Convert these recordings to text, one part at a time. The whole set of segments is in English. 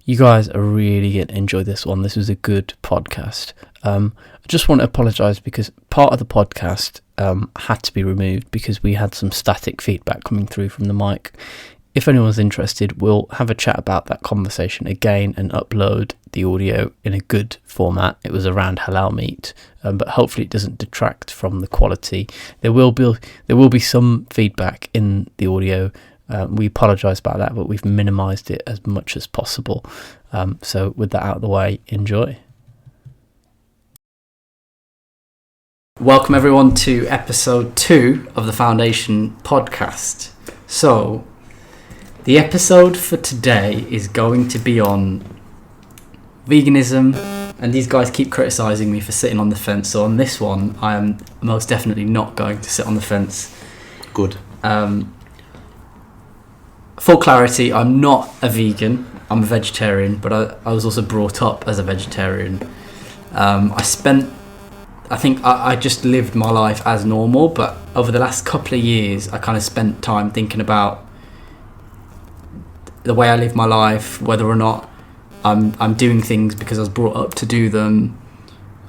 You guys are really going to enjoy this one. This was a good podcast. I just want to apologise because part of the podcast had to be removed because we had some static feedback coming through from the mic. If anyone's interested, we'll have a chat about that conversation again and upload the audio in a good format. It was around halal meat, but hopefully it doesn't detract from the quality. There will be some feedback in the audio. We apologise about that, but we've minimised it as much as possible. So with that out of the way, enjoy. Welcome everyone to episode 2 of the Foundation podcast. So the episode for today is going to be on veganism, and these guys keep criticising me for sitting on the fence. So on this one, I am most definitely not going to sit on the fence. Good. Full clarity, I'm not a vegan, I'm a vegetarian, but I was also brought up as a vegetarian. I just lived my life as normal, but over the last couple of years, I kind of spent time thinking about the way I live my life, whether or not I'm doing things because I was brought up to do them.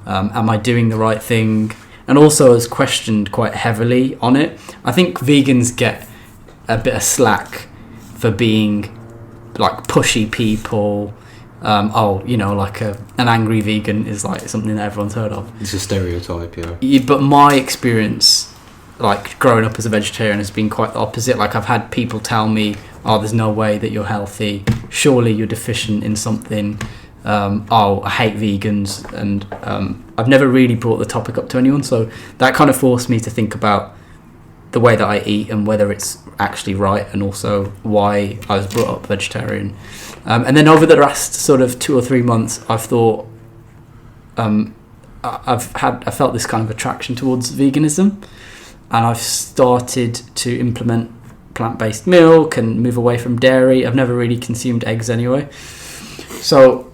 Am I doing the right thing? And also I was questioned quite heavily on it. I think vegans get a bit of slack for being like pushy people. An angry vegan is like something that everyone's heard of. It's a stereotype, yeah. But my experience, like growing up as a vegetarian, has been quite the opposite. Like I've had people tell me, "Oh, there's no way that you're healthy. Surely you're deficient in something." I hate vegans, and I've never really brought the topic up to anyone. So that kind of forced me to think about the way that I eat and whether it's actually right, and also why I was brought up vegetarian. And then over the last sort of 2 or 3 months, I've thought I felt this kind of attraction towards veganism, and I've started to implement plant-based milk and move away from dairy. I've never really consumed eggs anyway. So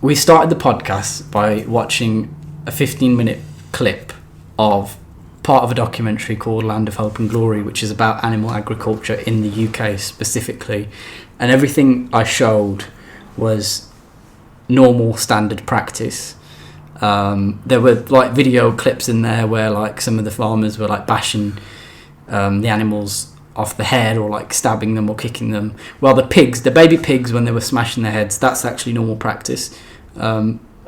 we started the podcast by watching a 15-minute clip of part of a documentary called Land of Hope and Glory, which is about animal agriculture in the UK specifically. And everything I showed was normal standard practice. There were like video clips in there where like some of the farmers were like bashing the animals off the head, or like stabbing them or kicking them. Well, the baby pigs, when they were smashing their heads, that's actually normal practice.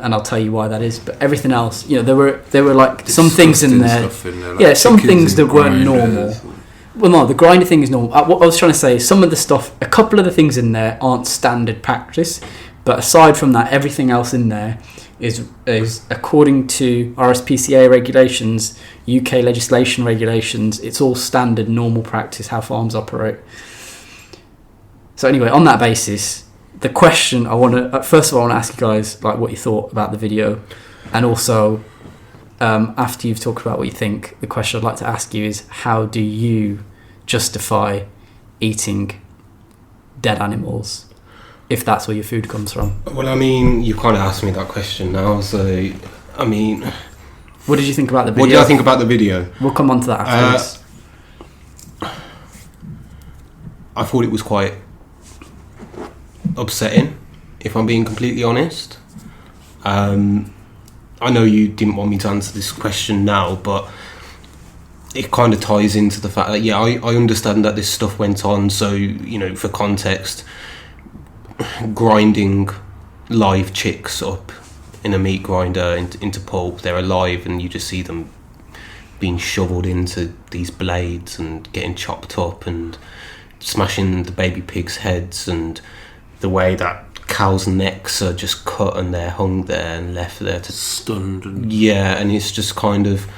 And I'll tell you why that is. But everything else, there were like some things in there. Like some things that weren't normal. Well, no, the grinder thing is normal. What I was trying to say is some of the stuff, a couple of the things in there aren't standard practice. But aside from that, everything else in there is according to RSPCA regulations, UK legislation regulations. It's all standard, normal practice, how farms operate. So anyway, on that basis, the question I want to ask you guys like what you thought about the video, and also after you've talked about what you think, the question I'd like to ask you is, how do you justify eating dead animals if that's where your food comes from? Well, I mean, you kind of asked me that question now, so I mean, what did you think about the video? What did I think about the video? We'll come on to that afterwards. I thought it was quite upsetting, if I'm being completely honest. I know you didn't want me to answer this question now, but it kind of ties into the fact that, I understand that this stuff went on. So, for context, grinding live chicks up in a meat grinder into pulp, they're alive, and you just see them being shoveled into these blades and getting chopped up and smashing the baby pigs' heads, and the way that cows' necks are just cut and they're hung there and left there to stunned. And it's just kind of.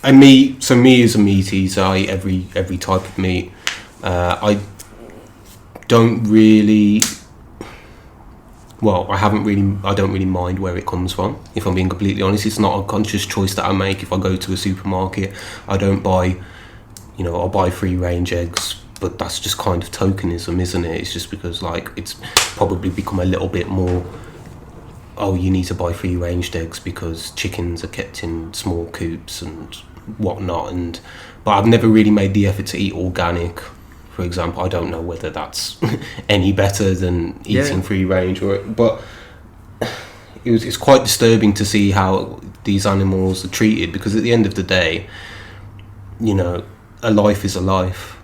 And me as a meat eater, I eat every type of meat. I don't really. Well, I don't really mind where it comes from. If I'm being completely honest, it's not a conscious choice that I make. If I go to a supermarket, I don't buy. I'll buy free range eggs. But that's just kind of tokenism, isn't it? It's just because, like, it's probably become a little bit more, you need to buy free-range eggs because chickens are kept in small coops and whatnot. But I've never really made the effort to eat organic for example. I don't know whether that's any better than eating free range, but it's quite disturbing to see how these animals are treated, because at the end of the day, you know, a life is a life,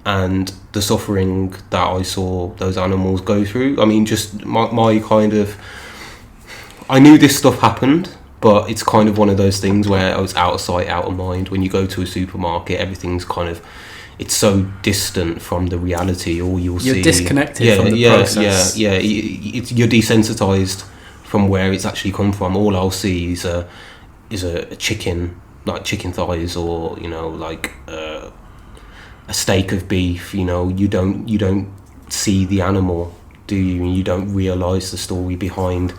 and the suffering that I saw those animals go through, I mean, just my kind of, I knew this stuff happened, but it's kind of one of those things where it's out of sight, out of mind. When you go to a supermarket, everything's kind of, it's so distant from the reality. All you're disconnected from the process. You're desensitized from where it's actually come from. All I'll see is a chicken, like chicken thighs, or, you know, like a steak of beef. You know, you don't see the animal, do you? And you don't realise the story behind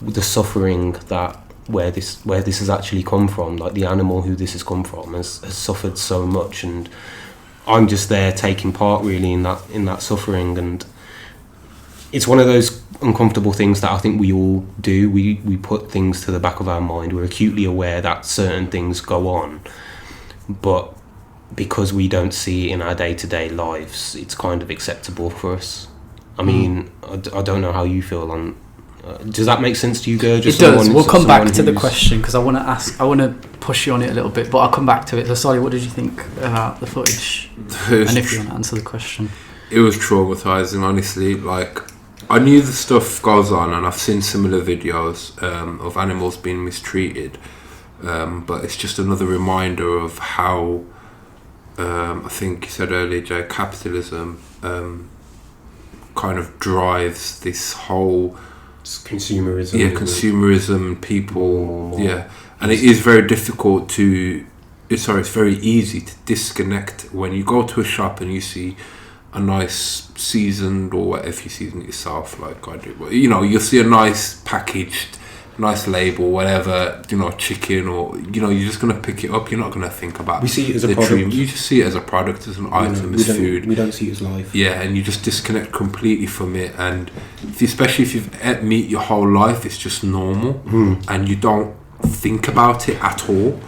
the suffering that where this has actually come from. Like, the animal who this has come from has suffered so much, and I'm just there taking part really in that suffering. And it's one of those uncomfortable things that I think we all do. We put things to the back of our mind. We're acutely aware that certain things go on, but because we don't see it in our day-to-day lives, it's kind of acceptable for us. I mean, I don't know how you feel on. Does that make sense to you, Gurj? It does. We'll come back to the question, because I want to push you on it a little bit, but I'll come back to it. So, Solly, what did you think about the footage? And if you want to answer the question. It was traumatizing, honestly. Like, I knew the stuff goes on, and I've seen similar videos of animals being mistreated, but it's just another reminder of how, I think you said earlier, Jay, capitalism kind of drives this whole consumerism. Yeah, consumerism, people. Oh. Yeah, and it is very difficult it's very easy to disconnect when you go to a shop and you see a nice seasoned, or whatever, if you season it yourself, like I do. But, you know, you'll see a nice packaged, nice label, whatever, you know, chicken, or, you know, you're just going to pick it up. You're not going to think about we see it as a product. You just see it as a product, as an item, as food. We don't see it as life. Yeah, and you just disconnect completely from it. And especially if you've ate meat your whole life, it's just normal, and you don't think about it at all.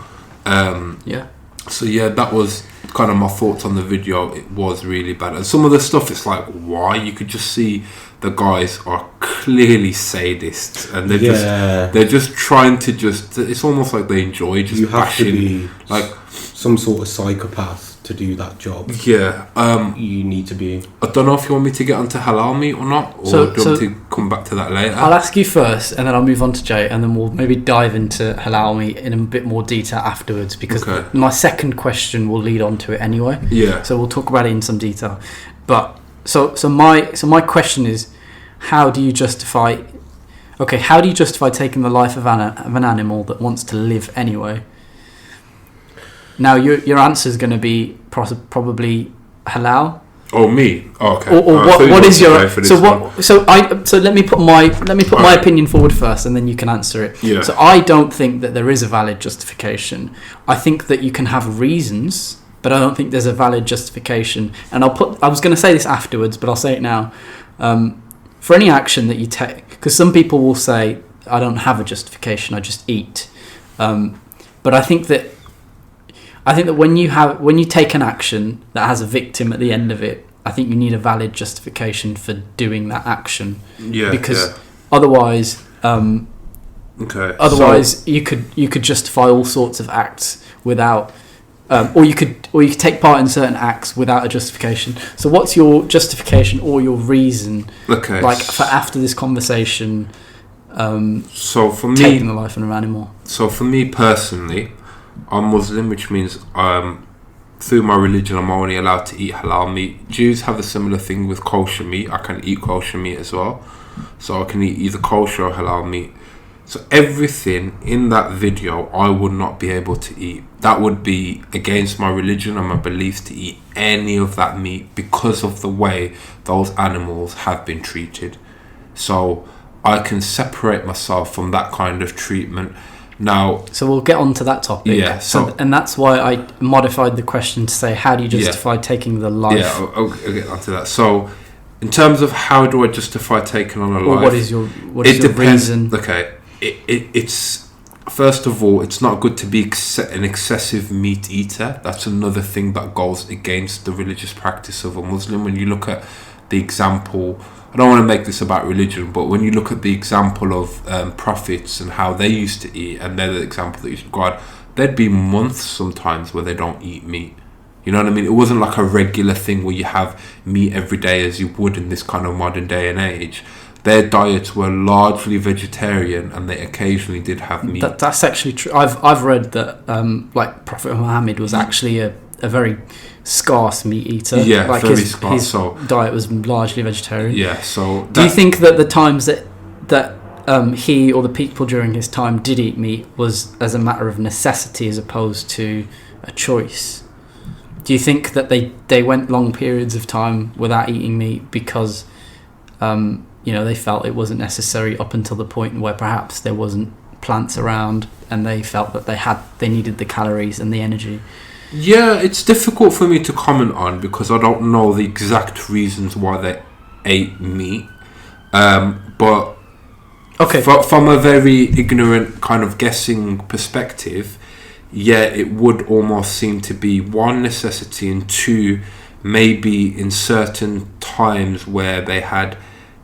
So yeah, that was kind of my thoughts on the video. It was really bad, and some of the stuff, it's like, why? You could just see the guys are clearly sadists, and they're just trying to it's almost like they enjoy just bashing. You have to be like some sort of psychopath to do that job. Yeah. You need to be. I don't know if you want me to get onto halal meat or not, or do you want me to come back to that later? I'll ask you first, and then I'll move on to Jay, and then we'll maybe dive into halal meat in a bit more detail afterwards, because my second question will lead on to it anyway. Yeah. So we'll talk about it in some detail. But so my question is, how do you justify taking the life of an animal that wants to live anyway? Now, your answer is going to be probably halal. Oh, me. Oh, okay. Or what is your so let me put my opinion forward first, and then you can answer it. Yeah. So I don't think that there is a valid justification. I think that you can have reasons, but I don't think there's a valid justification. And I was going to say this afterwards, but I'll say it now. For any action that you take, because some people will say, I don't have a justification, I just eat. But I think that when you take an action that has a victim at the end of it, I think you need a valid justification for doing that action. Yeah. Because otherwise, you could justify all sorts of acts without, or you could take part in certain acts without a justification. So what's your justification or your reason? Okay. Like for after this conversation, so for me, taking the life of an animal. So for me personally, I'm Muslim, which means through my religion I'm only allowed to eat halal meat. Jews have a similar thing with kosher meat. I can eat kosher meat as well, so I can eat either kosher or halal meat. So everything in that video I would not be able to eat. That would be against my religion and my beliefs to eat any of that meat, because of the way those animals have been treated. So I can separate myself from that kind of treatment. Now, so we'll get on to that topic. Yeah. And that's why I modified the question to say, how do you justify taking the life? Yeah, I'll get onto that. So, in terms of how do I justify taking on a life? Or what is your reason? Okay, it's first of all, it's not good to be an excessive meat eater. That's another thing that goes against the religious practice of a Muslim. When you look at the example, I don't want to make this about religion, but when you look at the example of prophets and how they used to eat, and they're the example that you should go on, there'd be months sometimes where they don't eat meat. You know what I mean? It wasn't like a regular thing where you have meat every day as you would in this kind of modern day and age. Their diets were largely vegetarian, and they occasionally did have meat. That's actually true. I've read that like Prophet Muhammad was actually a very scarce meat eater. Yeah, like very scarce. His diet was largely vegetarian. Yeah. So do you think that the times that he or the people during his time did eat meat was as a matter of necessity as opposed to a choice? Do you think that they went long periods of time without eating meat because they felt it wasn't necessary up until the point where perhaps there wasn't plants around and they felt that they needed the calories and the energy? Yeah, it's difficult for me to comment on because I don't know the exact reasons why they ate meat. But okay, from a very ignorant kind of guessing perspective, yeah, it would almost seem to be one, necessity, and two, maybe in certain times where they had,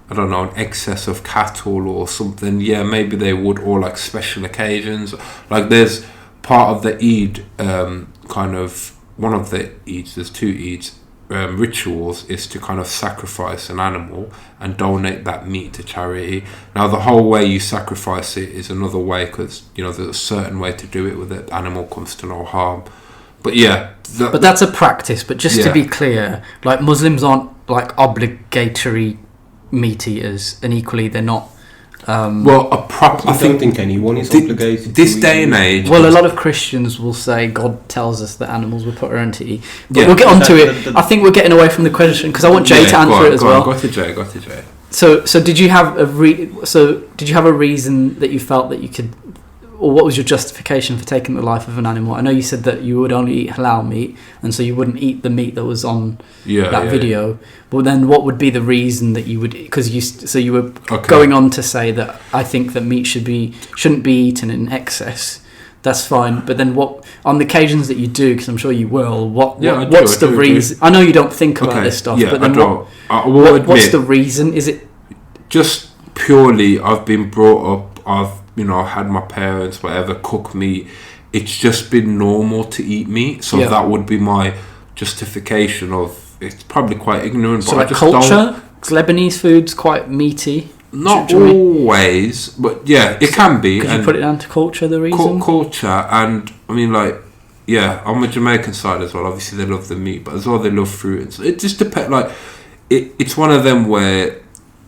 I don't know, an excess of cattle or something, yeah, maybe they would, or like special occasions. Like there's part of the Eid, kind of, one of the Eids, there's two Eids, rituals is to kind of sacrifice an animal and donate that meat to charity. Now the whole way you sacrifice it is another way because there's a certain way to do it where the animal comes to no harm. But yeah, but that's a practice. But just to be clear, like Muslims aren't like obligatory meat eaters, and equally they're not. I don't think anyone is obligated. This day and age. Well, a lot of Christians will say God tells us that animals were put around to eat. But we'll get onto it. I think we're getting away from the question because I want Jay to answer it as well. Go to Jay. So did you have a reason that you felt that you could, or what was your justification for taking the life of an animal? I know you said that you would only eat halal meat, and so you wouldn't eat the meat that was on that video. Yeah. But then, what would be the reason that you would? Because you were going on to say that I think that meat shouldn't be eaten in excess. That's fine. But then, what on the occasions that you do? Because I'm sure you will. What's the reason? I know you don't think about this stuff. Yeah, but then what's the reason? Is it just purely I've been brought up? I've had my parents, whatever, cook meat. It's just been normal to eat meat. So that would be my justification of, it's probably quite ignorant. So but like I just culture? Because Lebanese food's quite meaty. Not always, but yeah, it can be. Could you put it down to culture, the reason? Culture, and I mean like, yeah, on the Jamaican side as well, obviously they love the meat, but as well they love fruit. And so it just depends, like, it's one of them where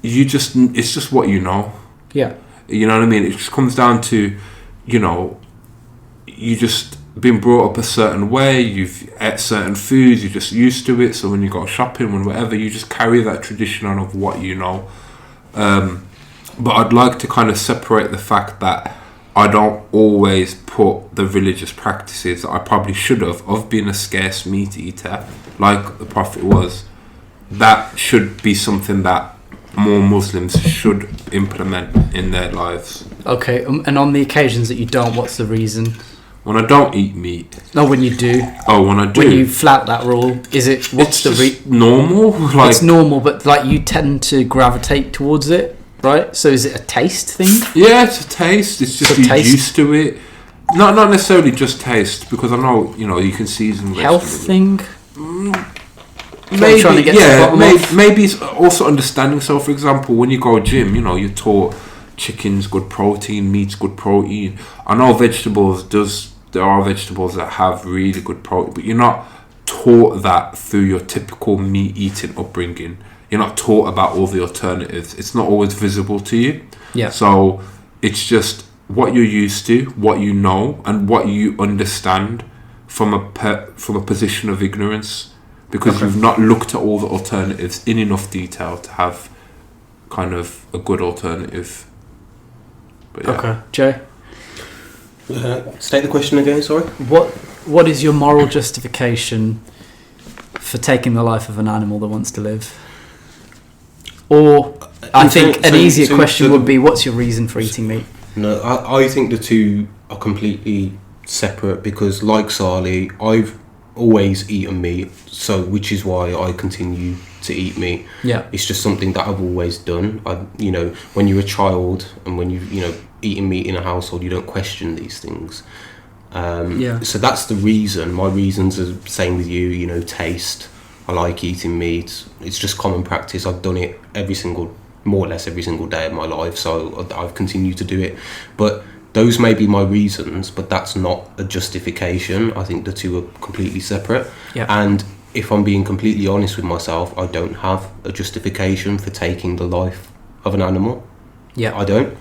it's just what you know. Yeah. You know what I mean? It just comes down to, you just been brought up a certain way, you've ate certain foods, you're just used to it, so when you go shopping, when whatever, you just carry that tradition on of what you know. But I'd like to kind of separate the fact that I don't always put the religious practices that I probably should have, of being a scarce meat eater, like the Prophet was, that should be something that more Muslims should implement in their lives. Okay, and on the occasions that you don't, what's the reason? When I don't eat meat. No, when you do. Oh, when I do. When you flout that rule, is it? What's it's the normal? Like, it's normal, but like you tend to gravitate towards it, right? So is it a taste thing? Yeah, it's a taste. It's just you're used to it. Not necessarily just taste, because I know you can season health thing. Maybe it's also understanding. So, for example, when you go gym, you're taught chicken's good protein, meat's good protein. I know there are vegetables that have really good protein, but you're not taught that through your typical meat eating upbringing. You're not taught about all the alternatives. It's not always visible to you. Yeah. So it's just what you're used to, what you know, and what you understand from a position of ignorance. Because you've not looked at all the alternatives in enough detail to have kind of a good alternative. But yeah. Okay, Jay? State the question again, sorry. What is your moral justification for taking the life of an animal that wants to live? Or, I think an easier question would be, what's your reason for eating meat? No, I think the two are completely separate because, like Sally, I've always eaten meat, so which is why I continue to eat meat. Yeah. It's just something that I've always done. When you're a child and when you've eaten meat in a household, you don't question these things. So that's the reason. My reasons are the same with you. Taste. I like eating meat. It's just common practice. I've done it more or less every single day of my life, so I've continued to do it. But those may be my reasons, but that's not a justification. I think the two are completely separate. Yeah. And if I'm being completely honest with myself, I don't have a justification for taking the life of an animal. Yeah. I don't.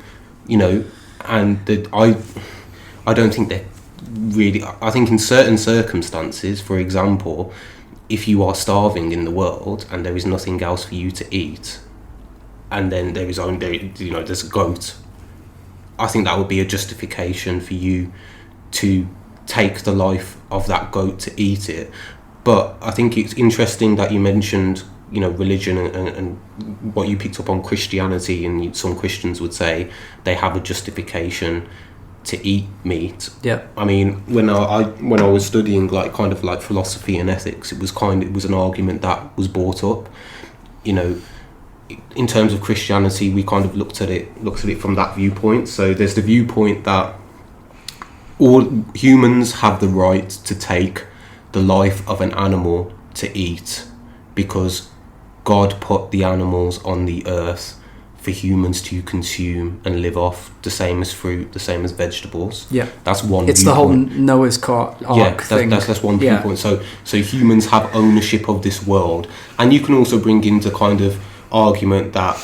And I don't think they're really... I think in certain circumstances, for example, if you are starving in the world and there is nothing else for you to eat, and then there's a goat, I think that would be a justification for you to take the life of that goat to eat it. But I think it's interesting that you mentioned, religion and what you picked up on Christianity, and some Christians would say they have a justification to eat meat. Yeah. I mean, when I was studying kind of philosophy and ethics, it was an argument that was brought up. In terms of Christianity, we kind of looked at it from that viewpoint. So there's the viewpoint that all humans have the right to take the life of an animal to eat because God put the animals on the earth for humans to consume and live off, the same as fruit, the same as vegetables. Yeah. That's one It's viewpoint. the whole Noah's Ark thing. That's one viewpoint. So humans have ownership of this world. And you can also bring into kind of argument that,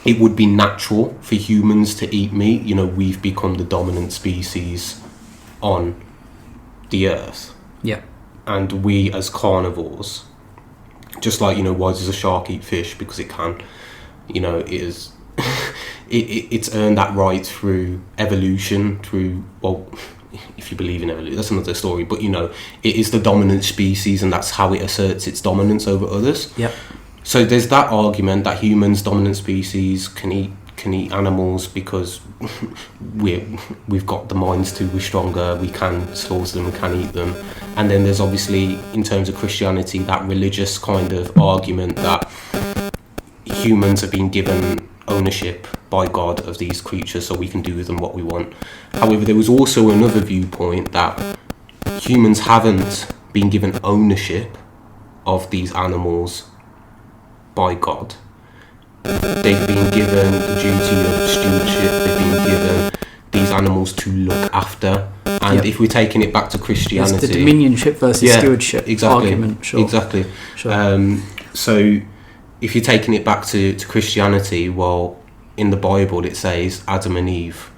it would be natural for humans to eat meat. We've become the dominant species on the earth. Yeah. And we as carnivores, just like, why does a shark eat fish? Because it can. It is it's earned that right through evolution, if you believe in evolution, that's another story, but it is the dominant species, and that's how it asserts its dominance over others. Yep. So there's that argument that humans, dominant species, can eat animals because we've got the minds to, we're stronger, we can slaughter them, we can eat them. And then there's obviously, in terms of Christianity, that religious kind of argument that humans have been given ownership by God of these creatures, so we can do with them what we want. However, there was also another viewpoint that humans haven't been given ownership of these animals by God. They've been given the duty of stewardship. They've been given these animals to look after. And if we're taking it back to Christianity, it's the dominionship versus stewardship argument. Sure. Exactly. Sure. So if you're taking it back to Christianity, well, in the Bible it says Adam and Eve,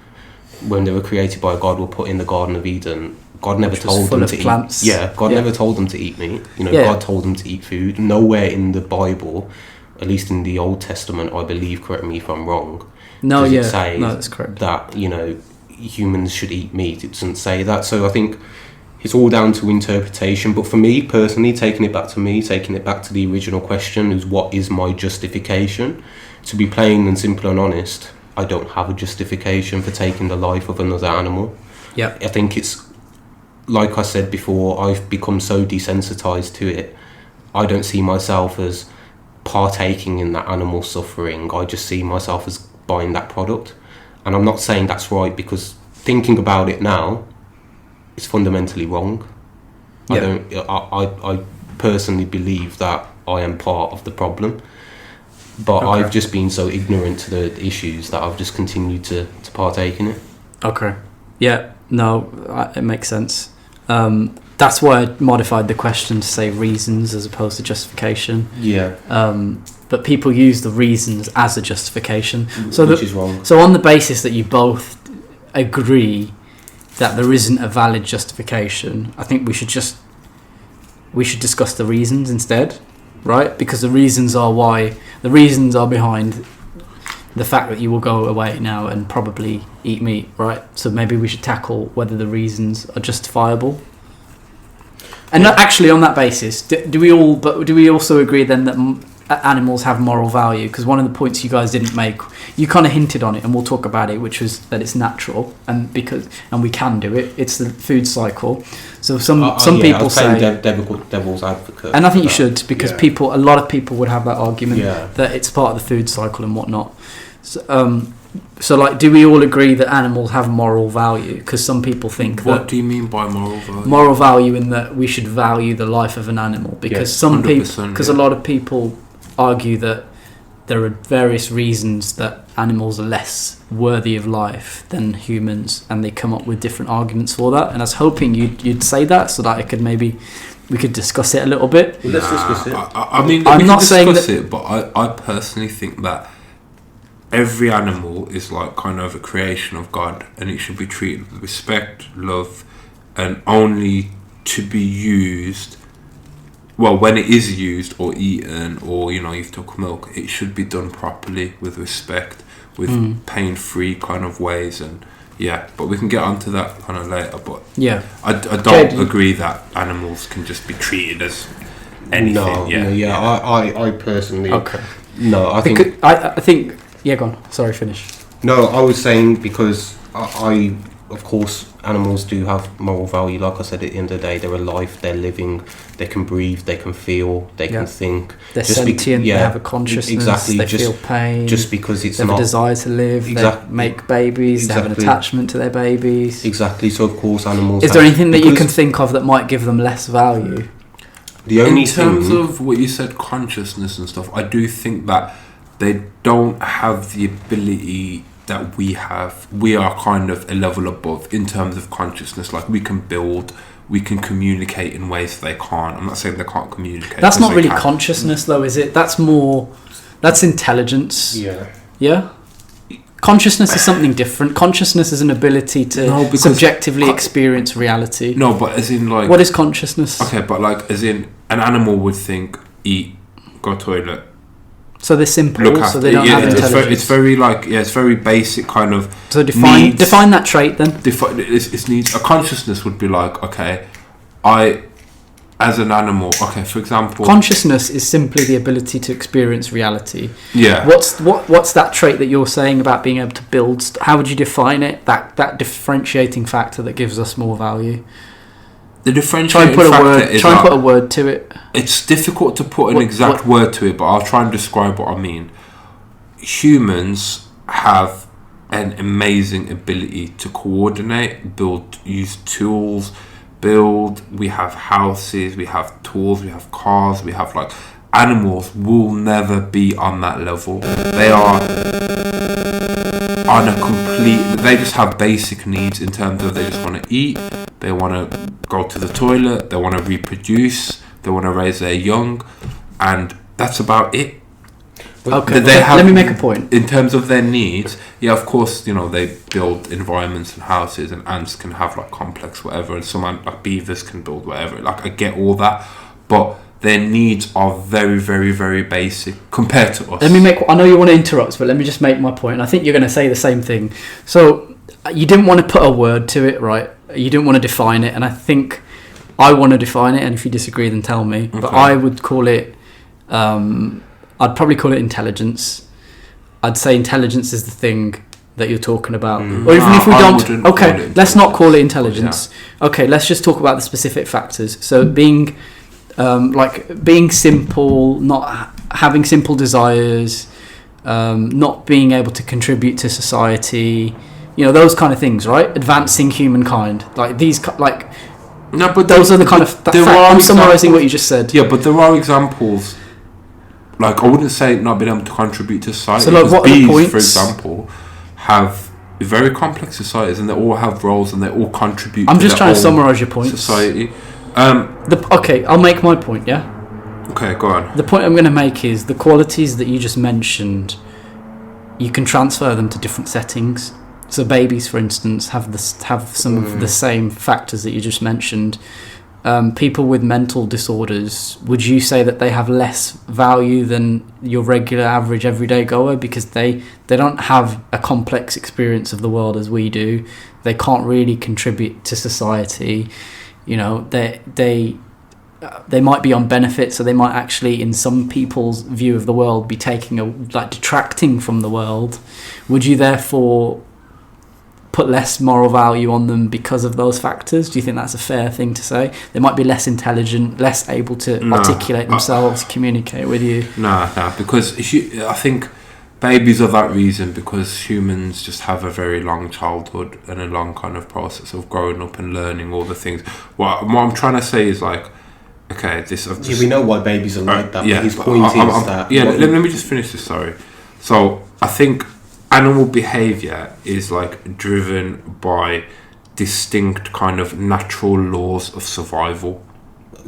when they were created by God, were put in the Garden of Eden. God never told them to eat. Yeah, God never told them to eat meat. God told them to eat food. Nowhere in the Bible, at least in the Old Testament, I believe, correct me if I'm wrong, does it say that's correct, that humans should eat meat. It doesn't say that. So I think it's all down to interpretation. But for me personally, taking it back to the original question, is what is my justification? To be plain and simple and honest, I don't have a justification for taking the life of another animal. Yeah. I think it's, like I said before, I've become so desensitized to it. I don't see myself as partaking in that animal suffering. I just see myself as buying that product. And I'm not saying that's right, because thinking about it now, it's fundamentally wrong. Yeah. I personally believe that I am part of the problem, but okay. I've just been so ignorant to the issues that I've just continued to partake in it. Okay. Yeah, no, it makes sense. That's why I modified the question to say reasons as opposed to justification. Yeah. But people use the reasons as a justification. Which is wrong. So on the basis that you both agree that there isn't a valid justification, I think we should discuss the reasons instead, right? Because the reasons are behind the fact that you will go away now and probably eat meat, right? So maybe we should tackle whether the reasons are justifiable. And not actually on that basis, do we also agree then that animals have moral value? Because one of the points you guys didn't make, you kind of hinted on it, and we'll talk about it, which was that it's natural, and we can do it. It's the food cycle. So some people say devil's advocate, and I think you should, because a lot of people would have that argument that it's part of the food cycle and whatnot. So like, do we all agree that animals have moral value? Because some people think What do you mean by moral value? Moral value in that we should value the life of an animal, because some people, because a lot of people argue that there are various reasons that animals are less worthy of life than humans, and they come up with different arguments for that. And I was hoping you'd say that, so that we could discuss it a little bit. Well, let's discuss it. I mean, I'm not saying that it, but I personally think that every animal is like kind of a creation of God, and it should be treated with respect, love, and only to be used. Well, when it is used or eaten, or you've took milk, it should be done properly with respect, with pain-free kind of ways, and but we can get onto that kind of later. But I don't agree that animals can just be treated as anything. I personally I think I think. Yeah, go on. Sorry, finish. No, I was saying because I of course, animals do have moral value. Like I said, at the end of the day, they're alive, they're living, they can breathe, they can feel, they can think. They're sentient, they have a consciousness, they feel pain. Just because it's they have a desire to live, they make babies, they have an attachment to their babies. Exactly, so of course animals... Is there anything that you can think of that might give them less value? The only in terms of what you said, consciousness and stuff, I do think that they don't have the ability that we have. We are kind of a level above in terms of consciousness. Like, we can build, we can communicate in ways they can't. I'm not saying they can't communicate. That's not really consciousness, though, is it? That's intelligence. Yeah. Consciousness is something different. Consciousness is an ability to subjectively experience reality. No, but as in, like... What is consciousness? Okay, but like, as in, an animal would think, eat, go toilet. So they're simple, so they don't have intelligence. It's very like, it's very basic kind of... So define that trait then. It's needs. A consciousness would be like, okay, as an animal, okay, for example... Consciousness is simply the ability to experience reality. Yeah. What's that trait that you're saying about being able to build... How would you define it? That differentiating factor that gives us more value? The differentiating factor is... Try and put a word to it. It's difficult to put an exact word to it, but I'll try and describe what I mean. Humans have an amazing ability to coordinate, use tools, we have houses, we have tools, we have cars, we have like... Animals will never be on that level. They are on a complete... They just have basic needs in terms of they just want to eat, they want to go to the toilet, they want to reproduce, they want to raise their young, and that's about it. Okay, let me make a point. In terms of their needs, of course, they build environments and houses, and ants can have like complex whatever, and some like beavers can build whatever. Like, I get all that, but their needs are very, very, very basic compared to us. I know you want to interrupt, but let me just make my point. I think you're going to say the same thing. So you didn't want to put a word to it, right? You didn't want to define it, and I think I want to define it, and if you disagree, then tell me. Okay. But I would call it... I'd probably call it intelligence. I'd say intelligence is the thing that you're talking about. Or even if we don't... Okay, let's not call it intelligence. Yeah. Okay, let's just talk about the specific factors. So being simple, not having simple desires, not being able to contribute to society, those kind of things, right? Advancing humankind. Like these... No, but those are the kind of... I'm summarising what you just said. Yeah, but there are examples... Like, I wouldn't say not being able to contribute to society. So, like, what bees, are the points? For example, have very complex societies, and they all have roles, and they all contribute. I'm just trying to summarise your points. Society. Okay, I'll make my point. Yeah. Okay, go on. The point I'm going to make is the qualities that you just mentioned. You can transfer them to different settings. So babies, for instance, have some of the same factors that you just mentioned. People with mental disorders, would you say that they have less value than your regular average everyday goer because they don't have a complex experience of the world as we do? They can't really contribute to society. They they might be on benefits, so they might actually, in some people's view of the world, be detracting from the world. Would you therefore put less moral value on them because of those factors? Do you think that's a fair thing to say? They might be less intelligent, less able to articulate themselves, communicate with you. No, because I think babies are that reason because humans just have a very long childhood and a long kind of process of growing up and learning all the things. What I'm trying to say is like, okay, we know why babies are like that. Yeah, but his point is that. Yeah, let me just finish this. Sorry. So I think animal behavior is like driven by distinct kind of natural laws of survival.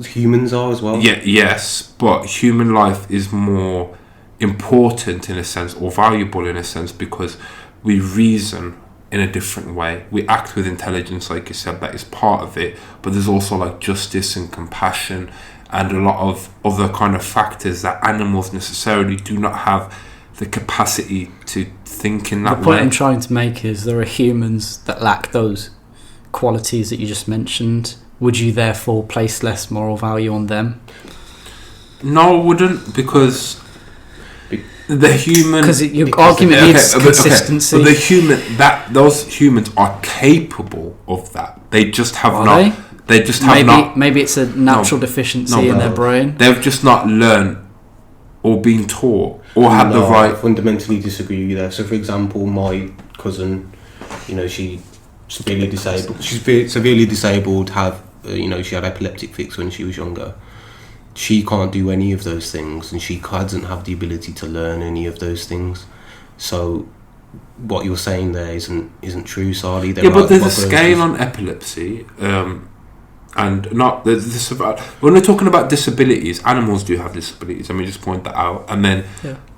Humans are as well. Yeah, yes, but human life is more important in a sense, or valuable in a sense, because we reason in a different way. We act with intelligence, like you said, that is part of it, but there's also like justice and compassion and a lot of other kind of factors that animals necessarily do not have the capacity to think in that way. The point I'm trying to make is there are humans that lack those qualities that you just mentioned. Would you therefore place less moral value on them? No, I wouldn't, because the human... Because your argument needs consistency. But the human... those humans are capable of that. They just have not... They just have not... Maybe it's a natural deficiency in their brain. They've just not learned or been taught or had the right... I fundamentally disagree with you there. So, for example, my cousin, she's severely disabled. She's severely disabled, she had epileptic fits when she was younger. She can't do any of those things, and she doesn't have the ability to learn any of those things. So what you're saying there isn't true, Sali. Yeah, but there's a scale on epilepsy, and not when we're talking about disabilities. Animals do have disabilities. Let me just point that out. And then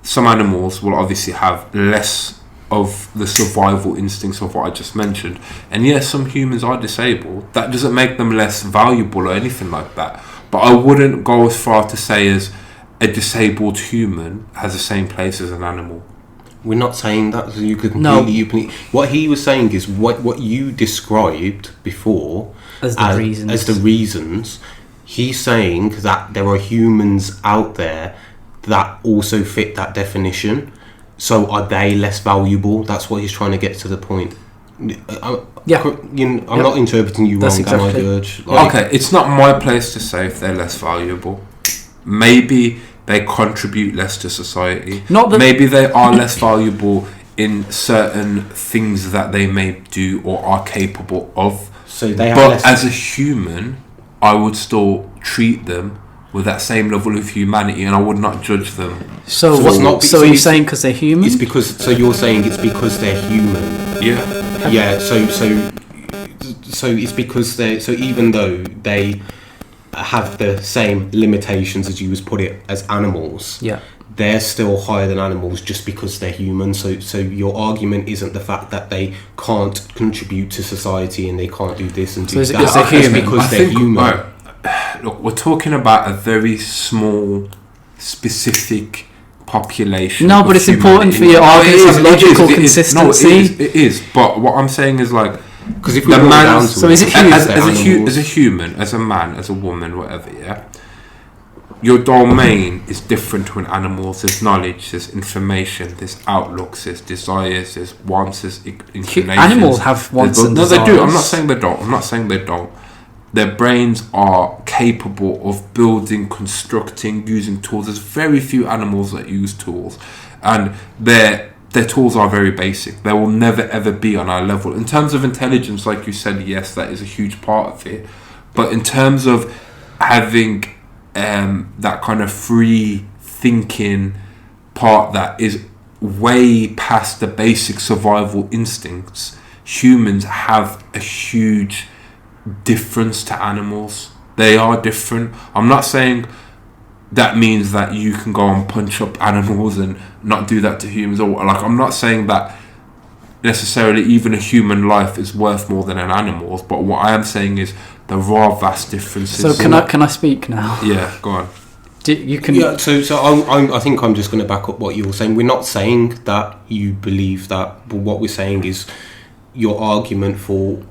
some animals will obviously have less of the survival instincts of what I just mentioned. And yes, some humans are disabled. That doesn't make them less valuable or anything like that. But I wouldn't go as far to say as a disabled human has the same place as an animal. We're not saying that. So you could completely. What he was saying is what you described before as the reasons. He's saying that there are humans out there that also fit that definition. So are they less valuable? That's what he's trying to get to the point. I'm not interpreting you wrong, am I, George? Okay, it's not my place to say if they're less valuable. Maybe they contribute less to society. Maybe they are less valuable in certain things that they may do or are capable of. So they have but as a human, I would still treat them with that same level of humanity, and I would not judge them. So are you saying because they're human? It's because. So you're saying it's because they're human. Yeah. Yeah. So it's because they. So even though they have the same limitations as you was put it as animals, they're still higher than animals just because they're human. So your argument isn't the fact that they can't contribute to society and they can't do this and do that. It's because they're human. Right. Look, we're talking about a very small, specific population. No, but it's important for your argument to have logical consistency. It is. But what I'm saying is like, because if we go down to so is it as a human, as a man, as a woman, whatever, your domain is different to an animal's. There's knowledge, there's information, there's outlooks, there's desires, there's wants, there's inclinations. Animals have wants and desires. No, they do. I'm not saying they don't. Their brains are capable of building, constructing, using tools. There's very few animals that use tools, and their tools are very basic. They will never ever be on our level. In terms of intelligence, like you said, yes, that is a huge part of it. But in terms of having that kind of free thinking part that is way past the basic survival instincts, humans have a huge difference to animals. They are different. I'm not saying that means that you can go and punch up animals and not do that to humans, or like I'm not saying that necessarily even a human life is worth more than an animal's, but what I am saying is there are vast differences. So can I speak now? Yeah, go on. You can. Yeah. So I think I'm just going to back up what you were saying. We're not saying that you believe that, but what we're saying is your argument for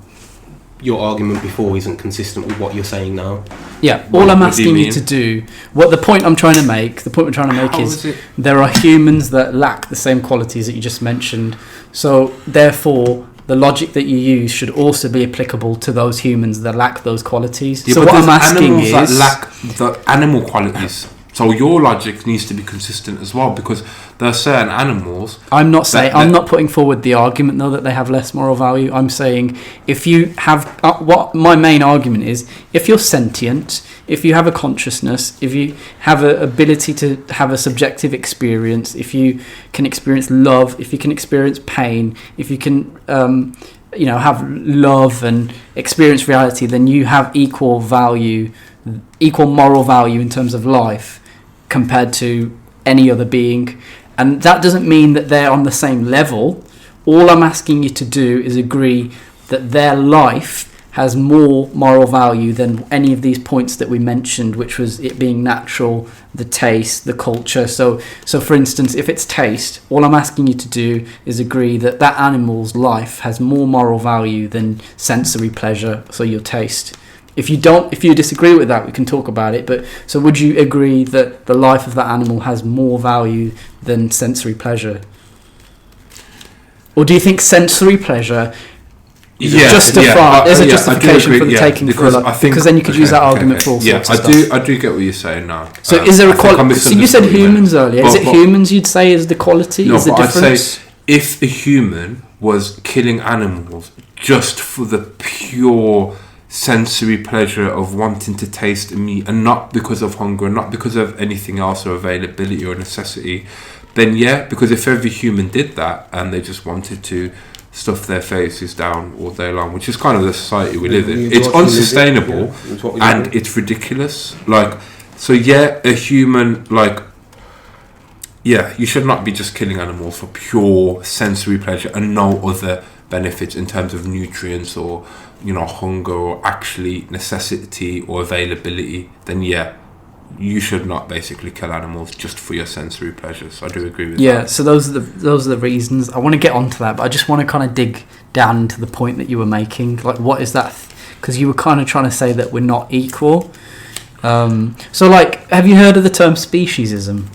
your argument before isn't consistent with what you're saying now. Yeah, all I'm what do you asking you mean? to do, the point I'm trying to make How is is it? there are humans that lack the same qualities that you just mentioned. So therefore, the logic that you use should also be applicable to those humans that lack those qualities. Yeah, so but what I'm there's asking animals that is, lack the animal qualities. So your logic needs to be consistent as well, because there are certain animals. I'm not saying that- I'm not putting forward the argument though that they have less moral value. I'm saying if you have what my main argument is, if you're sentient, if you have a consciousness, if you have an ability to have a subjective experience, if you can experience love, if you can experience pain, if you can have love and experience reality, then you have equal moral value in terms of life compared to any other being. And that doesn't mean that they're on the same level. All I'm asking you to do is agree that their life has more moral value than any of these points that we mentioned, which was it being natural, the taste, the culture. So for instance, if it's taste, all I'm asking you to do is agree that that animal's life has more moral value than sensory pleasure, so your taste. If you disagree with that, we can talk about it. But so would you agree that the life of that animal has more value than sensory pleasure? Or do you think sensory pleasure is a justification for the taking for life? Because then you could use that argument for all sorts of stuff. I do get what you're saying now. So is there a quality? So you said humans earlier. Is it But- humans you'd say is the quality? No, is the but I'd difference? say if a human was killing animals just for the pure sensory pleasure of wanting to taste meat and not because of hunger, not because of anything else or availability or necessity, then yeah, because if every human did that and they just wanted to stuff their faces down all day long, which is kind of the society we live in, it's unsustainable and it's ridiculous. Like, so yeah, a human, like, yeah, you should not be just killing animals for pure sensory pleasure and no other benefits in terms of nutrients or, hunger or actually necessity or availability. Then yeah, you should not basically kill animals just for your sensory pleasures. I do agree with that. Yeah, so those are the reasons. I want to get onto that, but I just want to kind of dig down into the point that you were making. Like, what is that? Because you were kind of trying to say that we're not equal. So, like, have you heard of the term speciesism?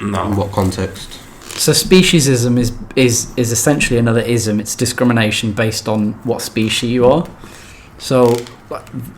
No. In what context? So speciesism is essentially another ism. It's discrimination based on what species you are. So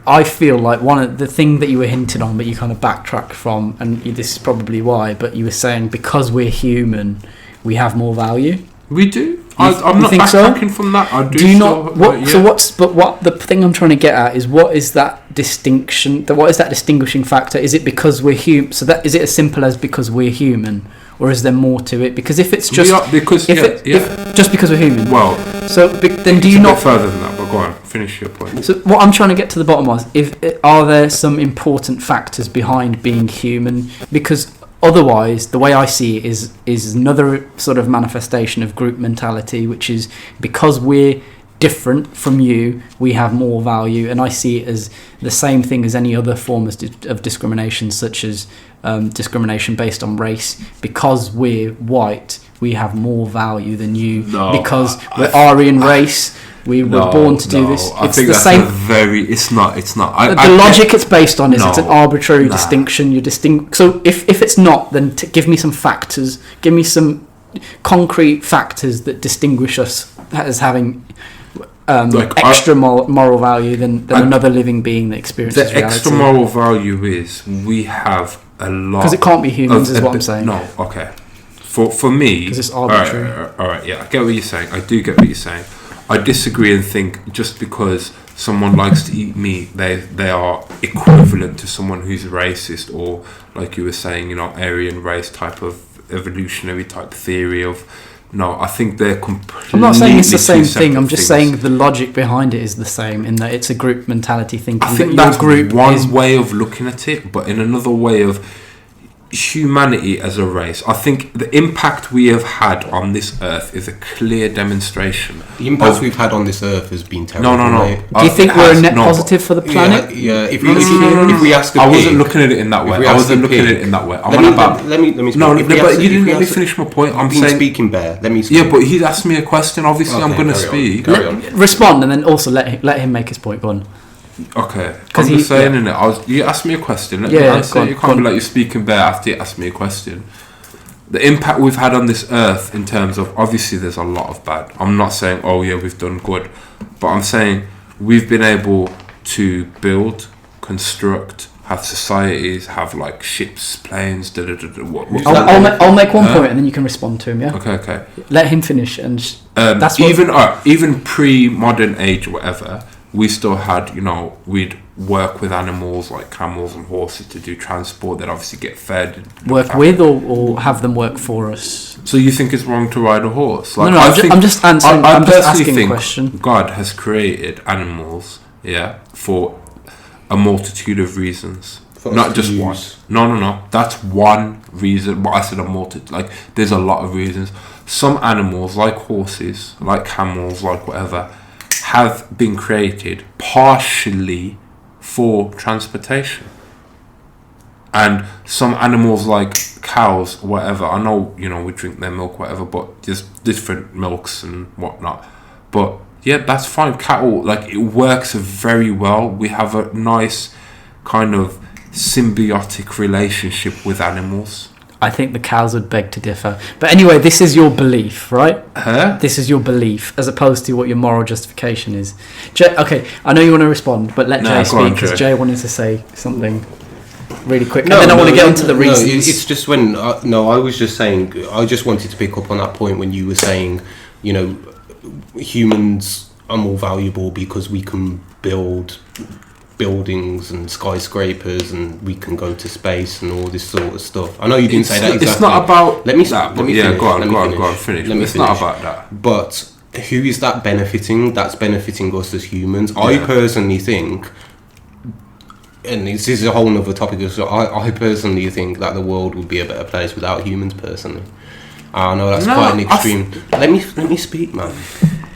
I feel like one of the thing that you were hinting on, but you kind of backtracked from, and this is probably why, but you were saying because we're human, we have more value. We do. I'm not backtracking from that. I do. Do you still, not? What? yeah. So what the thing I'm trying to get at is what is that distinction? What is that distinguishing factor? Is it because we're human? So that is it as simple as because we're human, or is there more to it? Because if it's just if just because we're human, well, so then do you it's a not bit further than that? But go on, finish your point. So what I'm trying to get to the bottom of is, are there some important factors behind being human? Because otherwise, the way I see it is another sort of manifestation of group mentality, which is because we're different from you, we have more value. And I see it as the same thing as any other form of discrimination, such as discrimination based on race. Because we're white, we have more value than you. Because we're Aryan race. We were born to do this. I think that's same. It's not. The logic it's based on is it's an arbitrary distinction. So if it's not, then give me some factors. Give me some concrete factors that distinguish us as having extra moral value than another living being that experiences reality. The extra moral value is we have a lot. Because it can't be humans, is what I'm saying. No, okay. For me, because it's arbitrary. All right, yeah, I get what you're saying. I do get what you're saying. I disagree and think just because someone likes to eat meat, they are equivalent to someone who's racist, or like you were saying, Aryan race type of evolutionary type theory of. No, I think they're completely. I'm not saying it's the same thing. I'm just saying the logic behind it is the same in that it's a group mentality thinking. I think that's one way of looking at it, but in another way of humanity as a race, I think the impact we have had on this earth is a clear demonstration. The impact we've had on this earth has been terrible. No. mate. Do you think we're a net positive for the planet? Yeah. If No. we ask a I pig, wasn't looking at it in that way. I wasn't looking at it in that way. I'm on about. Let me speak. No, If we but ask- you if didn't we let me ask- finish my point. I'm I've been saying. speaking, Bear. Let me speak. Yeah, but he's asked me a question. Obviously, I'm Okay, going to carry on. speak. Carry on. Respond, and then also let him make his point. Go on. Okay, 'Cause I'm just saying, yeah. innit? You asked me a question. Let me Yeah, answer. go on, You go can't be on. like you're speaking bare after you ask me a question. The impact we've had on this earth in terms of, obviously there's a lot of bad. I'm not saying, oh yeah, we've done good, but I'm saying we've been able to build, construct, have societies, have like ships, planes, I'll make one point, and then you can respond to him. Yeah. Okay. Let him finish, and that's what, even pre-modern age, whatever, we still had, we'd work with animals like camels and horses to do transport. They'd obviously get fed. work with or have them work for us. So you think it's wrong to ride a horse? Like, No, I'm just answering. I'm just personally asking a think question. God has created animals, for a multitude of reasons. For us Not to just use. one. No. That's one reason. But I said a multitude. Like, there's a lot of reasons. Some animals, like horses, like camels, like whatever, have been created partially for transportation. And some animals, like cows, whatever, I know, we drink their milk, whatever, but there's different milks and whatnot. But yeah, that's fine. Cattle, like, it works very well. We have a nice kind of symbiotic relationship with animals. I think the cows would beg to differ. But anyway, this is your belief, right? Huh? This is your belief, as opposed to what your moral justification is. Jay, okay, I know you want to respond, but let No, Jay go on, speak, because Jay. Jay wanted to say something really quick. And then I want to get onto the reasons. It's just when... I was just saying... I just wanted to pick up on that point when you were saying, humans are more valuable because we can build buildings and skyscrapers and we can go to space and all this sort of stuff. I know you didn't say that exactly. It's not about Let me that, but finish. yeah, Let me go finish. on, finish. Let me It's not finish. about that. But who is that benefiting? That's benefiting us as humans. I Yeah. personally think, and this is a whole other topic, so I personally think that the world would be a better place without humans, personally. I know that's quite an extreme. Let me speak, man.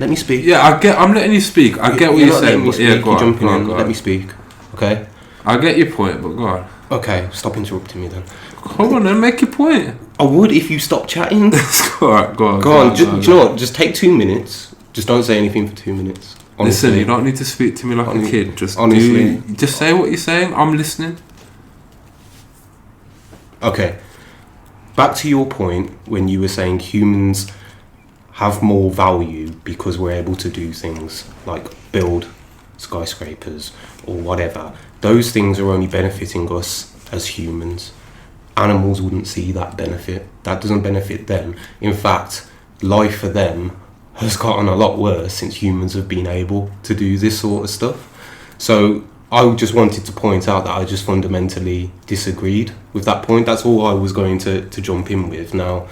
Let me speak. Yeah, I'm letting you speak. I get what you're saying, but yeah, go on, go on. Let me speak. Okay. I get your point, but go on. Okay. Stop interrupting me then. Come on, then make your point. I would if you stopped chatting. Alright, go on. Go on. Do you know what? Just take 2 minutes. Just don't say anything for 2 minutes. Honestly. Listen, you don't need to speak to me like a kid. Just honestly. just say what you're saying. I'm listening. Okay. Back to your point when you were saying humans have more value because we're able to do things like build skyscrapers or whatever. Those things are only benefiting us as humans. Animals wouldn't see that benefit. That doesn't benefit them. In fact, life for them has gotten a lot worse since humans have been able to do this sort of stuff. So I just wanted to point out that I just fundamentally disagreed with that point. That's all I was going to jump in with. Now,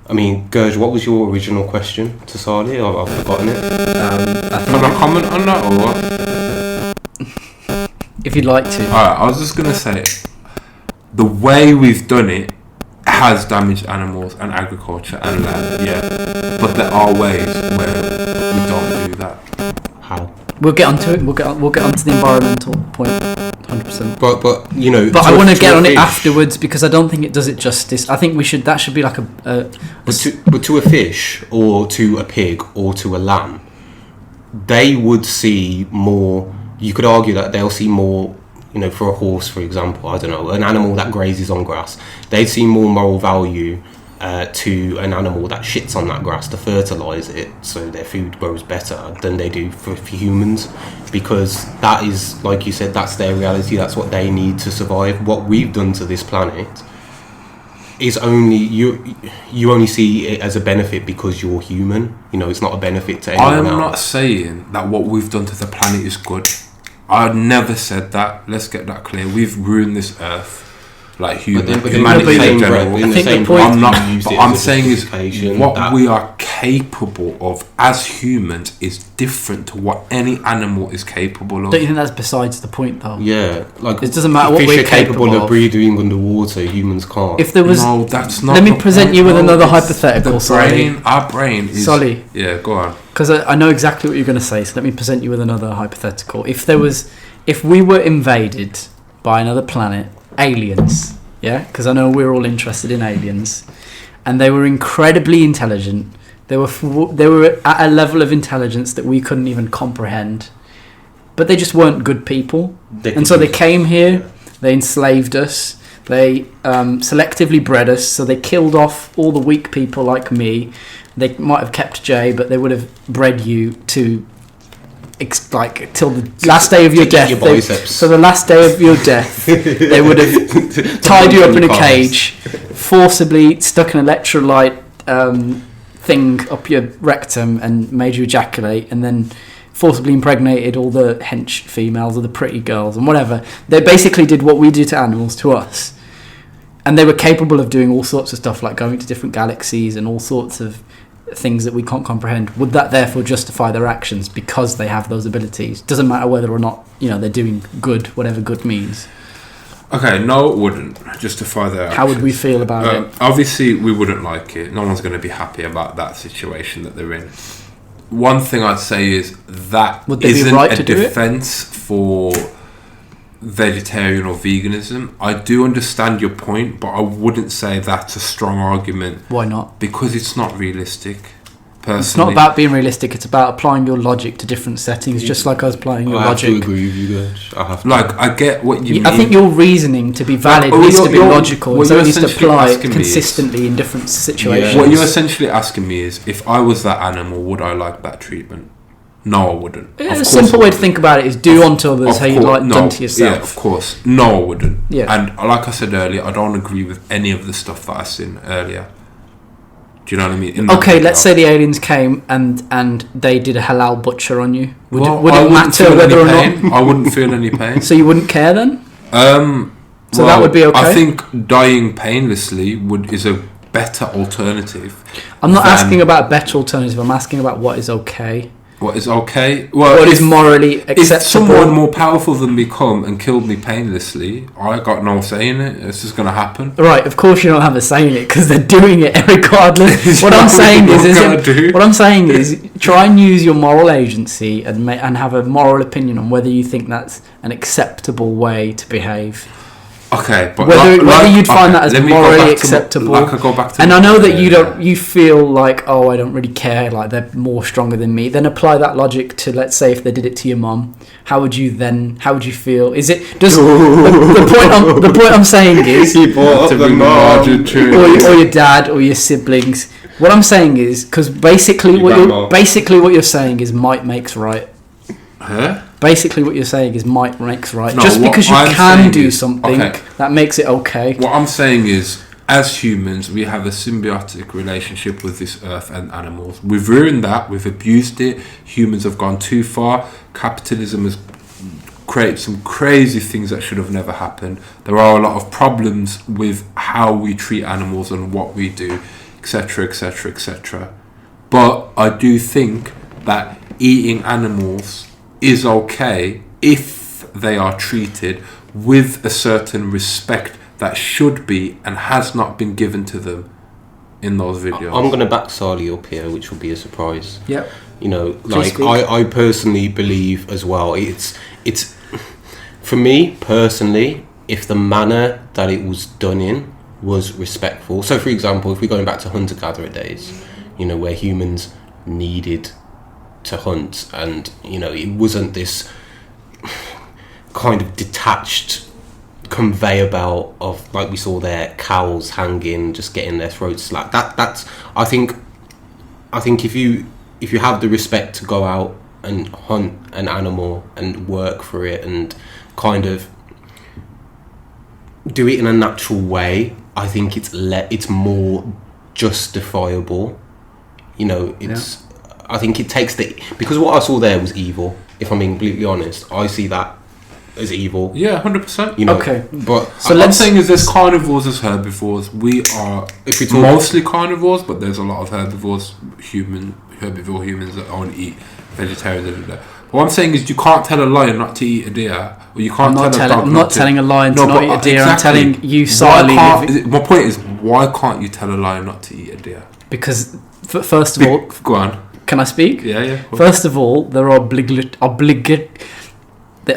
I mean, Gurj, what was your original question to Salih? I've forgotten it. Can I comment on that or what? If you'd like to. Alright, I was just gonna say, the way we've done it has damaged animals and agriculture and land, yeah. But there are ways where we don't do that. How? We'll get onto it. We'll get onto the environmental point, 100%. But But I want to get on it afterwards because I don't think it does it justice. I think that should be like But to a fish or to a pig or to a lamb, they would see more. You could argue that they'll see more. For a horse, for example, I don't know, an animal that grazes on grass, they'd see more moral value to an animal that shits on that grass to fertilise it so their food grows better than they do for humans, because that is, like you said, that's their reality, that's what they need to survive. What we've done to this planet is only you only see it as a benefit because you're human. It's not a benefit to anyone else. I'm not saying that what we've done to the planet is good. I never said that. Let's get that clear. We've ruined this earth, like humanity in general. I think the point I'm saying is what we are capable of as humans is different to what any animal is capable of. Don't you think that's besides the point, though? Yeah, like it doesn't matter what fish we're are capable of of breathing underwater. Humans can't. If there was, no, that's not. let me the present point, you with no, another it's hypothetical. Our brain is. Solly. Yeah, go on. Because I know exactly what you're going to say. So let me present you with another hypothetical. If we were invaded by another planet, aliens, yeah, because I know we're all interested in aliens, and they were incredibly intelligent. They were at a level of intelligence that we couldn't even comprehend, but they just weren't good people. And so they came here, they enslaved us, they selectively bred us, so they killed off all the weak people like me. They might have kept Jay, but they would have bred you to till the last day of your death. So the last day of your death, they would have tied you up in a cage, forcibly stuck an electrolyte thing up your rectum and made you ejaculate, and then forcibly impregnated all the hench females or the pretty girls and whatever. They basically did what we do to animals to us, and they were capable of doing all sorts of stuff like going to different galaxies and all sorts of things that we can't comprehend. Would that therefore justify their actions because they have those abilities? Doesn't matter whether or not they're doing good, whatever good means. Okay, no, it wouldn't justify their actions. How would we feel about it? Obviously, we wouldn't like it. No one's going to be happy about that situation that they're in. One thing I'd say is that isn't a defense for vegetarian or veganism. I do understand your point, but I wouldn't say that's a strong argument. Why not? Because it's not realistic. Personally. It's not about being realistic. It's about applying your logic to different settings, just like I was applying your logic. I have to agree with you guys. I have to. I get what you mean. I think your reasoning to be valid needs to be logical. So it needs to apply consistently in different situations. What you're essentially asking me is, if I was that animal, would I like that treatment? No, I wouldn't. A simple way to think about it is do unto others how you'd like done to yourself. Yeah, of course. No, I wouldn't. Yeah. And like I said earlier, I don't agree with any of the stuff that I seen earlier. Do you know what I mean? Okay, let's say the aliens came and they did a halal butcher on you. Would it matter whether or not? I wouldn't feel any pain. So you wouldn't care then? So that would be okay? I think dying painlessly is a better alternative. I'm not asking about a better alternative. I'm asking about what is okay. What is okay? Well, what is morally acceptable? If someone more powerful than me come and killed me painlessly, I got no say in it. It's just going to happen. Right, of course you don't have a say in it because they're doing it regardless. What I'm saying is try and use your moral agency and have a moral opinion on whether you think that's an acceptable way to behave. Okay, but whether you'd find that as morally acceptable. I go back to and I know that you feel like, I don't really care, like they're more stronger than me. Then apply that logic to, let's say, if they did it to your mum, how would you feel? Is it the point I'm saying is or your dad or your siblings. What I'm saying is, because basically what you're saying is might makes right. Huh? Basically what you're saying is might makes right. No, just because you can do something, that makes it okay. What I'm saying is, as humans, we have a symbiotic relationship with this earth and animals. We've ruined that. We've abused it. Humans have gone too far. Capitalism has created some crazy things that should have never happened. There are a lot of problems with how we treat animals and what we do, etc., etc., etc. But I do think that eating animals is okay if they are treated with a certain respect that should be and has not been given to them in those videos. I'm going to back Sally up here, which will be a surprise. Yep. I personally believe as well, it's for me personally, if the manner that it was done in was respectful. So for example, if we're going back to hunter-gatherer days, where humans needed to hunt, and it wasn't this kind of detached conveyor belt of, like we saw there, cows hanging, just getting their throats slapped. That's I think if you have the respect to go out and hunt an animal and work for it and kind of do it in a natural way, I think it's more justifiable. I think it takes because what I saw there was evil. If I'm being completely honest, I see that as evil. Yeah, 100%. You know, Okay. but So I'm saying is there's carnivores as herbivores. We are if we talk, mostly carnivores, but there's a lot of herbivores, herbivore humans that only eat vegetarian. What I'm saying is you can't tell a lion not to eat a deer, or you can't tell a dog I'm not telling a lion to not eat a deer. Exactly. I'm telling you, silently. My point is, why can't you tell a lion not to eat a deer? Because first of all, Go on. can I speak? Yeah. First of all, they're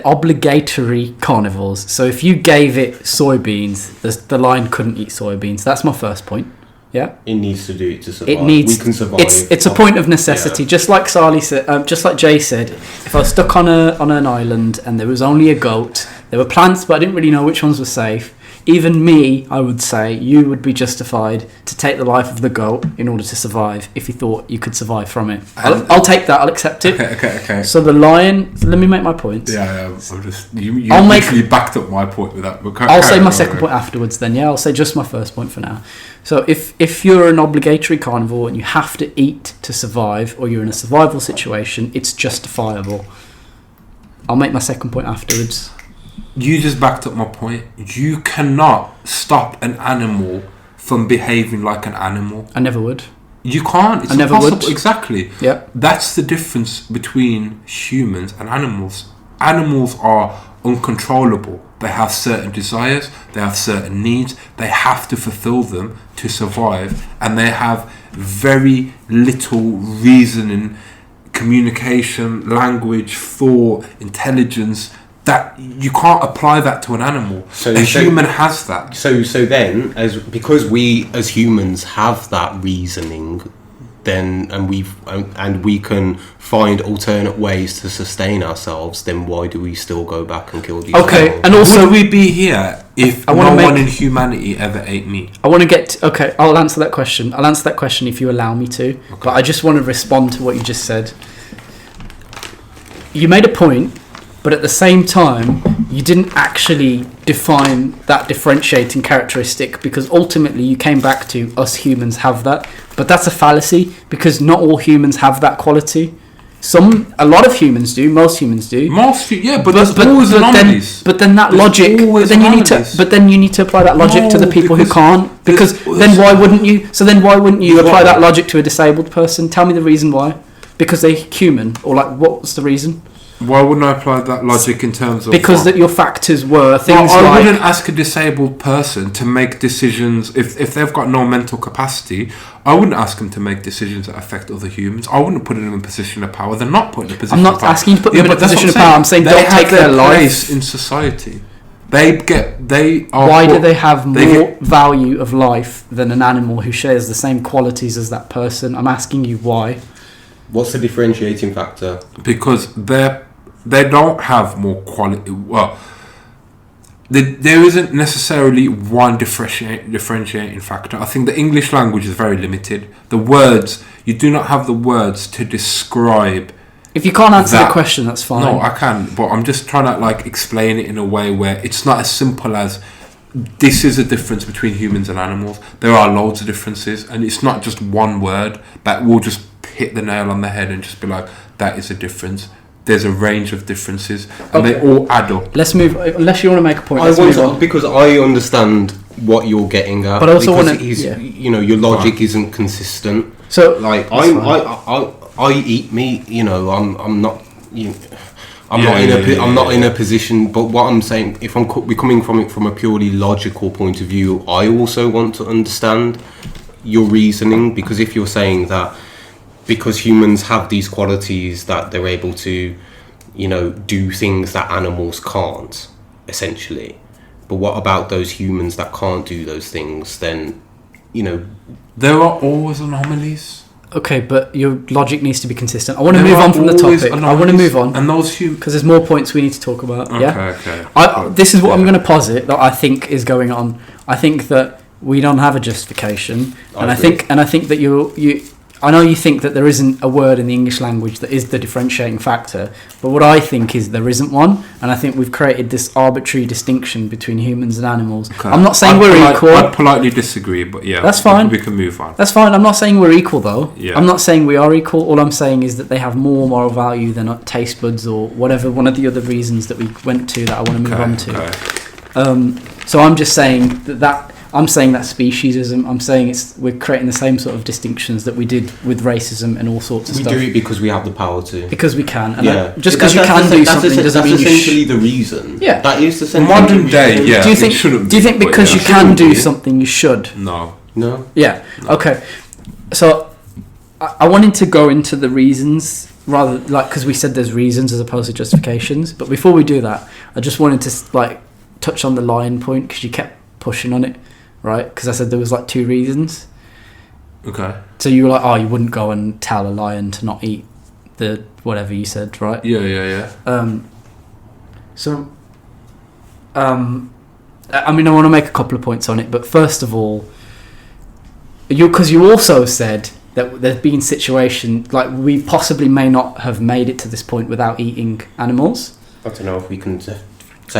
obligatory carnivores. So if you gave it soybeans, the lion couldn't eat soybeans. That's my first point. Yeah, it needs to do it to survive. we can survive. It's a point of necessity. Just like Sally said, just like Jay said. If I was stuck on an island and there was only a goat, there were plants, but I didn't really know which ones were safe. Even me, I would say, you would be justified to take the life of the goat in order to survive if you thought you could survive from it. I'll take that. I'll accept it. Okay. So the lion. Let me make my point. Yeah. I'm just. You backed up my point with that. I'll say my second point afterwards. Then I'll say just my first point for now. So if you're an obligatory carnivore and you have to eat to survive, or you're in a survival situation, it's justifiable. I'll make my second point afterwards. You just backed up my point. You cannot stop an animal from behaving like an animal. I never would. You can't. It's I never impossible. would. Exactly. Yeah. That's the difference between humans and animals. Animals are uncontrollable. They have certain desires. They have certain needs. They have to fulfill them to survive. And they have very little reasoning, communication, language, thought, intelligence. That you can't apply that to an animal. A human has that. So then, because we as humans have that reasoning, then and we can find alternate ways to sustain ourselves. Then why do we still go back and kill these? Okay, animals? and also would we be here if no one in humanity ever ate meat? I want to get. Okay, I'll answer that question. I'll answer that question if you allow me to. Okay. But I just want to respond to what you just said. You made a point. But at the same time, you didn't actually define that differentiating characteristic, because ultimately you came back to us humans have that. But that's a fallacy, because not all humans have that quality. A lot of humans do. Most humans do. But there's always anomalies. But then that logic. But then you need to apply that logic to the people who can't. Because then why wouldn't you? So then why wouldn't you apply that logic to a disabled person? Tell me the reason why. Because they're human, or like what's the reason? Why wouldn't I apply that logic in terms of... Because that your factors were things like... I wouldn't ask a disabled person to make decisions... If they've got no mental capacity, I wouldn't ask them to make decisions that affect other humans. I wouldn't put them in a position of power. They're not put in a position of power. I'm not asking you to put them in a position of power. I'm saying don't take their life in society. Why do they have more value of life than an animal who shares the same qualities as that person? I'm asking you why. What's the differentiating factor? Because they don't have more quality. Well, there isn't necessarily one differentiating factor. I think the English language is very limited. The words, you do not have the words to describe. If you can't answer the question, that's fine. No, I can, but I'm just trying to explain it in a way where it's not as simple as this is a difference between humans and animals. There are loads of differences, and it's not just one word that will just hit the nail on the head and just be like, that is a difference. There's a range of differences, and they all add up. Let's move. Unless you want to make a point, because I understand what you're getting at. But I also want to, your logic isn't consistent. So, I eat meat. I'm not. I'm not in a position. But what I'm saying, if we're coming from it from a purely logical point of view, I also want to understand your reasoning, because if you're saying that. Because humans have these qualities that they're able to, do things that animals can't, essentially. But what about those humans that can't do those things? Then, there are always anomalies. Okay, but your logic needs to be consistent. I want to move on from the topic. I want to move on, and those because there's more points we need to talk about. Okay. This is what I'm going to posit that I think is going on. I think that we don't have a justification, and I think that I know you think that there isn't a word in the English language that is the differentiating factor, but what I think is there isn't one, and I think we've created this arbitrary distinction between humans and animals. Okay. I'm not saying we're equal. I'd politely disagree, but yeah, that's fine. We can move on. That's fine. I'm not saying we're equal, though. Yeah. I'm not saying we are equal. All I'm saying is that they have more moral value than taste buds or whatever. One of the other reasons that we went to that I want to move on to. Okay. So I'm just saying that I'm saying that speciesism. I'm saying we're creating the same sort of distinctions that we did with racism and all sorts of stuff. We do it because we have the power to. Because we can. And Yeah. just because you can do something doesn't mean you That's essentially the reason. Yeah. That is the central Modern reason. day, yeah. Do you it shouldn't think be, because but you yeah. can do be. something you should? No. No. Yeah. Okay. So I wanted to go into the reasons rather because we said there's reasons as opposed to justifications. But before we do that, I just wanted to touch on the lion point because you kept pushing on it, right? Because I said there was 2 reasons. Okay. So you were like, oh, you wouldn't go and tell a lion to not eat the whatever you said, right? Yeah. I mean, I want to make a couple of points on it, but first of all, because you also said that there's been situations we possibly may not have made it to this point without eating animals. I don't know if we can say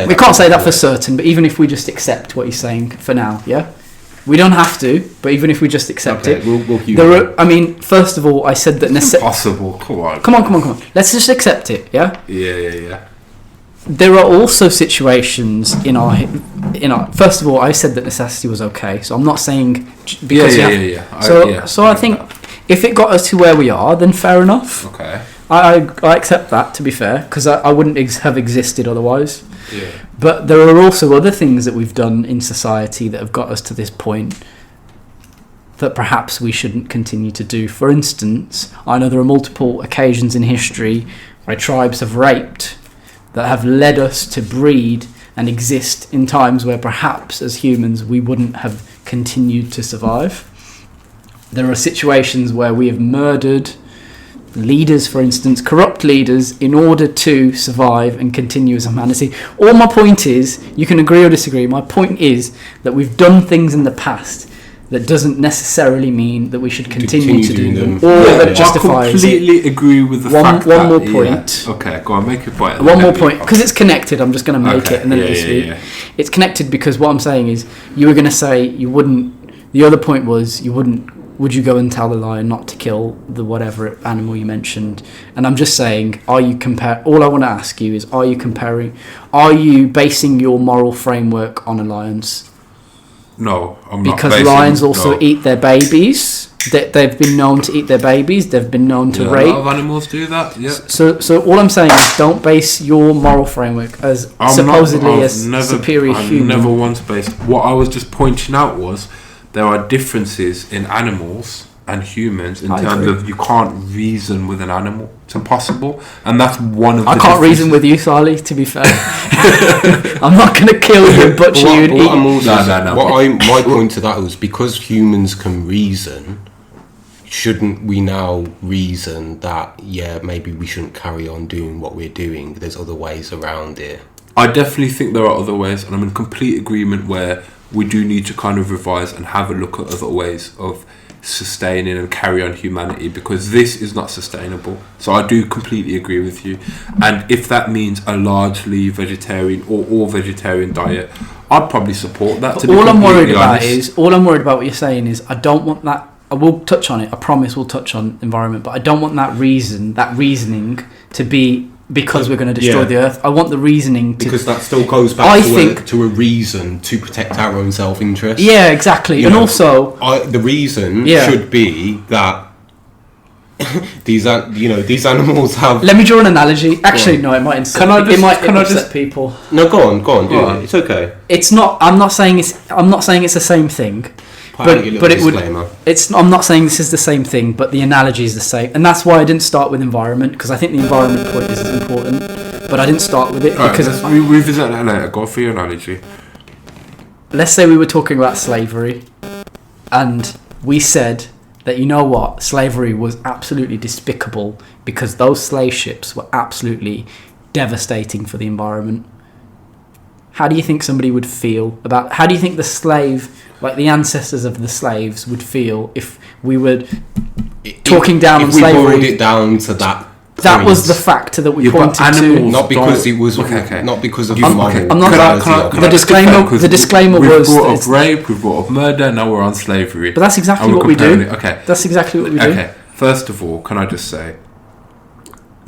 We can't say that for certain, but even if we just accept what he's saying for now, yeah? We don't have to, but even if we just accept it. We'll first of all, I said that... Impossible, come on. Come on. Let's just accept it, yeah? Yeah. There are also situations in our... First of all, I said that necessity was okay, so I'm not saying... Because So I think if it got us to where we are, then fair enough. Okay. I accept that, to be fair, because I wouldn't have existed otherwise. Yeah. But there are also other things that we've done in society that have got us to this point that perhaps we shouldn't continue to do. For instance, I know there are multiple occasions in history where tribes have raped that have led us to breed and exist in times where perhaps as humans we wouldn't have continued to survive. There are situations where we have murdered leaders, for instance, corrupt leaders, in order to survive and continue as humanity. All my point is, you can agree or disagree, my point is that we've done things in the past that doesn't necessarily mean that we should continue to do them, or that justifies I completely agree with the fact that... One more point. Yeah. Okay, go on, make your point. One more point, because it's connected, I'm just going to make it and then yeah. It's connected because what I'm saying is, you were going to say you wouldn't... The other point was, you wouldn't... Would you go and tell the lion not to kill the whatever animal you mentioned? And I'm just saying, all I want to ask you is, are you basing your moral framework on a lion's? No, I'm not. Because lions also eat their babies. They've been known to eat their babies. They've been known to rape. A lot of animals do that, yeah. So all I'm saying is, don't base your moral framework as superior human. I've never once based... What I was just pointing out was, there are differences in animals and humans in terms of you can't reason with an animal. It's impossible, and that's one of the... I can't reason with you, Sally, to be fair. I'm not going to kill you, butcher you and eat you. No. My point to that was, because humans can reason, shouldn't we now reason that, maybe we shouldn't carry on doing what we're doing? There's other ways around it. I definitely think there are other ways, and I'm in complete agreement where we do need to kind of revise and have a look at other ways of sustaining and carry on humanity, because this is not sustainable. So I do completely agree with you, and if that means a largely vegetarian or all vegetarian diet, I'd probably support that. All I'm worried about what you're saying is, I don't want that. I will touch on it. I promise we'll touch on environment, but I don't want that reasoning to be because we're going to destroy the earth. I want the reasoning to... Because that still goes back to a reason to protect our own self-interest. Yeah, exactly. Also... the reason should be that these animals have... Let me draw an analogy. Actually, no, it might upset people. No, go on, do it. It's okay. It's not... I'm not saying it's the same thing. But it would. I'm not saying this is the same thing, but the analogy is the same, and that's why I didn't start with environment, because I think the environment point is important. But I didn't start with it because we revisit that later. Go for your analogy. Let's say we were talking about slavery, and we said that slavery was absolutely despicable because those slave ships were absolutely devastating for the environment. How do you think somebody would feel about? How do you think the slave, like the ancestors of the slaves, would feel if we would talking down on if we boiled slavery. it down to that. That was the factor that we pointed to. animals Not because don't- it was not because of the moral. I'm not- morality of the it. disclaimer we've was brought that up rape, we've brought up murder, now we're on slavery. But that's exactly And we're what we do. comparing it. Okay. That's exactly what we do. Okay. First of all, can I just say,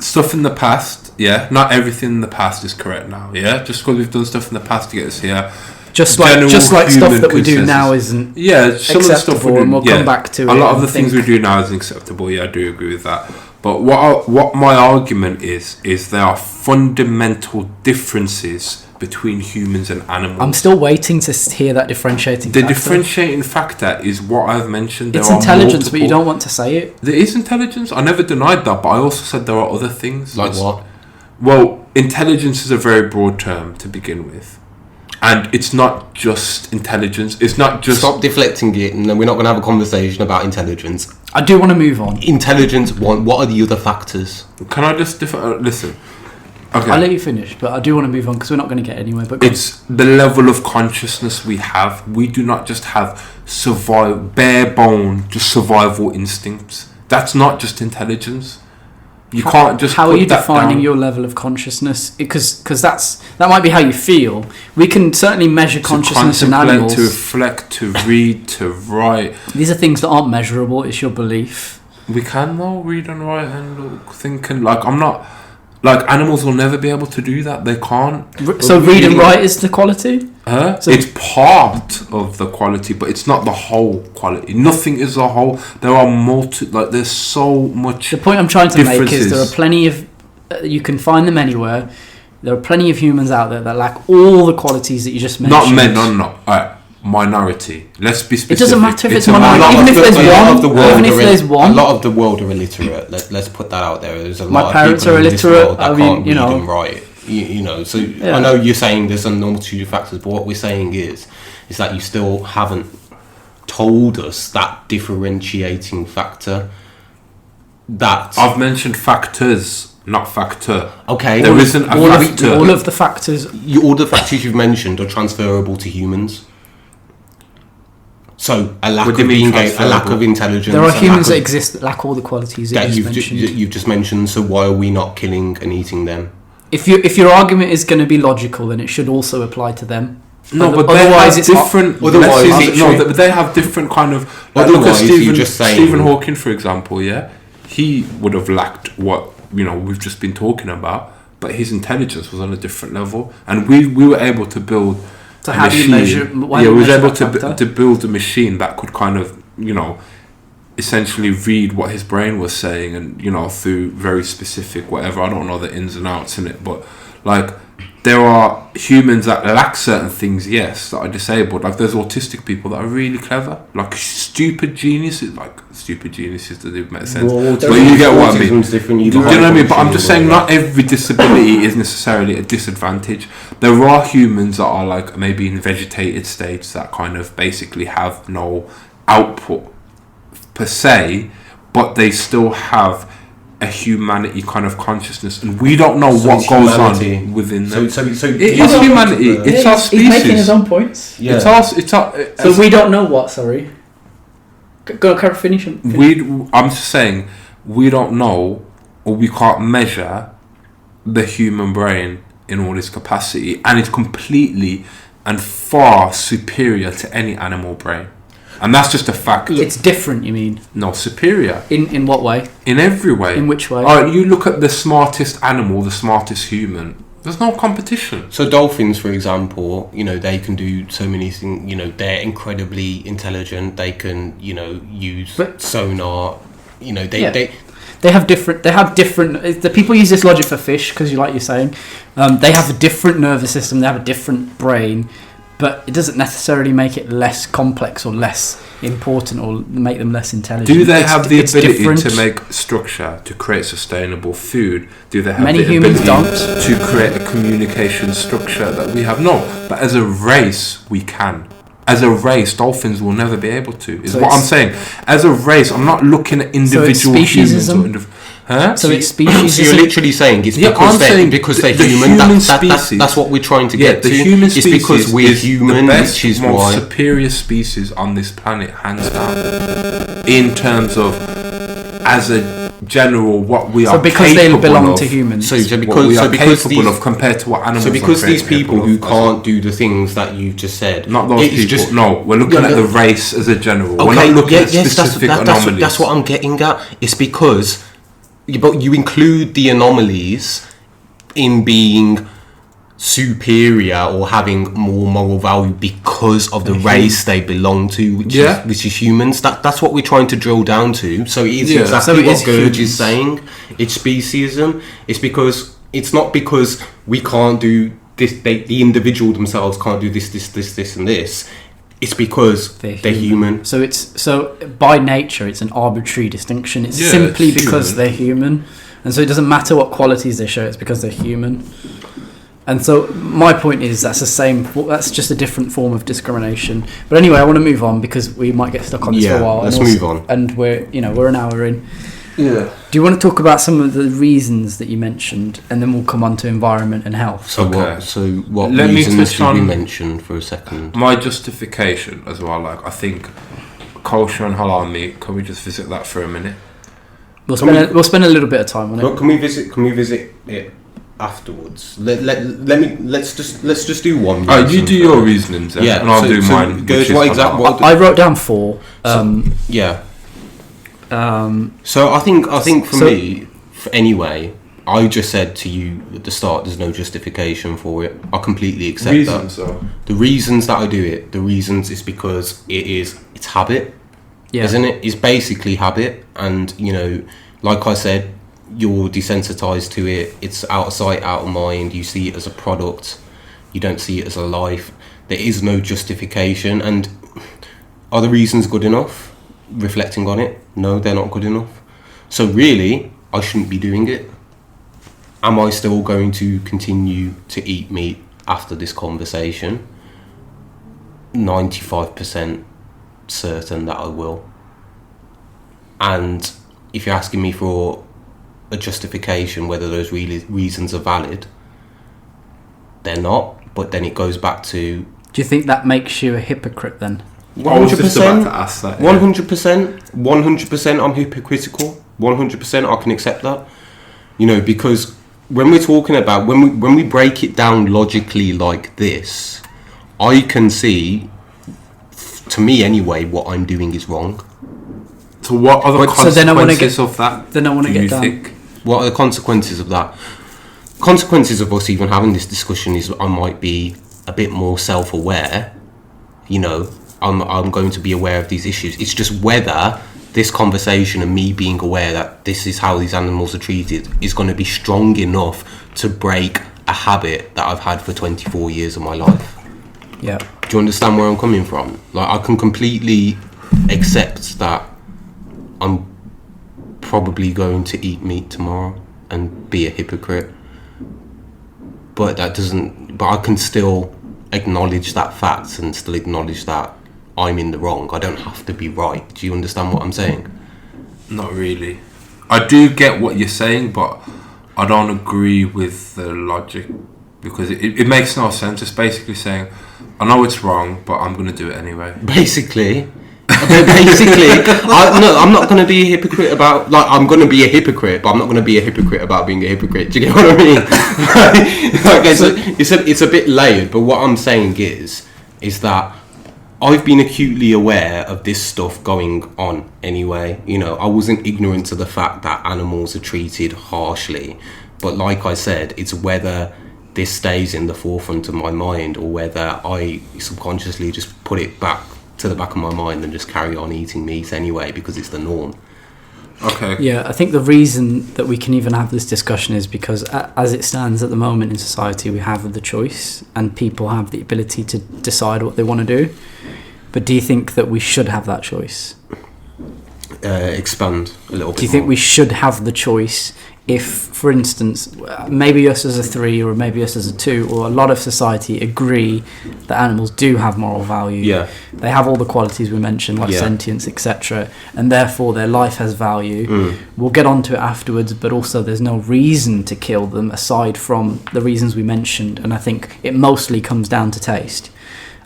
stuff in the past, yeah, not everything in the past is correct now, yeah. Just because we've done stuff in the past to get us here, Just general like stuff human that we do consensus. now isn't yeah, some of the stuff acceptable, we do, and we'll come back to a it lot of and the things we think- do now isn't acceptable. Yeah, I do agree with that. But what my argument is there are fundamental differences between humans and animals. I'm still waiting to hear that differentiating The factor. differentiating factor is what I've mentioned. It's There are intelligence, but you multiple- don't want to say it. There is intelligence. I never denied that, but I also said there are other things. Like what? Well, intelligence is a very broad term to begin with. And it's not just intelligence. It's not just... Stop deflecting it, and then we're not going to have a conversation about intelligence. I do want to move on. Intelligence, what are the other factors? Can I just... listen. Okay. I'll let you finish, but I do want to move on because we're not going to get anywhere. But go on. It's the level of consciousness we have. We do not just have bare bone, just survival instincts. That's not just intelligence. You can't just. How are put you that defining down. your level of consciousness? Because that might be how you feel. We can certainly measure consciousness in contemplate, animals. to reflect, to read, to write. These are things that aren't measurable. It's your belief. We can though read and write and look, think and like. I'm not like animals will never be able to do that. They can't. So read and write is the quality. So it's part of the quality, but it's not the whole quality. Nothing is the whole. There are there's so much. The point I'm trying to make is differences. there are plenty of you can find them anywhere. There are plenty of humans out there that lack all the qualities that you just mentioned. Not men, no. Alright, minority. Let's be specific. It doesn't matter if it's a minority. Even if there's one. A lot of the world are illiterate. Let's put that out there. There's a My lot parents of people are in this illiterate. world that I mean, can't you read know. and write. You know, so Yeah. I know you're saying there's a multitude of factors, but what we're saying is that you still haven't told us that differentiating factor. That I've mentioned factors, not factor. okay, There isn't a factor. all of the factors. all the factors you've mentioned are transferable to humans. So a lack What of do you mean being a lack transferable? of intelligence. There are a lack humans that of- exist that lack all the qualities that that you just mentioned. you've just mentioned. So why are we not killing and eating them? If your argument is going to be logical, then it should also apply to them. No, but Otherwise they it's have not- different. Otherwise it's no, true. but they have different kind of. Like, look at Otherwise, you're Stephen, just saying- Stephen Hawking, for example. Yeah, he would have lacked what we've just been talking about, but his intelligence was on a different level, and we were able to build. So a how do you machine. measure? Why Yeah, do we you was measure able that factor? to build a machine that could kind of essentially read what his brain was saying, and through very specific whatever. I don't know the ins and outs in it, but like. There are humans that lack certain things, yes, that are disabled. Like there's autistic people that are really clever, like stupid geniuses. Does it make sense? Well, but you get what I mean. autism's different, Do you know what I mean? But I'm just saying, not every disability is necessarily a disadvantage. There are humans that are like maybe in vegetated states that kind of basically have no output per se, but they still have a humanity kind of consciousness, and we don't know So what it's goes humanity. on within them. So It is humanity. It's our species. He's making his own points. Yeah. So we don't know what. Sorry. Go finish him. I'm just saying we don't know, or we can't measure the human brain in all its capacity, and it's completely and far superior to any animal brain, and that's just a fact. It's different. You mean? No, superior In what way? in every way. In which way? All right, you look at the smartest animal, the smartest human. There's no competition. So dolphins, for example, they can do so many things. They're incredibly intelligent. They can, use sonar. They have different. The people use this logic for fish because, like you're saying, they have a different nervous system. They have a different brain, but it doesn't necessarily make it less complex or less important or make them less intelligent. Do they have the ability different. to make structure, to create sustainable food? Do they have Many the humans ability don't. to create a communication structure that we have? No, but as a race, we can. As a race, dolphins will never be able to. Is So what I'm it's- saying. As a race, I'm not looking at individual humans. Huh? So it's So species. you're literally saying it's Yeah, because I'm they're saying because the they're human. human That's species- what we're trying to Yeah, get the to. human It's species because we're is human, the best, which is most why. superior species on this planet, hands down. In terms of as a general, what we So are because they capable belong of, to humans. So what we because are so because capable these of compared to what animals so because are these people capable who of, as well. can't do the things that you just said, Not those it's people. just No, we're looking Yeah, at no. the race as a general. We're Okay, not looking at yes, specific anomalies. that's what I'm getting at. It's because, but you include the anomalies in being superior or having more moral value because of the race they belong to, which is humans. That's what we're trying to drill down to. So it is exactly what Gurge is saying. It's speciesism. It's because it's not because we can't do this. The individual themselves can't do this, and this. It's because they're human. So by nature, it's an arbitrary distinction. It's simply it's because human. they're human, and so it doesn't matter what qualities they show. It's because they're human. And so my point is that's just a different form of discrimination. But anyway, I want to move on because we might get stuck on this for a while. Let's move on. And we're an hour in. Yeah. Do you want to talk about some of the reasons that you mentioned, and then we'll come on to environment and health? So what Let me reasons touch should we on mention for a second? My justification as well. Like, I think kosher and halal meat. Can we just visit that for a minute? We'll spend a little bit of time on it. Can we visit it afterwards? Let's just do one. You do your reasonings, then, and I'll do mine. Goes what exactly? I wrote down 4. So I think for me, anyway, I just said to you at the start, there's no justification for it. I completely accept that. So. The reasons that I do it, is because it's habit, isn't it? It's basically habit, and like I said, you're desensitized to it. It's out of sight, out of mind. You see it as a product. You don't see it as a life. There is no justification. And are the reasons good enough? Reflecting on it, no, they're not good enough. So really, I shouldn't be doing it. Am I still going to continue to eat meat after this conversation? 95% certain that I will. And if you're asking me for a justification whether those reasons are valid, they're not. But then it goes back to, do you think that makes you a hypocrite then? 100%. I was just about to ask that. 100%. I'm hypocritical. 100%. I can accept that. Because when we're talking about when we break it down logically like this, I can see, to me anyway, what I'm doing is wrong. So what are the consequences of that? Then I want to get down. Think? What are the consequences of that? Consequences of us even having this discussion is I might be a bit more self-aware. I'm going to be aware of these issues. It's just whether this conversation and me being aware that this is how these animals are treated is going to be strong enough to break a habit that I've had for 24 years of my life. Yeah. Do you understand where I'm coming from? Like, I can completely accept that I'm probably going to eat meat tomorrow and be a hypocrite, but I can still acknowledge that fact and still acknowledge that I'm in the wrong. I don't have to be right. Do you understand what I'm saying? Not really. I do get what you're saying, but I don't agree with the logic because it makes no sense. It's basically saying, I know it's wrong, but I'm going to do it anyway. Basically, I'm not going to be a hypocrite about, like, I'm going to be a hypocrite, but I'm not going to be a hypocrite about being a hypocrite. Do you get what I mean? It's a bit layered, but what I'm saying is that I've been acutely aware of this stuff going on anyway. I wasn't ignorant to the fact that animals are treated harshly, but like I said, it's whether this stays in the forefront of my mind or whether I subconsciously just put it back to the back of my mind and just carry on eating meat anyway because it's the norm. Okay. Yeah, I think the reason that we can even have this discussion is because as it stands at the moment in society, we have the choice and people have the ability to decide what they want to do. But do you think that we should have that choice? Expand a little bit. Do you think we should have the choice if, for instance, maybe us as a 3 or maybe us as a 2 or a lot of society agree that animals do have moral value. Yeah. They have all the qualities we mentioned, like sentience, etc., and therefore their life has value. We'll get onto it afterwards, but also there's no reason to kill them aside from the reasons we mentioned, and I think it mostly comes down to taste.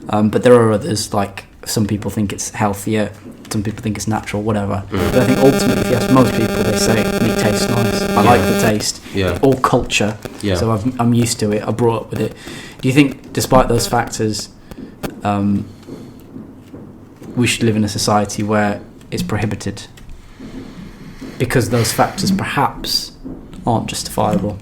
But there are others like some people think it's healthier, some people think it's natural, whatever. But I think ultimately, if you ask most people, they say meat tastes nice. I like the taste. Yeah. Or culture. Yeah. So I'm used to it. I brought up with it. Do you think, despite those factors, we should live in a society where it's prohibited? Because those factors perhaps aren't justifiable.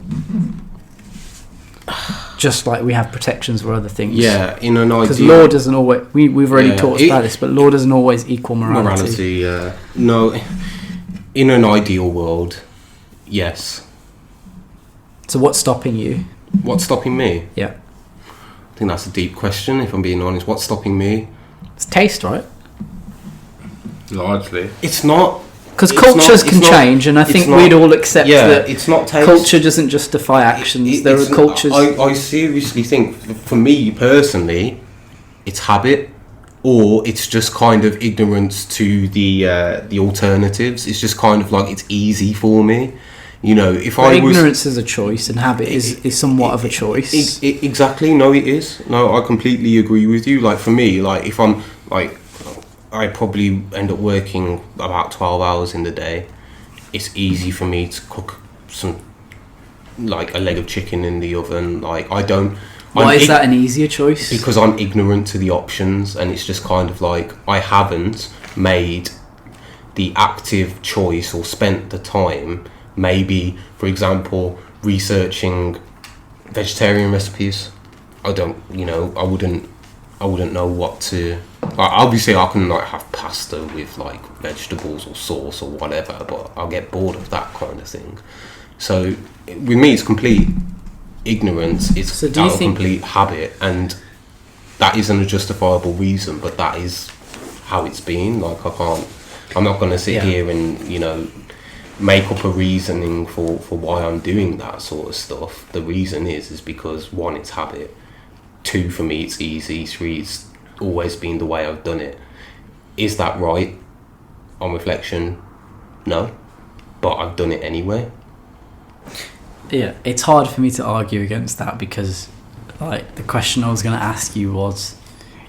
Just like we have protections for other things. Yeah, in an ideal... Because law doesn't always... We've already talked about this, but law doesn't always equal morality. No, in an ideal world, yes. So what's stopping you? What's stopping me? Yeah. I think that's a deep question, if I'm being honest. What's stopping me? It's taste, right? Largely. It's not... Because cultures can change, and I think we'd all accept that it's not taste. Culture doesn't justify actions. There are cultures... I seriously think, for me personally, it's habit, or it's just kind of ignorance to the alternatives. It's just kind of like, it's easy for me. You know, if I was... Ignorance is a choice, and habit is somewhat of a choice. Exactly, no, it is. No, I completely agree with you. Like, for me, like, if I'm, like... I probably end up working about 12 hours in the day. It's easy for me to cook like a leg of chicken in the oven. Like, I don't... Why is that an easier choice? Because I'm ignorant to the options, and it's just kind of like, I haven't made the active choice or spent the time, maybe, for example, researching vegetarian recipes. I don't, I wouldn't know what to... Obviously, I can have pasta with vegetables or sauce or whatever, but I'll get bored of that kind of thing. So with me, it's complete ignorance. It's complete habit, and that isn't a justifiable reason, but that is how it's been. I'm not going to sit here and make up a reasoning for why I'm doing that sort of stuff. The reason is because 1, it's habit. 2, for me, it's easy. 3, it's always been the way I've done it. Is that right? On reflection, no, but I've done it anyway. Yeah, it's hard for me to argue against that, because the question I was going to ask you was,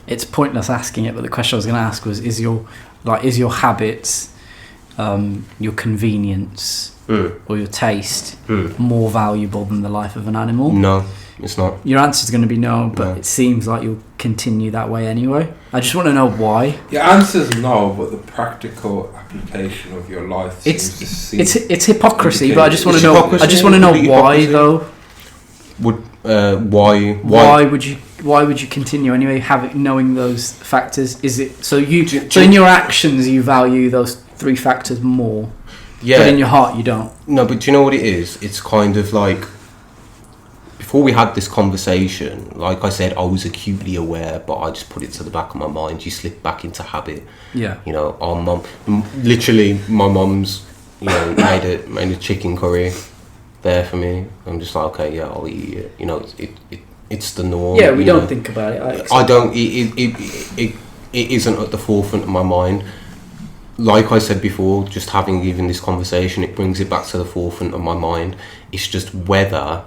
it's pointless asking it, but the question I was going to ask was, is your habits, your convenience or your taste more valuable than the life of an animal? No, it's not. Your answer is going to be no, but it seems like you'll continue that way anyway. I just want to know why. Your answer is no, but the practical application of your life it's hypocrisy. But I just want to know. I just want to know why though. Why would you continue anyway? Knowing those factors, is it so in your actions you value those 3 factors more? Yeah, but in your heart you don't. No, but do you know what it is? It's kind of like, before we had this conversation, like I said, I was acutely aware, but I just put it to the back of my mind. You slip back into habit. Yeah. Our mum, literally, my mum's, made a chicken curry there for me. I'm just like, okay, yeah, I'll eat it. It's the norm. Yeah, we don't think about it. I don't. It isn't at the forefront of my mind. Like I said before, just having even this conversation, it brings it back to the forefront of my mind. It's just whether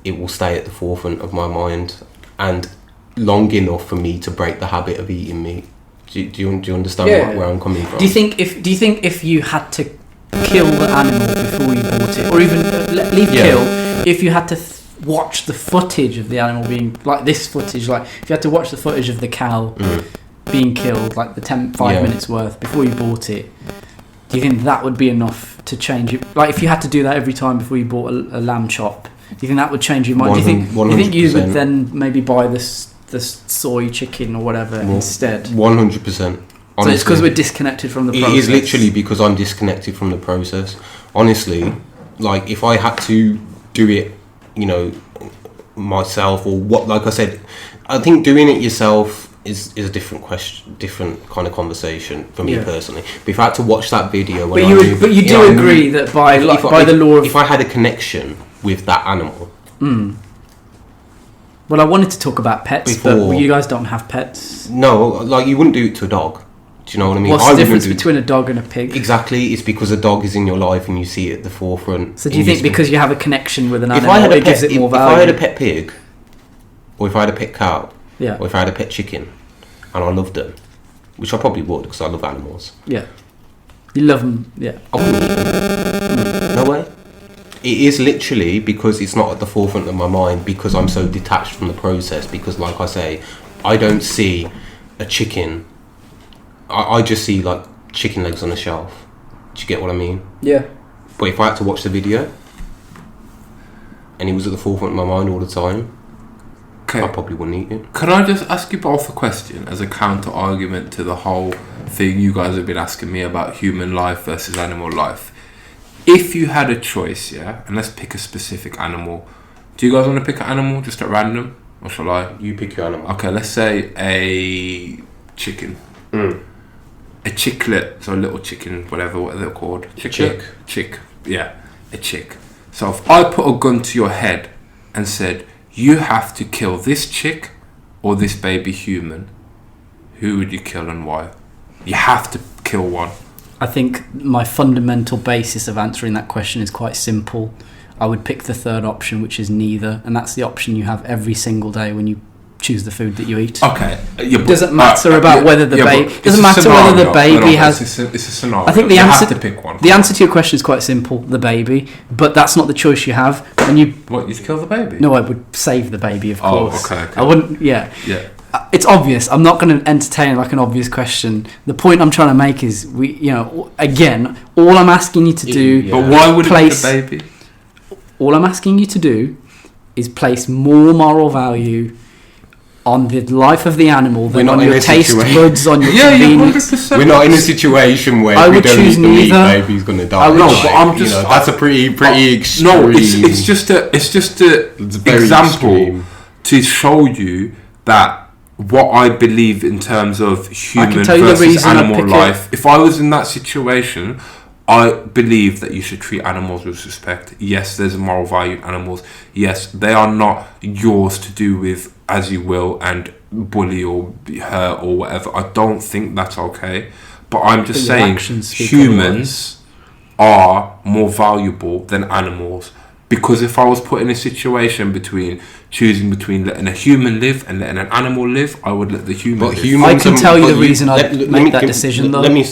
it will stay at the forefront of my mind and long enough for me to break the habit of eating meat. Do you understand where I'm coming from? Do you think if you had to kill the animal before you bought it, or even kill, if you had to watch the footage of the animal being this footage, if you had to watch the footage of the cow being killed, the 5 minutes worth before you bought it, do you think that would be enough to change it? If you had to do that every time before you bought a lamb chop, do you think that would change your mind? Do you think you would then maybe buy the soy chicken or whatever instead? 100%. So it's because we're disconnected from the process? It is literally because I'm disconnected from the process. Honestly, if I had to do it, myself, or what, like I said, I think doing it yourself is a different question, different kind of conversation for me personally. But if I had to watch that video, but you do agree that by the law of... If I had a connection with that animal... Well, I wanted to talk about pets, but you guys don't have pets. No, you wouldn't do it to a dog. Do you know what I mean? What's the difference between a dog and a pig? Exactly, it's because a dog is in your life and you see it at the forefront. So do you think because you have a connection with an animal, it gives it more value? If I had a pet pig, or if I had a pet cow, or if I had a pet chicken, and I loved them, which I probably would because I love animals. Yeah. You love them, yeah. I wouldn't eat them. No way. It is literally because it's not at the forefront of my mind, because I'm so detached from the process, because like I say, I don't see a chicken. I just see like chicken legs on a shelf. Do you get what I mean? Yeah. But if I had to watch the video and it was at the forefront of my mind all the time, Okay. I probably wouldn't eat it. Can I just ask you both a question as a counter argument to the whole thing you guys have been asking me about human life versus animal life? If you had a choice, yeah, and let's pick a specific animal. Do you guys want to pick an animal just at random? Or shall I? You pick your animal. Okay, let's say a chicken. A chicklet, so a little chicken, whatever, what they're called. Chicklet? Chick. Yeah, a chick. So if I put a gun to your head and said, you have to kill this chick or this baby human, who would you kill and why? You have to kill one. I think my fundamental basis of answering that question is quite simple. I would pick the third option, which is neither, and that's the option you have every single day when you choose the food that you eat. Okay. Doesn't matter about whether the baby. Doesn't matter whether the baby has. It's a scenario. I think the you answer have to pick one. The answer to your question is quite simple: the baby. But that's not the choice you have when you. What, you'd kill the baby? No, I would save the baby, of course. Okay. I wouldn't. Yeah. Yeah. It's obvious. I'm not going to entertain like an obvious question. The point I'm trying to make is again, all I'm asking you to do. Yeah. But why would it be the baby? All I'm asking you to do is place more moral value on the life of the animal than on your taste buds, on your convenience. 100%. We're not in a situation where I we would don't eat choose the meat, neither. baby's gonna die. No, but I'm just. that's a pretty extreme. No, it's just a very example extreme. to show you that what I believe in terms of human tell you the versus reason I'd animal pick life. If I was in that situation, I believe that you should treat animals with respect. Yes, there's a moral value in animals. Yes, they are not yours to do with as you will and bully or hurt or whatever. I don't think that's okay. But I'm just saying humans are more valuable than animals. Because if I was put in a situation choosing between letting a human live and letting an animal live, I would let the human live. I can tell you the reason I'd make that decision, though. Let me.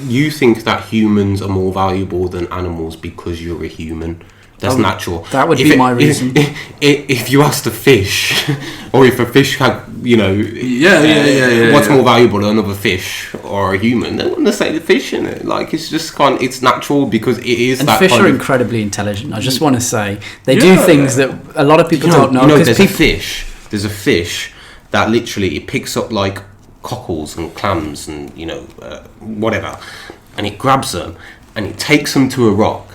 You think that humans are more valuable than animals because you're a human. That's natural. That would be my reason. If you asked a fish, or if a fish had, what's more valuable than another fish or a human, they wouldn't say the fish in it. Like, it's just it's natural because it is. And that fish kind are of, incredibly intelligent. I just want to say they do things that a lot of people don't know. There's a fish that literally it picks up like cockles and clams and whatever, and it grabs them and it takes them to a rock.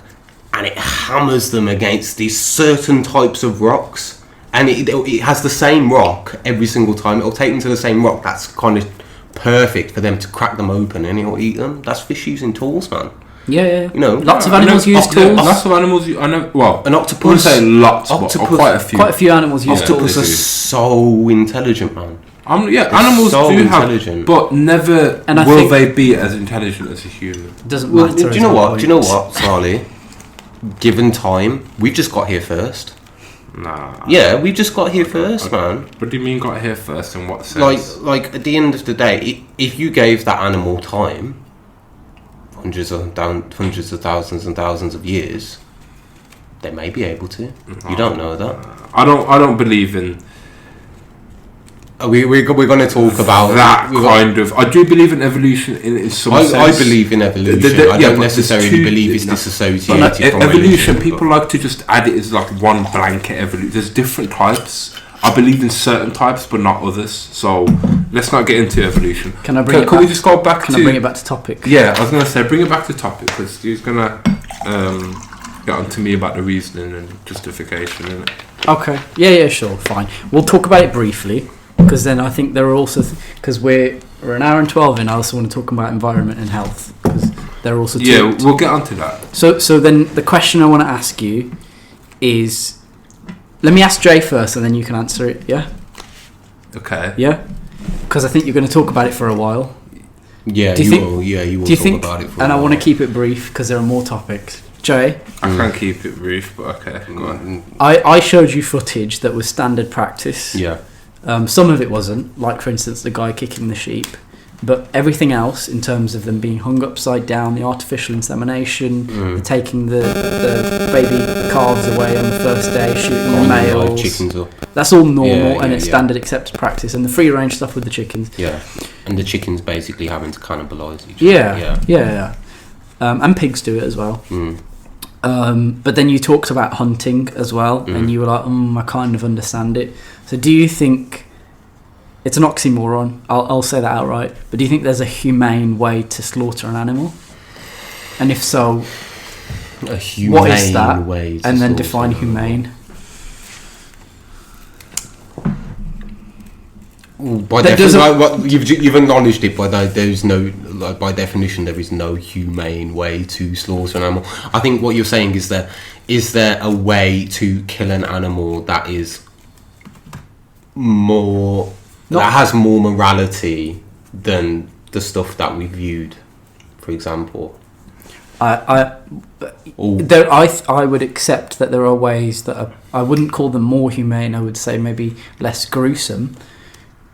And it hammers them against these certain types of rocks, and it has the same rock every single time. It'll take them to the same rock that's kind of perfect for them to crack them open, and it'll eat them. That's fish using tools, man. Yeah. Lots of animals use tools. Lots of animals. I know. Well, an octopus. I wouldn't say lots, but quite a few. Quite a few animals use Octopus tools. are so intelligent, man. Animals so do intelligent. have, but never And I will think they be as intelligent as a human. It doesn't matter. Do you know what? Do you know what, Charlie? Given time, we've just got here first. Nah. Yeah, we've just got here first, man. What do you mean got here first? In what sense? Like at the end of the day, if you gave that animal time, hundreds of thousands and thousands of years, they may be able to. You don't know that. I don't believe in. We're going to talk about that kind of. I do believe in evolution in some sense. I believe in evolution. I don't necessarily believe it's disassociated from evolution. People like to just add it as like one blanket evolution. There's different types. I believe in certain types, but not others. So let's not get into evolution. Can we just go back? Can I bring it back to topic? Yeah, I was going to say bring it back to topic because he's going to get on to me about the reasoning and justification, isn't it? Okay. Yeah, sure, fine. We'll talk about it briefly. Because then I think there are also because we're an hour and 12 in. I also want to talk about environment and health because they're also we'll get onto that. So then the question I want to ask you is, let me ask Jay first, and then you can answer it. Yeah. Okay. Yeah. Because I think you're going to talk about it for a while. Yeah. Do you think? Yeah, you will do you talk think, about it for a and while. I want to keep it brief because there are more topics. Jay, I can keep it brief, but okay. Go on. I showed you footage that was standard practice. Yeah. Some of it wasn't, like for instance the guy kicking the sheep. But everything else, in terms of them being hung upside down, the artificial insemination, the taking the baby calves away on the first day, shooting the males, chickens up. That's all normal and it's standard accepted practice. And the free range stuff with the chickens. Yeah, and the chickens basically having to cannibalise each other. Yeah. And pigs do it as well. But then you talked about hunting as well, and you were like, I kind of understand it. So do you think... It's an oxymoron, I'll say that outright. But do you think there's a humane way to slaughter an animal? And if so, what is that? Way to and then define humane. You've acknowledged it, but there's no, like, by definition, there is no humane way to slaughter an animal. I think what you're saying is there a way to kill an animal that is more... that has more morality than the stuff that we viewed, for example. I would accept that there are ways that are, I wouldn't call them more humane. I would say maybe less gruesome.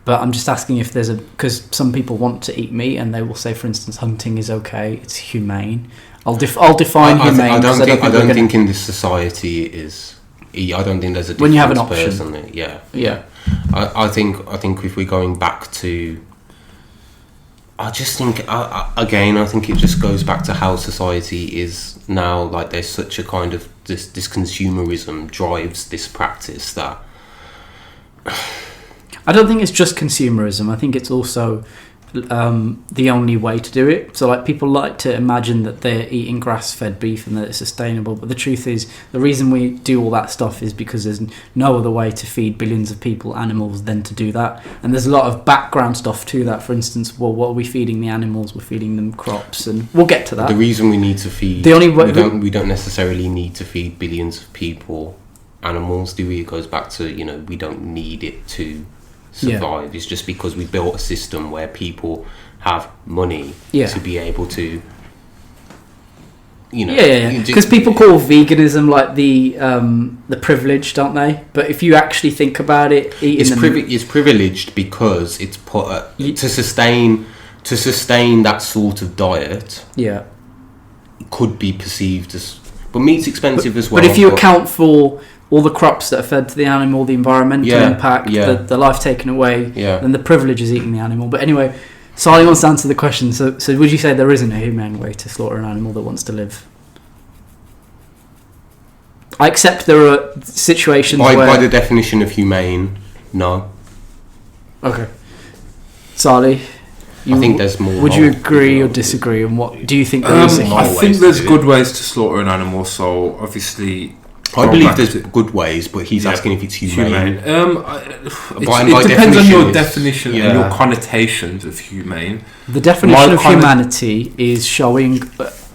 But I'm just asking if there's because some people want to eat meat and they will say, for instance, hunting is okay, it's humane. I'll define humane. I don't think in this society it is. I don't think there's a difference when you have an option. Personally. Yeah. I think if we're going back to, I just think again, I think it just goes back to how society is now. Like, there's such a kind of this consumerism drives this practice that. I don't think it's just consumerism. I think it's also the only way to do it. So, like, people like to imagine that they're eating grass-fed beef and that it's sustainable. But the truth is, the reason we do all that stuff is because there's no other way to feed billions of people animals than to do that. And there's a lot of background stuff to that. For instance, well, what are we feeding the animals? We're feeding them crops, and we'll get to that. The reason we need to feed... we don't necessarily need to feed billions of people animals, do we? It goes back to, we don't need it to survive. It's just because we built a system where people have money to be able to, because people call veganism like the privilege, don't they? But if you actually think about it, it's privileged because it's put to sustain that sort of diet. Yeah, could be perceived as, but meat's expensive as well. But if you account for all the crops that are fed to the animal, the environmental impact, the life taken away, then the privilege is eating the animal. But anyway, Sally wants to answer the question. So would you say there isn't a humane way to slaughter an animal that wants to live? I accept there are situations where... By the definition of humane, no. Okay. Sally, I think there's more... Would you agree or disagree? And what do you think there is? I think there's good ways to slaughter an animal, so obviously... I believe there's good ways, but he's asking if it's humane. It depends on your definition and your connotations of humane. The definition of humanity is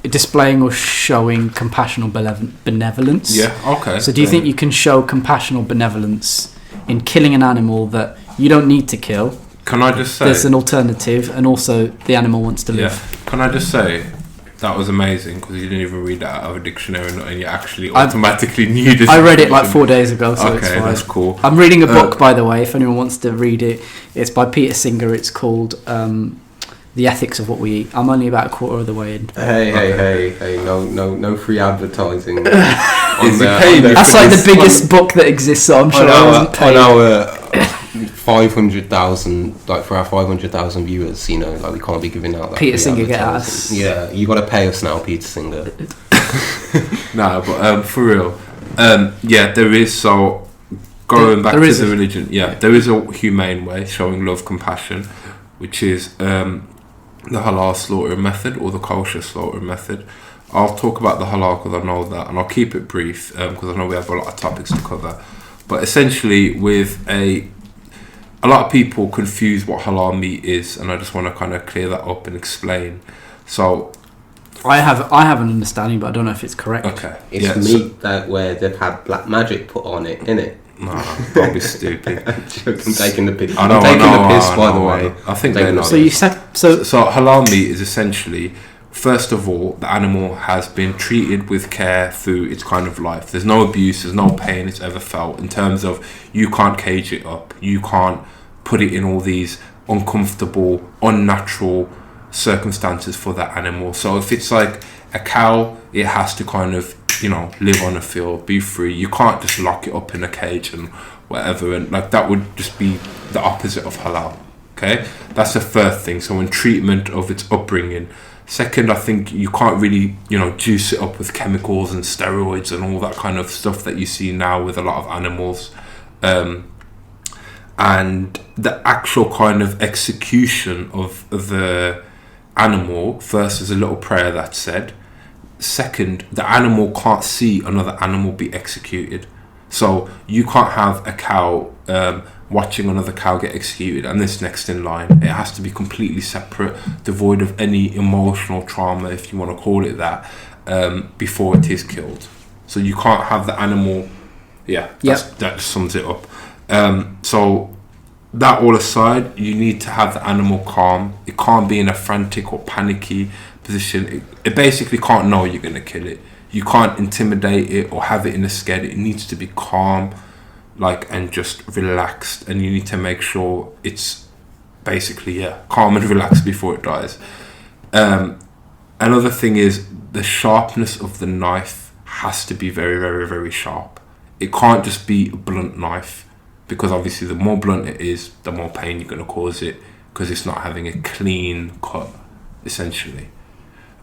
displaying or showing compassion or benevolence. Yeah, okay. So do you think you can show compassion or benevolence in killing an animal that you don't need to kill? Can I just say... There's an alternative, and also the animal wants to live. Can I just say... That was amazing, because you didn't even read that out of a dictionary and you actually automatically knew this. I read it like 4 days ago, so it's fine. That's cool. I'm reading a book, by the way, if anyone wants to read it. It's by Peter Singer. It's called The Ethics of What We Eat. I'm only about a quarter of the way in. Hey, no free advertising. That's like the biggest book that exists, so I'm sure I wasn't paid. On our 500,000, like for our 500,000 viewers, we can't be giving out that. Peter Singer, get us. Yeah, you got to pay us now, Peter Singer. Nah, but for real, there is. So going back to the religion, there is a humane way, showing love, compassion, which is the halal slaughtering method or the kosher slaughtering method. I'll talk about the halal because I know that, and I'll keep it brief because I know we have a lot of topics to cover. But essentially, with a lot of people confuse what halal meat is, and I just want to kind of clear that up and explain. So, I have an understanding, but I don't know if it's correct. Okay, it's meat where they've had black magic put on it, innit? No, don't be stupid. I'm taking the piss. I'm taking the piss, by the way. I think they know. So halal meat is essentially, first of all, the animal has been treated with care through its kind of life. There's no abuse, there's no pain it's ever felt, in terms of you can't cage it up, you can't put it in all these uncomfortable, unnatural circumstances for that animal. So if it's like a cow, it has to kind of, you know, live on a field, be free. You can't just lock it up in a cage and whatever, and like that would just be the opposite of halal. Okay, that's the first thing. So in treatment of its upbringing. Second, I think you can't really, you know, juice it up with chemicals and steroids and all that kind of stuff that you see now with a lot of animals. And the actual kind of execution of the animal, first is a little prayer that's said. Second, the animal can't see another animal be executed. So you can't have a cow watching another cow get executed and this next in line. It has to be completely separate, devoid of any emotional trauma, if you want to call it that, before it is killed. So you can't have the animal. That sums it up. So that all aside, you need to have the animal calm. It can't be in a frantic or panicky position. It basically can't know you're going to kill it. You can't intimidate it or have it in a scare. It needs to be calm, like, and just relaxed. And you need to make sure it's basically, calm and relaxed before it dies. Another thing is the sharpness of the knife has to be very, very, very sharp. It can't just be a blunt knife, because obviously the more blunt it is, the more pain you're going to cause it, because it's not having a clean cut, essentially.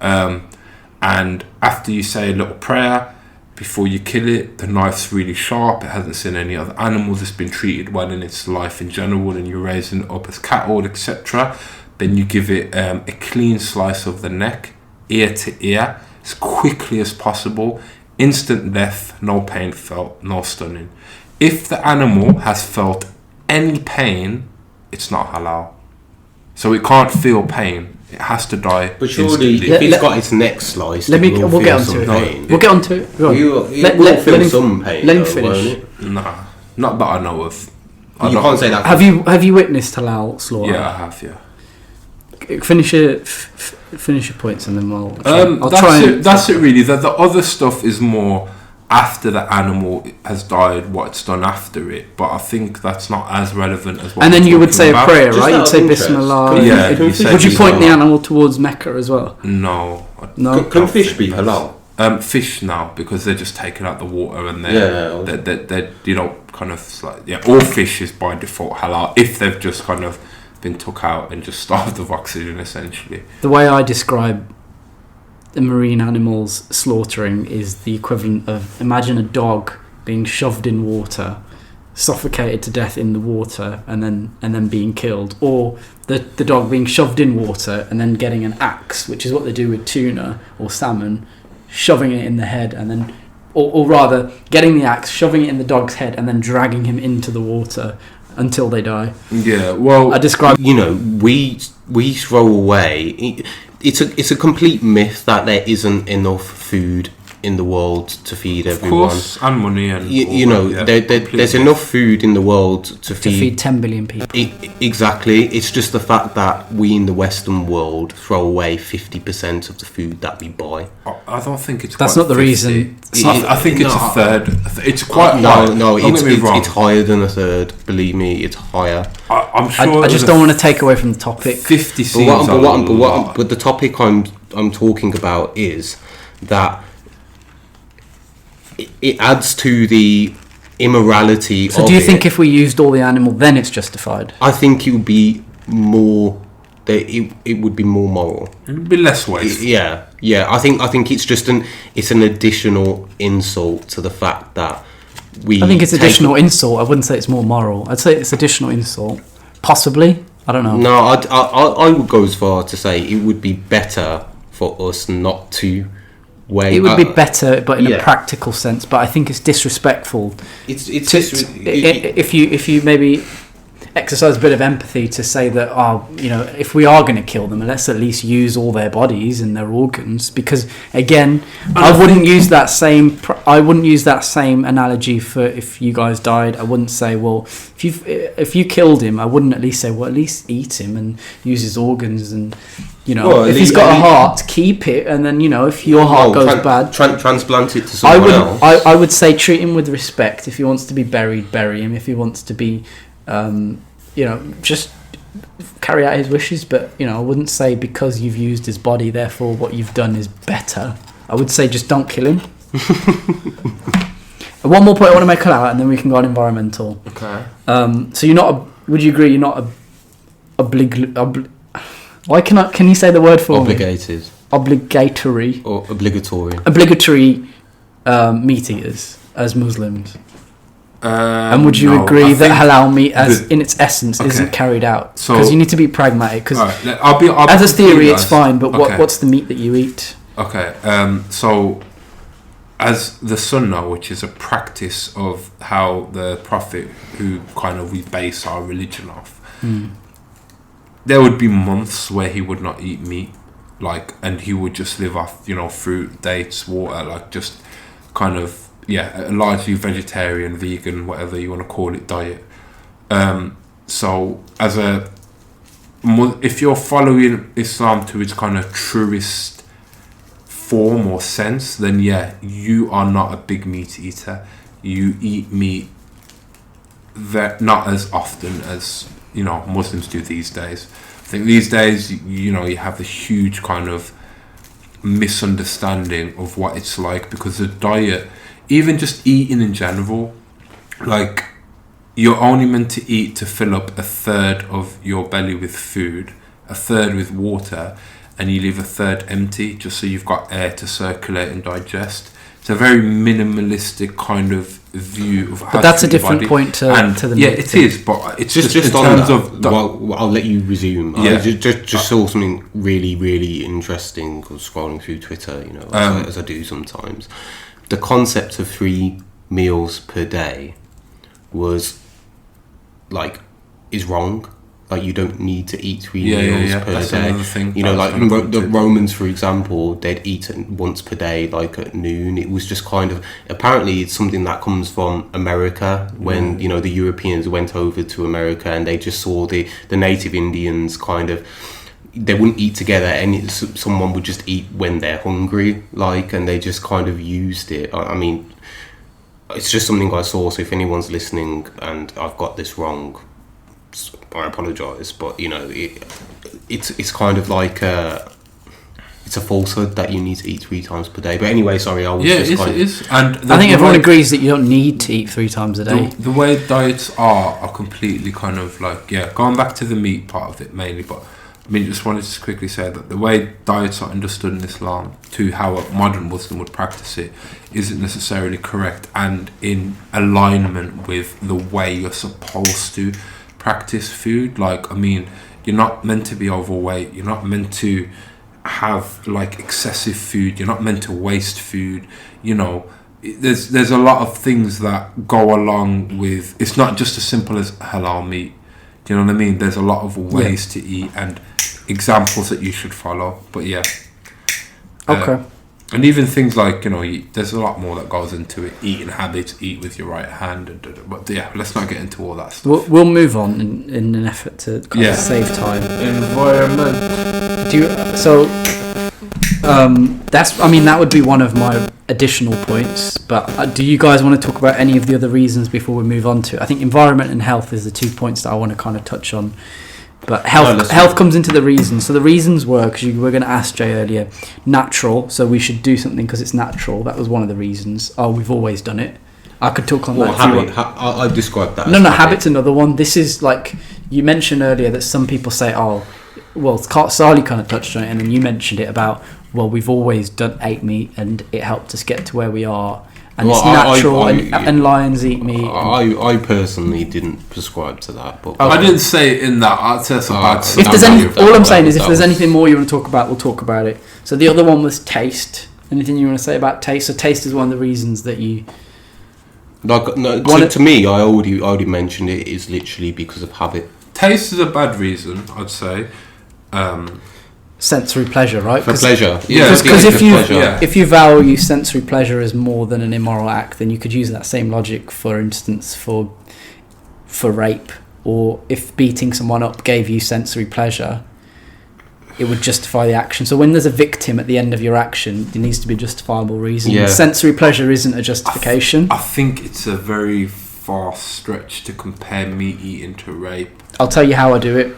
And after you say a little prayer, before you kill it, the knife's really sharp, it hasn't seen any other animals, it's been treated well in its life in general, and you're raising it up as cattle, etc. Then you give it a clean slice of the neck, ear to ear, as quickly as possible. Instant death, no pain felt, no stunning. If the animal has felt any pain, it's not halal. So it can't feel pain. It has to die. But surely, if it's got its neck sliced, we'll get onto it. Pain. We'll get onto it. Go on. It will feel some pain. Let him finish. Nah, not that I know of. You can't say that. Have you witnessed halal slaughter? Yeah, I have. Yeah. Finish your points and then I'll that's try. That's it really. The other stuff is more after the animal has died, what it's done after it. But I think that's not as relevant as what. And then you would say about. a prayer, Just right? You'd say Bismillah. Yeah. Would you point the animal towards Mecca as well? No. Can fish be halal? Fish now, because they're just taking out the water and they're you know, kind of like, all fish is by default halal if they've just kind of been took out and just starved of oxygen, essentially. The way I describe the marine animals slaughtering is the equivalent of, imagine a dog being shoved in water, suffocated to death in the water, and then being killed, or the dog being shoved in water and then getting an axe, which is what they do with tuna or salmon, shoving it in the head, and then or rather getting the axe, shoving it in the dog's head, and then dragging him into the water until they die. Yeah, well, I describe. You know, we throw away. It's a complete myth that there isn't enough food in the world to feed everyone. Of course, and money and there's enough food in the world to feed 10 billion people. Exactly. It's just the fact that we in the Western world throw away 50% of the food that we buy. I don't think it's. That's not the reason. I think it's a third. It's quite no. It's higher than a third. Believe me, it's higher. I'm sure. I just don't want to take away from the topic. 50 seems but the topic I'm talking about is that it adds to the immorality. So, do you think if we used all the animal, then it's justified? I think it would be more. It would be more moral. It would be less wasteful. Yeah. I think it's just an additional insult to the fact that we. I think it's additional insult. I wouldn't say it's more moral. I'd say it's additional insult. Possibly. I don't know. No, I would go as far to say it would be better for us not to. It would be better, but in a practical sense. But I think it's disrespectful. If you maybe exercise a bit of empathy to say that, if we are going to kill them, let's at least use all their bodies and their organs. Because again, I wouldn't use that same analogy for if you guys died. I wouldn't say, well, if you killed him, I wouldn't at least say, well, at least eat him and use his organs and. If he's got a heart, keep it, and then if your heart goes bad, transplant it to someone else. I would say treat him with respect. If he wants to be buried, bury him. If he wants to be, just carry out his wishes, but I wouldn't say because you've used his body, therefore what you've done is better. I would say just don't kill him. One more point I want to make out, and then we can go on environmental. Okay. So you're not. Would you agree? You're not why can you say the word for Obligated. me? Obligatory. Or obligatory. Obligatory meat eaters as Muslims. And would you no, agree I that think halal meat, in its essence, isn't carried out? So- Because you need to be pragmatic. Because Alright, I'll be as a theory, completely it's honest. fine. But Okay. what's the meat that you eat? Okay, so as the Sunnah, which is a practice of how the Prophet, who kind of we base our religion off, there would be months where he would not eat meat, and he would just live off, fruit, dates, water, just kind of, a largely vegetarian, vegan, whatever you want to call it, diet. So if you're following Islam to its kind of truest form or sense, then you are not a big meat eater. You eat meat not as often as Muslims do these days. I think these days you have this huge kind of misunderstanding of what it's like, because the diet, even just eating in general, you're only meant to eat to fill up a third of your belly with food, a third with water, and you leave a third empty just so you've got air to circulate and digest. It's a very minimalistic kind of view of how But that's to a feed your different body. point to the yeah, meat it thing. is, but it's Just in on terms that, of well, I'll let you resume. Yeah. I just saw something really, really interesting. I was scrolling through Twitter, as I do sometimes. The concept of 3 meals per day is wrong. You don't need to eat 3 meals per that's day. another thing The Romans, for example, they'd eat once per day, at noon. It was just kind of, apparently it's something that comes from America, when the Europeans went over to America and they just saw the native Indians kind of, they wouldn't eat together, and someone would just eat when they're hungry, and they just kind of used it. I mean, it's just something I saw, so if anyone's listening and I've got this wrong, I apologise, but it's kind of it's a falsehood that you need to eat 3 times per day. But anyway, sorry, I was it is. And I think everyone agrees that you don't need to eat 3 times a day. The way diets are completely kind of going back to the meat part of it mainly, but I mean, just wanted to quickly say that the way diets are understood in Islam to how a modern Muslim would practice it isn't necessarily correct and in alignment with the way you're supposed to practice food. You're not meant to be overweight, you're not meant to have excessive food, you're not meant to waste food. There's a lot of things that go along with, it's not just as simple as halal meat. Do you know what I mean? There's a lot of ways to eat and examples that you should follow. But Okay. And even things there's a lot more that goes into it. Eating habits, eat with your right hand. But let's not get into all that stuff. We'll move on in an effort to kind of save time. Environment. That would be one of my additional points. But do you guys want to talk about any of the other reasons before we move on to? I think environment and health is the 2 points that I want to kind of touch on. But health comes into the reasons. So the reasons were, because you were going to ask Jay earlier, natural. So we should do something because it's natural. That was one of the reasds. Oh, we've always done it. I could talk on that. Habit. I described that. No, habit's another one. This is you mentioned earlier that some people say, Sally kind of touched on it, and then you mentioned it about, we've always ate meat and it helped us get to where we are. And it's natural, and lions eat meat. I personally didn't prescribe to that, but I didn't say it in that. I'd say it's a bad. If there's all I'm saying is, if there's anything more you want to talk about, we'll talk about it. So the other one was taste. Anything you want to say about taste? So taste is one of the reasons that you. To me, I already mentioned it. Is literally because of habit. Taste is a bad reason, I'd say. Sensory pleasure, right? For pleasure. Because if you value sensory pleasure as more than an immoral act, then you could use that same logic, for instance, for rape, or if beating someone up gave you sensory pleasure, it would justify the action. So when there's a victim at the end of your action, there needs to be a justifiable reason. Yeah. Sensory pleasure isn't a justification. I think it's a very far stretch to compare meat eating to rape. I'll tell you how I do it.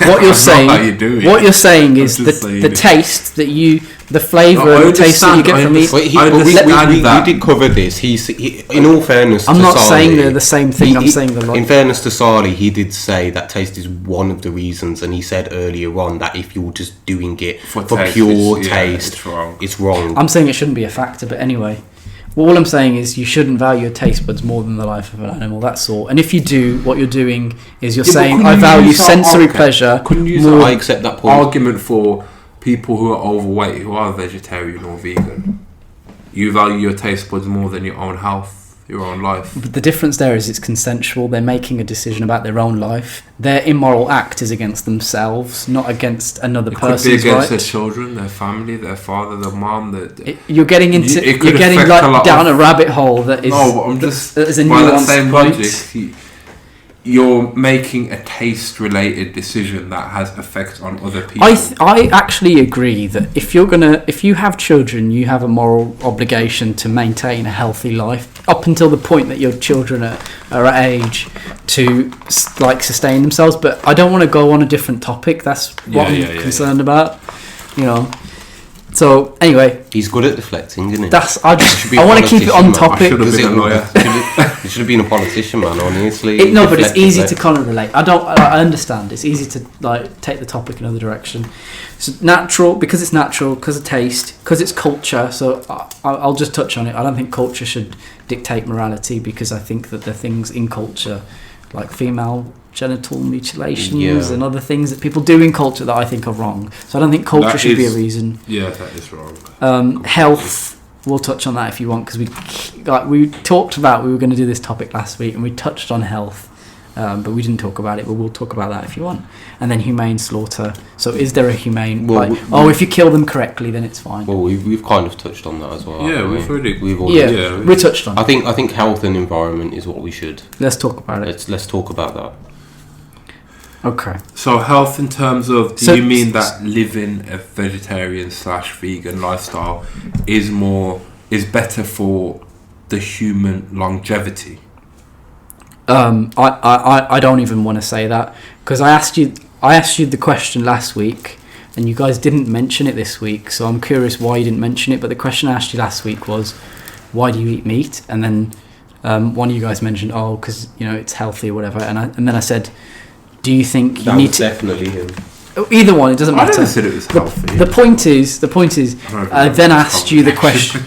what you're saying, how you do it. what you're saying is just saying the it. taste that you, the flavour No, I and the taste that you get from meat. understand. We did cover this. In all fairness, I'm to not Sali, saying they're the same thing. I'm saying they're in like. fairness to Sali, he did say that taste is one of the reasons, and he said earlier on that if you're just doing it for taste, pure it's taste, it's wrong. I'm saying it shouldn't be a factor, but anyway. Well, all I'm saying is you shouldn't value your taste buds more than the life of an animal, that's all. And if you do, what you're doing is you're saying, I value sensory pleasure. Couldn't use I accept that point. argument for people who are overweight, who are vegetarian or vegan. You value your taste buds more than your own health, your own life. But the difference there is it's consensual. They're making a decision about their own life. Their immoral act is against themselves, not against another person's Could be against right. their children, their family, their father, their mom. You're getting into. It You're could getting affect a lot down of- a rabbit hole that is. No, but I'm just that is a by that nuanced same point. logic. You're making a taste-related decision that has effects on other people. I actually agree that if you have children, you have a moral obligation to maintain a healthy life up until the point that your children are at age to sustain themselves. But I don't want to go on a different topic. That's what I'm concerned about. So anyway, He's good at deflecting, isn't he? I want to keep it on topic. Should have been a lawyer. He should have been a politician, man. Honestly, But it's easy to kind of relate. I understand. It's easy to take the topic another direction. It's natural because it's natural, because of taste, because it's culture. So I'll just touch on it. I don't think culture should dictate morality because I think that the things in culture, like female genital mutilations and other things that people do in culture that I think are wrong. So I don't think culture should be a reason. Yeah, that is wrong. Health, we'll touch on that if you want, because we talked about we were going to do this topic last week and we touched on health, but we didn't talk about it. But we'll talk about that if you want. And then humane slaughter. So is there a humane? If you kill them correctly, then it's fine. Well, we've kind of touched on that as well. Yeah, we've already. We touched on. I think health and environment is what we should. Let's talk about it. Let's talk about that. Okay. So health in terms of, do you mean that living a vegetarian/vegan lifestyle is better for the human longevity? I don't even want to say that because I asked you the question last week and you guys didn't mention it this week, so I'm curious why you didn't mention it. But the question I asked you last week was, why do you eat meat? And then one of you guys mentioned, because it's healthy or whatever, and then I said, do you think you need to? Definitely him. Either one, it doesn't matter. I never said it was healthy. The point is, I then asked you the question.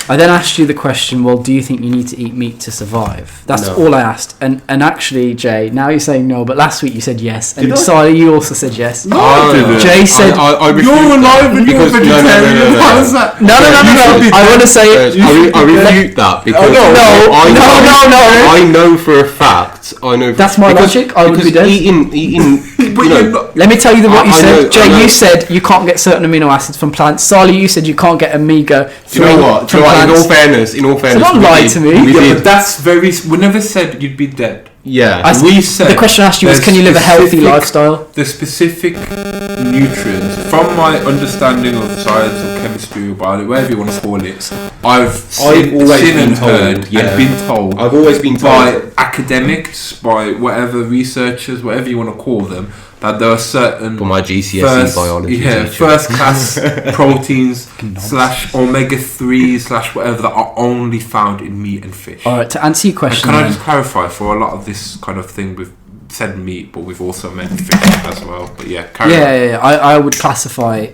I then asked you the question. Well, do you think you need to eat meat to survive? That's all I asked. And actually, Jay, now you're saying no, but last week you said yes, and Sally, you also said yes. No, I didn't. Jay said you're alive and you're vegetarian. How is that? No. I want to say it. I refute that because No. I know for a fact. That's my logic. I would be dead. Eating. Let me tell you what you said. know, Jay, you said you can't get certain amino acids from plants. Sally, you said you can't get omega-3 Do you know what? from plants. In all fairness, So don't lie to me. But that's we never said you'd be dead. Yeah. We said the question I asked you was, can you live a healthy lifestyle? The specific nutrients, from my understanding of science or chemistry or biology, whatever you want to call it, I've seen and heard and been told. I've always been told by academics, by whatever researchers, whatever you want to call them, that there are certain for my GCSE biology teacher. first class proteins / omega 3 / whatever that are only found in meat and fish. Alright, to answer your question, Can I just clarify, for a lot of this kind of thing, we've said meat, but we've also meant fish as well. But carry on. I would classify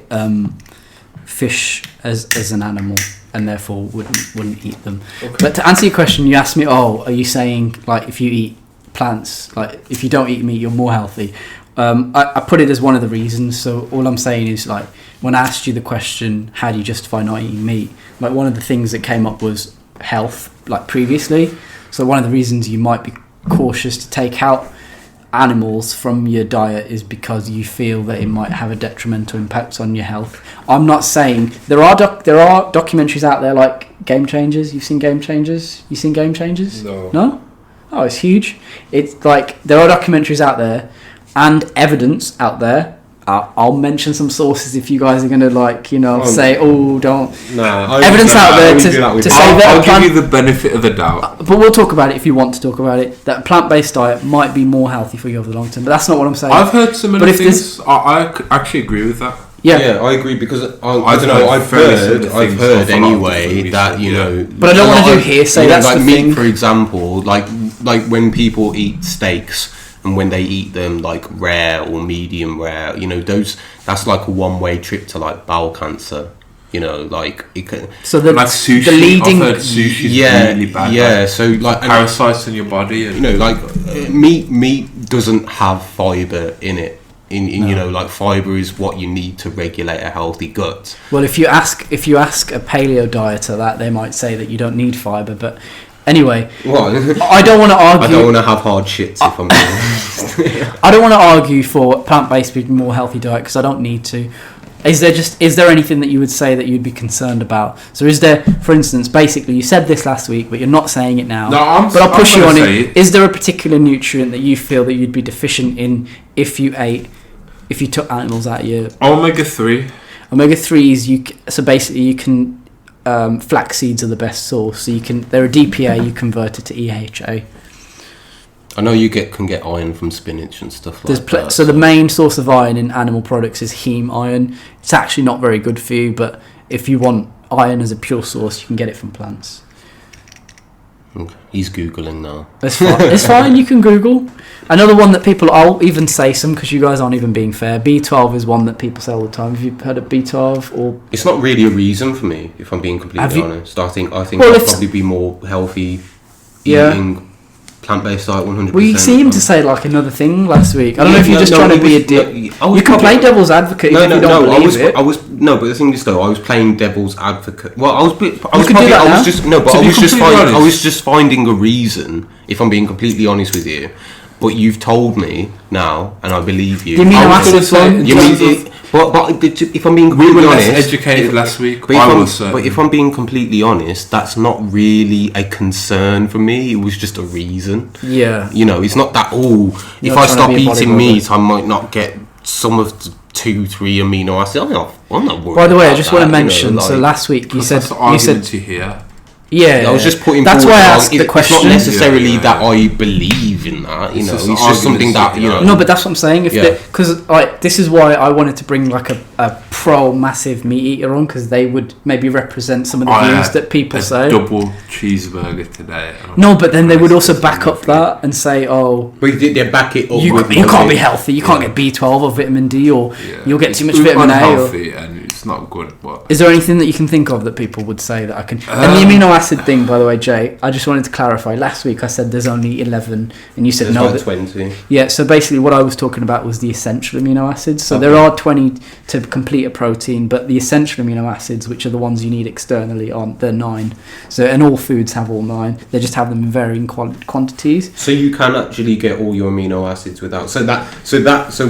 fish as an animal and therefore wouldn't eat them. Okay. But to answer your question, you asked me, are you saying if you eat plants, if you don't eat meat, you're more healthy? I put it as one of the reasons. So all I'm saying is when I asked you the question, how do you justify not eating meat? One of the things that came up was health, previously. So one of the reasons you might be cautious to take out animals from your diet is because you feel that it might have a detrimental impact on your health. I'm not saying there are documentaries out there like Game Changers. You've seen Game Changers? You seen Game Changers? No? Oh, it's huge. It's there are documentaries out there and evidence out there I'll mention some sources if you guys are going to say, oh, don't. No, Evidence out there to say that I'll give you the benefit of the doubt. But we'll talk about it if you want to talk about it. That a plant-based diet might be more healthy for you over the long term, but that's not what I'm saying. I've heard similar things. I actually agree with that. Yeah, I agree because I don't know. I've heard anyway that But I don't want to do hearsay. That's like the meat, thing. for example, like when people eat steaks and when they eat them like rare or medium rare, that's like a one-way trip to like bowel cancer. Like it can. So like sushi, the leading, I've heard sushi's really bad. Yeah, so like parasites in your body. Meat doesn't have fibre in it. Like fibre is what you need to regulate a healthy gut. Well, if you ask a paleo dieter that, they might say that you don't need fibre. But anyway, I don't want to argue. I don't want to have hard shits if I'm honest. I don't want to argue for plant-based being a more healthy diet because I don't need to. Is there anything that you would say that you'd be concerned about? So is there, for instance, basically you said this last week, but you're not saying it now. No, but I'll push you on it. Is there a particular nutrient that you feel that you'd be deficient in if you took animals out of your omega-3? Omega-3s, so basically you can, flax seeds are the best source. So they're a DPA, you convert it to EHA. I know you can get iron from spinach and stuff like that. So the main source of iron in animal products is heme iron. It's actually not very good for you, but if you want iron as a pure source, you can get it from plants. Okay. He's Googling now. It's fine, you can Google. Another one that I'll even say some because you guys aren't even being fair. B12 is one that people say all the time. Have you heard of B12? Or it's not really a reason for me, if I'm being completely honest. I think I'd probably be more healthy eating plant-based diet 100%. Well, you seemed to say like another thing last week. I don't know if you're just trying to be a dick. You can play devil's advocate if you don't believe it. But the thing is though, I was playing devil's advocate. Well, I was just finding a reason, if I'm being completely honest with you. But you've told me now, and I believe you. The amino acids one. But if I'm being completely honest, educated last week. But if I'm being completely honest, that's not really a concern for me. It was just a reason. Yeah. It's not that. If I stop eating meat, I might not get some of the 2-3 amino acids. I'm not worried. By the way, I just want to mention. So last week you said to hear. Yeah, I was just putting. That's why I asked the question. It's not necessarily that I believe in that. It's just something that No, but that's what I'm saying. Because this is why I wanted to bring like a pro massive meat eater on, because they would maybe represent some of the views that people say. Double cheeseburger today. No, but then they would also back up that and say, but they back it up. You can't be healthy. You can't get B12 or vitamin D, or you'll get too much vitamin A. And it's not good. But is there anything that you can think of that people would say that I can? And the amino acid thing, by the way, Jay, I just wanted to clarify. Last week I said there's only 11, and you said no. There's 20. Yeah, so basically what I was talking about was the essential amino acids. So there are 20 to complete a protein, but the essential amino acids, which are the ones you need externally, they're 9. So, and all foods have all 9. They just have them in varying quantities. So you can actually get all your amino acids without. So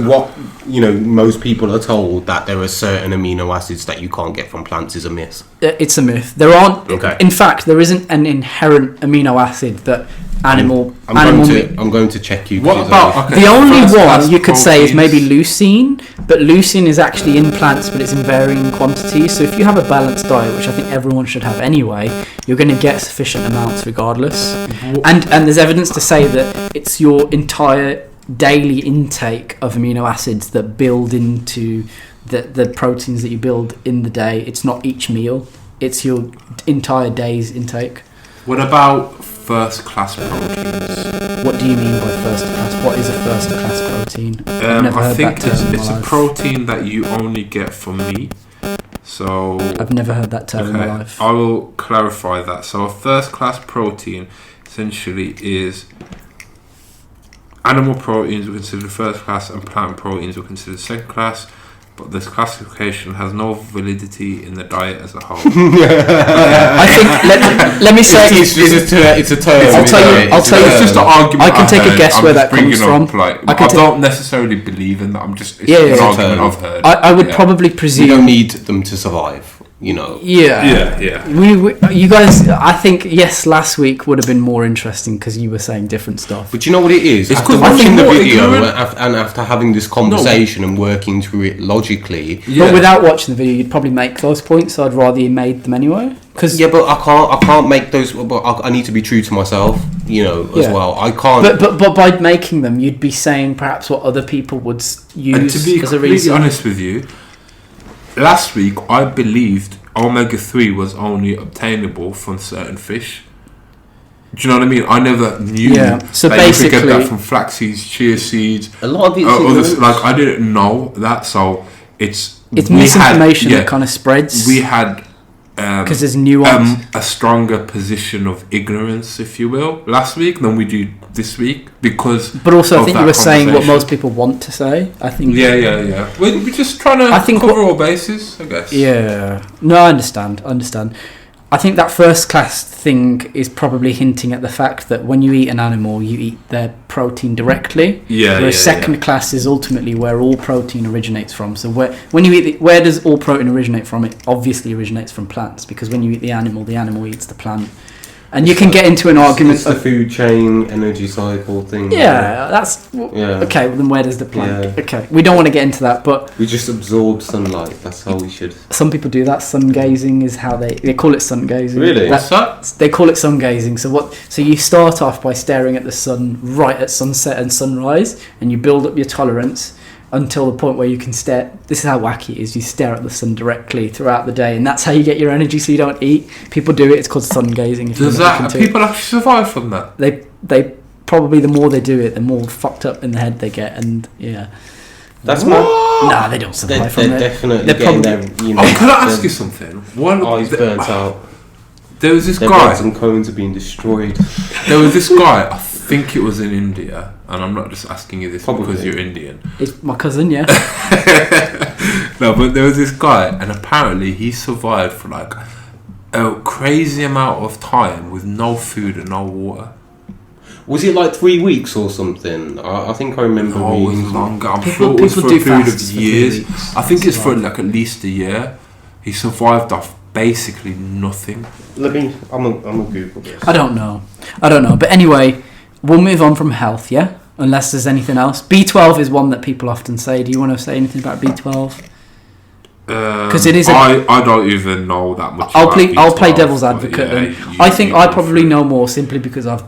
what most people are told that there are certain amino acids that you can't get from plants is a myth. It's a myth. There aren't. Okay. In fact, there isn't an inherent amino acid that I'm going to check you. What about the only one you could say is maybe leucine, but leucine is actually in plants, but it's in varying quantities. So if you have a balanced diet, which I think everyone should have anyway, you're going to get sufficient amounts regardless. And there's evidence to say that it's your entire daily intake of amino acids that build into the proteins that you build in the day. It's not each meal. It's your entire day's intake. What about first-class proteins? What do you mean by first-class? What is a first-class protein? I think it's a protein that you only get from meat. So I've never heard that term in my life. I will clarify that. So a first-class protein essentially is animal proteins were considered first class and plant proteins were considered second class. But this classification has no validity in the diet as a whole. I think let me say it's a term. I'll tell you. It's just an argument. I can take a guess where that comes from. I don't necessarily believe in that. It's an argument I've heard. I would probably presume you don't need them to survive. Yeah. You guys, I think, yes, last week would have been more interesting because you were saying different stuff. But you know what it is? It's After 'cause watching the more video ignorant- and after having this conversation and working through it logically... But without watching the video, you'd probably make those points, so I'd rather you made them anyway. Yeah, but I can't make those... But I need to be true to myself, as well. I can't... But by making them, you'd be saying perhaps what other people would use And to be as a completely reason. honest with you, last week I believed omega-3 was only obtainable from certain fish. Do you know what I mean? I never knew so that you could get basically- that from flax seeds, chia seeds. A lot of it's... I didn't know that, so it's misinformation that kind of spreads. We had... Because there's nuance. A stronger position of ignorance, if you will, last week than we do this week, because. But also, I think that you were saying what conversation. most people want to say. I think. Yeah. We're just trying to cover all bases, I guess. Yeah. No, I understand. I think that first class thing is probably hinting at the fact that when you eat an animal, you eat their protein directly. Whereas second class is ultimately where all protein originates from. So when you eat where does all protein originate from? It obviously originates from plants, because when you eat the animal eats the plant. And you can get into an argument. It's the food chain, energy cycle thing. Yeah, that's... Okay, well then where does the plant... Yeah. Okay, we don't want to get into that, but... We just absorb sunlight. That's how we should... Some people do that. Sun gazing is how they call it sun gazing. Really? What's that? They call it sun gazing. So you start off by staring at the sun right at sunset and sunrise, and you build up your tolerance until the point where you can stare. This is how wacky it is. You stare at the sun directly throughout the day, and that's how you get your energy, so you don't eat. People do it. It's called sun gazing. Does that people actually survive from that? They probably, the more they do it, the more fucked up in the head they get, and yeah. That's Nah, they don't survive from they're it. definitely They're getting probably- their... Can I ask you something? Eyes burnt out. There was this Their guy. buds and cones are being destroyed. There was this guy. I think it was in India, and I'm not just asking you this Probably. because you're Indian. It's my cousin, yeah. No, but there was this guy, and apparently he survived for like a crazy amount of time with no food and no water. Was it like 3 weeks or something? I think I remember No, it was reading... longer. I'm People- sure it was people for a do period of fasts for 3 years. weeks I think to it's for survive. like at least a year. He survived off basically nothing. I'm gonna Google this. I don't know. But anyway, we'll move on from health, yeah? Unless there's anything else. B12 is one that people often say. Do you want to say anything about B12? Because it is. I don't even know that much. I'll about play B12, devil's but advocate. yeah, Then. I think I probably know more simply because I've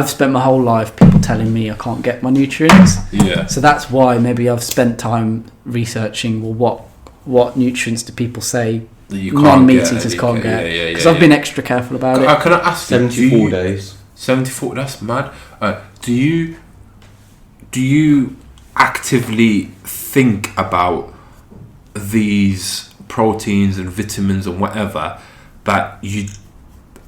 spent my whole life people telling me I can't get my nutrients. Yeah. So that's why maybe I've spent time researching. Well, what nutrients do people say You can't non-meat get, eaters you can't can- get? yeah, Because I've been extra careful about it. Can I ask you? 74 days. 74. That's mad. Do you actively think about these proteins and vitamins and whatever that you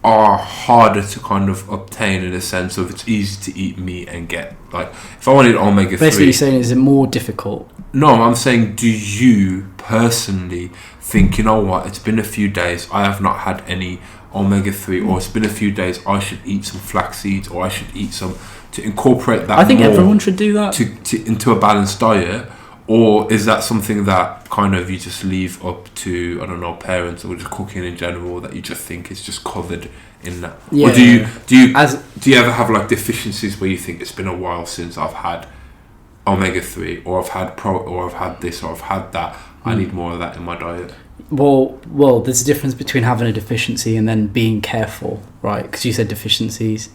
are harder to kind of obtain, in a sense of it's easy to eat meat and get, like, if I wanted omega-3... Basically, you're saying is it more difficult? No, I'm saying, do you personally think, you know what, it's been a few days, I have not had any omega-3, or it's been a few days, I should eat some flax seeds, or I should eat some, to incorporate that I think more everyone should do that. into a balanced diet? Or is that something that kind of you just leave up to, I don't know, parents or just cooking in general, that you just think is just covered in that? Yeah. Or do you ever have like deficiencies where you think it's been a while since I've had omega-3, or I've had this, or I've had that, I need more of that in my diet? Well, there's a difference between having a deficiency and then being careful, right? Because you said deficiencies.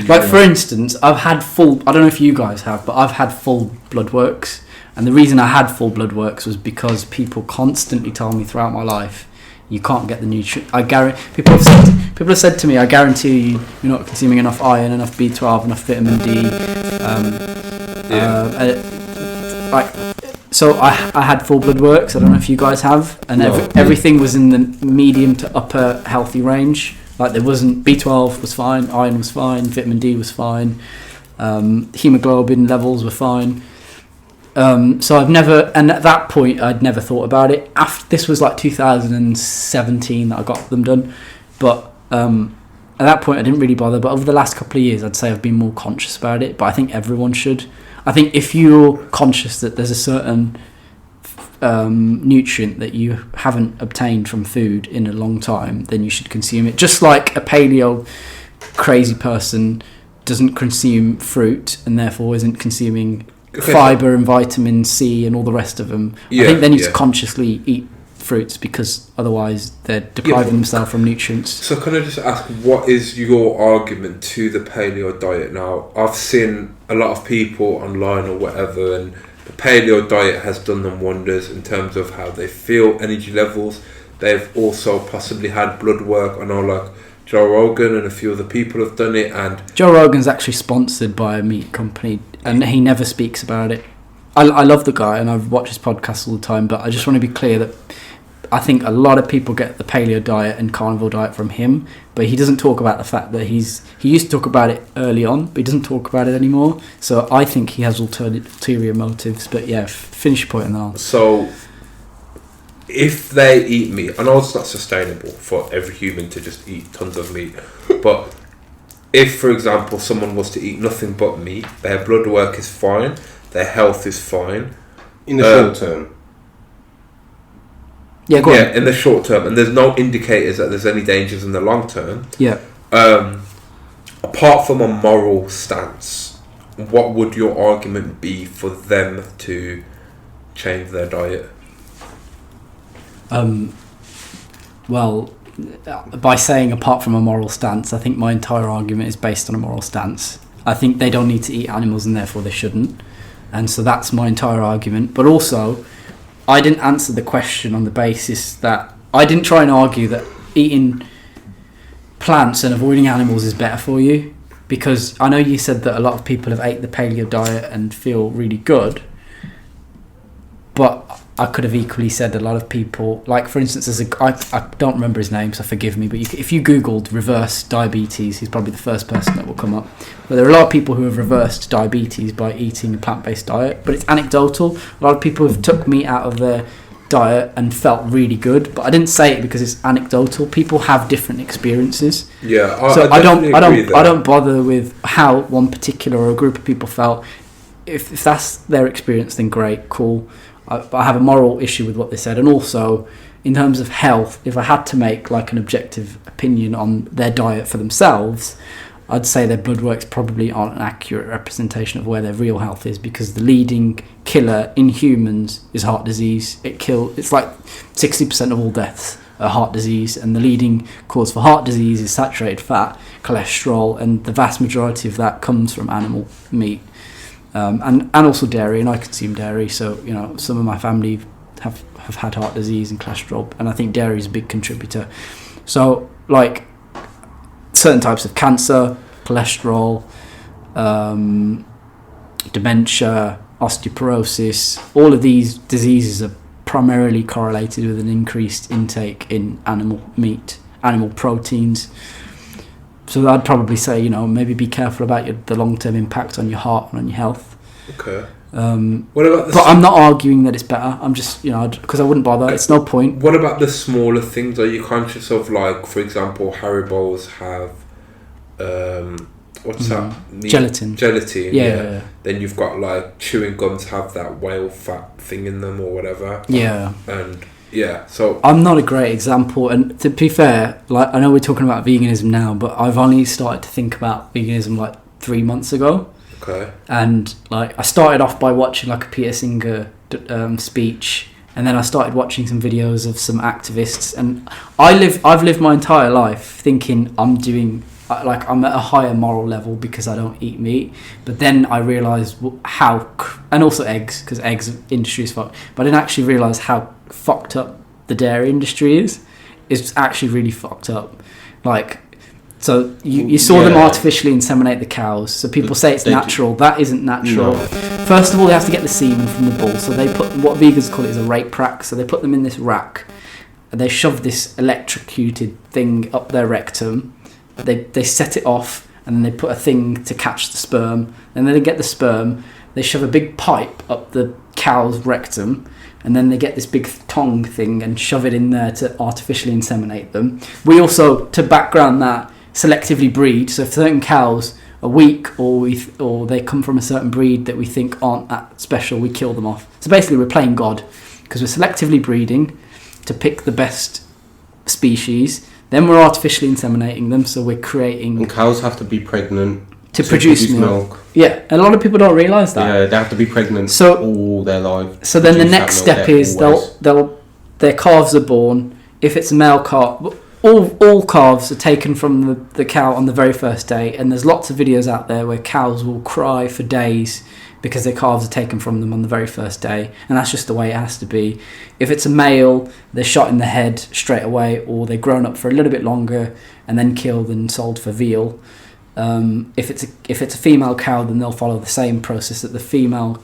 Like, for instance, I've had I don't know if you guys have, but Have had full blood works. And the reason I had full blood works was because people constantly told me throughout my life, you can't get the nutrient. People have said to me, I guarantee you're not consuming enough iron, enough B12, enough vitamin D. So I had full blood works. I don't know if you guys have, and everything was in the medium to upper healthy range. Like, there wasn't, B12 was fine, iron was fine, vitamin D was fine, hemoglobin levels were fine. So I've never, and at that point I'd never thought about it. After this was like 2017 that I got them done, but at that point I didn't really bother. But over the last couple of years, I'd say I've been more conscious about it. But I think everyone should. I think if you're conscious that there's a certain nutrient that you haven't obtained from food in a long time, then you should consume it. Just like a paleo crazy person doesn't consume fruit and therefore isn't consuming fibre and vitamin C and all the rest of them. I think they need to consciously eat fruits because otherwise they're depriving themselves from nutrients. So can I just ask, what is your argument to the paleo diet now? I've seen a lot of people online or whatever, and the paleo diet has done them wonders in terms of how they feel, energy levels. They've also possibly had blood work. I know like Joe Rogan and a few other people have done it, and Joe Rogan's actually sponsored by a meat company and he never speaks about it. I love the guy and I've watched his podcast all the time, but I just want to be clear that I think a lot of people get the paleo diet and carnivore diet from him, but he doesn't talk about the fact that he used to talk about it early on, but he doesn't talk about it anymore. So I think he has ulterior motives. But yeah, finish your point and then I'll... So if they eat meat, I know it's not sustainable for every human to just eat tons of meat, but if, for example, someone was to eat nothing but meat, their blood work is fine, their health is fine. In the short term. Yeah, go on. In the short term, and there's no indicators that there's any dangers in the long term. Yeah. Apart from a moral stance, what would your argument be for them to change their diet? Well, by saying apart from a moral stance, I think my entire argument is based on a moral stance. I think they don't need to eat animals and therefore they shouldn't. And so that's my entire argument. But also, I didn't answer the question on the basis that I didn't try and argue that eating plants and avoiding animals is better for you, because I know you said that a lot of people have ate the paleo diet and feel really good, but I could have equally said a lot of people, like for instance, I don't remember his name, so forgive me, but if you googled reverse diabetes, he's probably the first person that will come up. But there are a lot of people who have reversed diabetes by eating a plant-based diet, but it's anecdotal. A lot of people have took meat out of their diet and felt really good, but I didn't say it because it's anecdotal. People have different experiences. Yeah, I don't bother with how one particular or a group of people felt. If that's their experience, then great, cool. I have a moral issue with what they said, and also in terms of health, if I had to make like an objective opinion on their diet for themselves, I'd say their blood works probably aren't an accurate representation of where their real health is, because the leading killer in humans is heart disease. It's like 60% of all deaths are heart disease, and the leading cause for heart disease is saturated fat, cholesterol, and the vast majority of that comes from animal meat. And also dairy, and I consume dairy, so you know some of my family have had heart disease and cholesterol, and I think dairy is a big contributor. So like certain types of cancer, cholesterol, dementia, osteoporosis, all of these diseases are primarily correlated with an increased intake in animal meat, animal proteins. So I'd probably say, you know, maybe be careful about the long-term impact on your heart and on your health. Okay. What about but I'm not arguing that it's better. I'm just, you know, because I wouldn't bother. It's no point. What about the smaller things? Are you conscious of, like, for example, Haribos have, what's that? Gelatin. Gelatin, yeah. Then you've got, like, chewing gums have that whale fat thing in them or whatever. Yeah. And... yeah, so I'm not a great example, and to be fair, like I know we're talking about veganism now, but I've only started to think about veganism like 3 months ago. Okay. And like I started off by watching like a Peter Singer speech, and then I started watching some videos of some activists, and I've lived my entire life thinking I'm at a higher moral level because I don't eat meat, but then I realised how, and also eggs, because eggs industry is fucked, but I didn't actually realise how fucked up the dairy industry is. It's actually really fucked up. Like, so you saw them artificially inseminate the cows, so people say it's natural. That isn't natural. No. First of all, they have to get the semen from the bull, so they put, what vegans call it is a rape rack, so they put them in this rack, and they shove this electrocuted thing up their rectum. They set it off, and then they put a thing to catch the sperm, and then they get the sperm, they shove a big pipe up the cow's rectum, and then they get this big tongue thing and shove it in there to artificially inseminate them. We also, to background that, selectively breed, so if certain cows are weak or they come from a certain breed that we think aren't that special, we kill them off. So basically we're playing God. because we're selectively breeding to pick the best species. Then we're artificially inseminating them, so we're creating... And cows have to be pregnant to produce milk. Yeah, and a lot of people don't realise that. Yeah, they have to be pregnant all their life. So then the next step is their calves are born. If it's a male calf, all calves are taken from the cow on the very first day, and there's lots of videos out there where cows will cry for days because their calves are taken from them on the very first day, and that's just the way it has to be. If it's a male, they're shot in the head straight away, or they're grown up for a little bit longer and then killed and sold for veal. If it's a female cow, then they'll follow the same process that the female.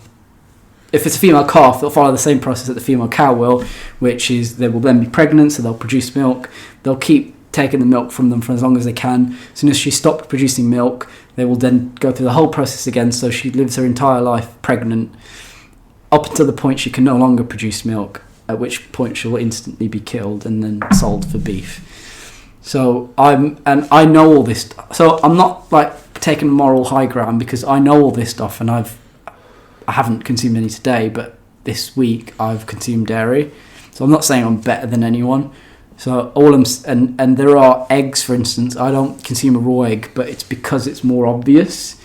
If it's a female calf, they'll follow the same process that the female cow will, which is they will then be pregnant, so they'll produce milk. They'll keep taking the milk from them for as long as they can. As soon as she stops producing milk, they will then go through the whole process again, so she lives her entire life pregnant up until the point she can no longer produce milk, at which point she will instantly be killed and then sold for beef. So I know all this, so I'm not like taking moral high ground because I know all this stuff, and I haven't consumed any today, but this week I've consumed dairy. So I'm not saying I'm better than anyone. So and there are eggs, for instance. I don't consume a raw egg, but it's because it's more obvious.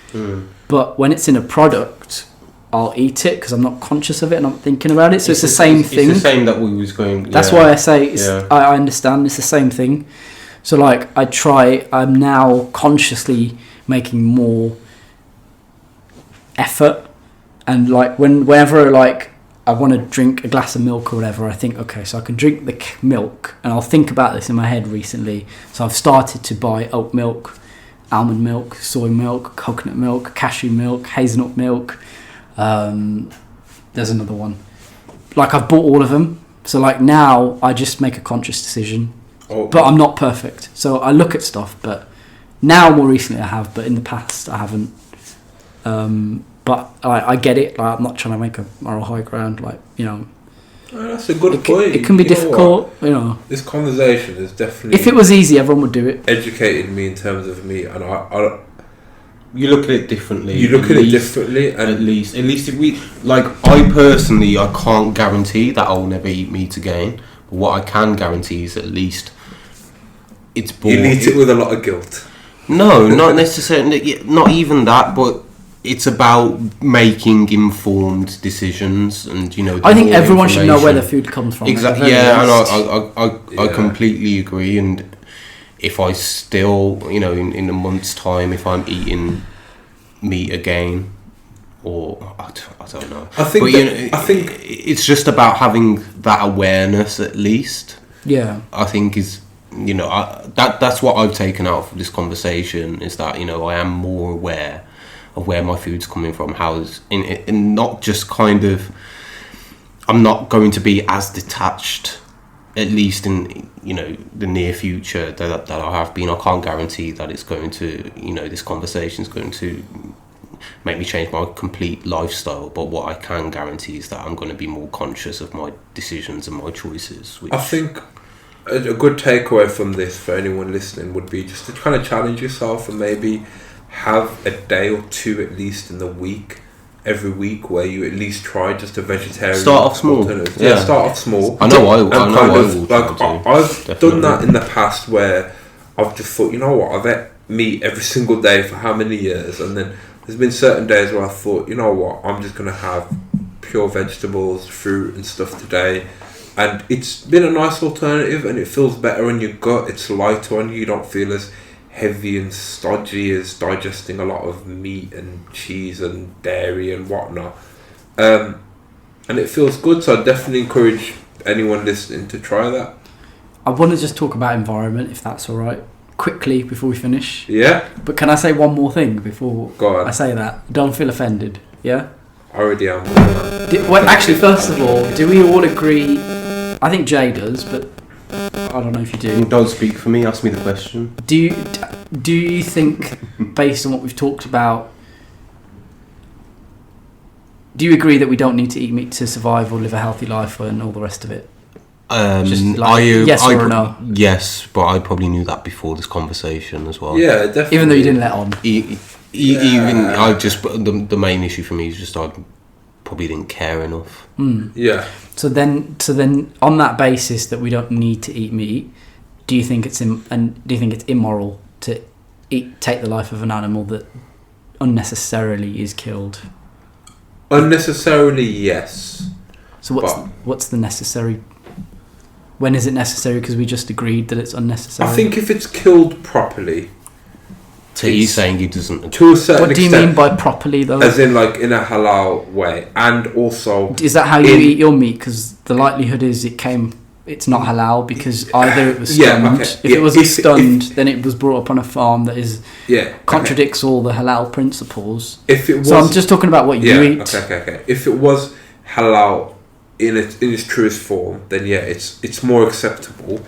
But when it's in a product, I'll eat it because I'm not conscious of it and I'm thinking about it. So it's the same thing. It's the same that we was going. That's why I say I understand. It's the same thing. So like I'm now consciously making more effort, and like whenever like I want to drink a glass of milk or whatever, I think, okay, so I can drink the milk, and I'll think about this in my head recently. So I've started to buy oat milk, almond milk, soy milk, coconut milk, cashew milk, hazelnut milk. There's another one. Like I've bought all of them. So like now I just make a conscious decision. But I'm not perfect, so I look at stuff. But now, more recently, I have. But in the past, I haven't. But I get it. Like, I'm not trying to make a moral high ground. Like, you know, that's a good point. It can be difficult. You know, this conversation is definitely. If it was easy, everyone would do it. Educated me in terms of meat, and I you look at it differently. And at least if we like, I personally, I can't guarantee that I'll never eat meat again. But what I can guarantee is at least. It's boring. You eat it with a lot of guilt. No, not necessarily. Not even that, but it's about making informed decisions, and you know. I think everyone should know where the food comes from. Exactly. Yeah, and I completely agree. And if I still, you know, in a month's time, if I'm eating meat again, or I don't know. I think it's just about having that awareness, at least. Yeah. I think is. You know, that's what I've taken out of this conversation, is that, you know, I am more aware of where my food's coming from, and not just kind of, I'm not going to be as detached, at least in, you know, the near future that I have been. I can't guarantee that it's going to, you know, this conversation is going to make me change my complete lifestyle, but what I can guarantee is that I'm going to be more conscious of my decisions and my choices. I think a good takeaway from this for anyone listening would be just to kind of challenge yourself and maybe have a day or two at least in the week, every week, where you at least try just a vegetarian. Start off small. Yeah, start off small. I know I will. I've done that in the past where I've just thought, you know what, I've ate meat every single day for how many years, and then there's been certain days where I thought, you know what, I'm just going to have pure vegetables, fruit and stuff today. And it's been a nice alternative, and it feels better on your gut. It's lighter on you. You don't feel as heavy and stodgy as digesting a lot of meat and cheese and dairy and whatnot. And it feels good, so I definitely encourage anyone listening to try that. I want to just talk about environment, if that's all right, quickly before we finish. Yeah. But can I say one more thing before I say that? Don't feel offended, yeah? I already am. Actually, first of all, do we all agree? I think Jay does, but I don't know if you do. Don't speak for me. Ask me the question. Do you think, based on what we've talked about, do you agree that we don't need to eat meat to survive or live a healthy life and all the rest of it? Yes or no? Yes, but I probably knew that before this conversation as well. Yeah, definitely. Even though you didn't let on. Even I just the main issue for me is just I probably didn't care enough. Yeah. So then, on that basis that we don't need to eat meat, do you think it's immoral to take the life of an animal that unnecessarily is killed? Unnecessarily, yes. So what's the necessary? When is it necessary? Because we just agreed that it's unnecessary. I think if it's killed properly. So you're saying he doesn't... To a certain What do you extent, mean by properly, though? as in, like, in a halal way. And also... Is that how you eat your meat? Because the likelihood is it's not halal because either it was stunned. If it wasn't stunned, then it was brought up on a farm that contradicts all the halal principles. If it was, so I'm just talking about what you eat. Okay. If it was halal in its truest form, then it's more acceptable.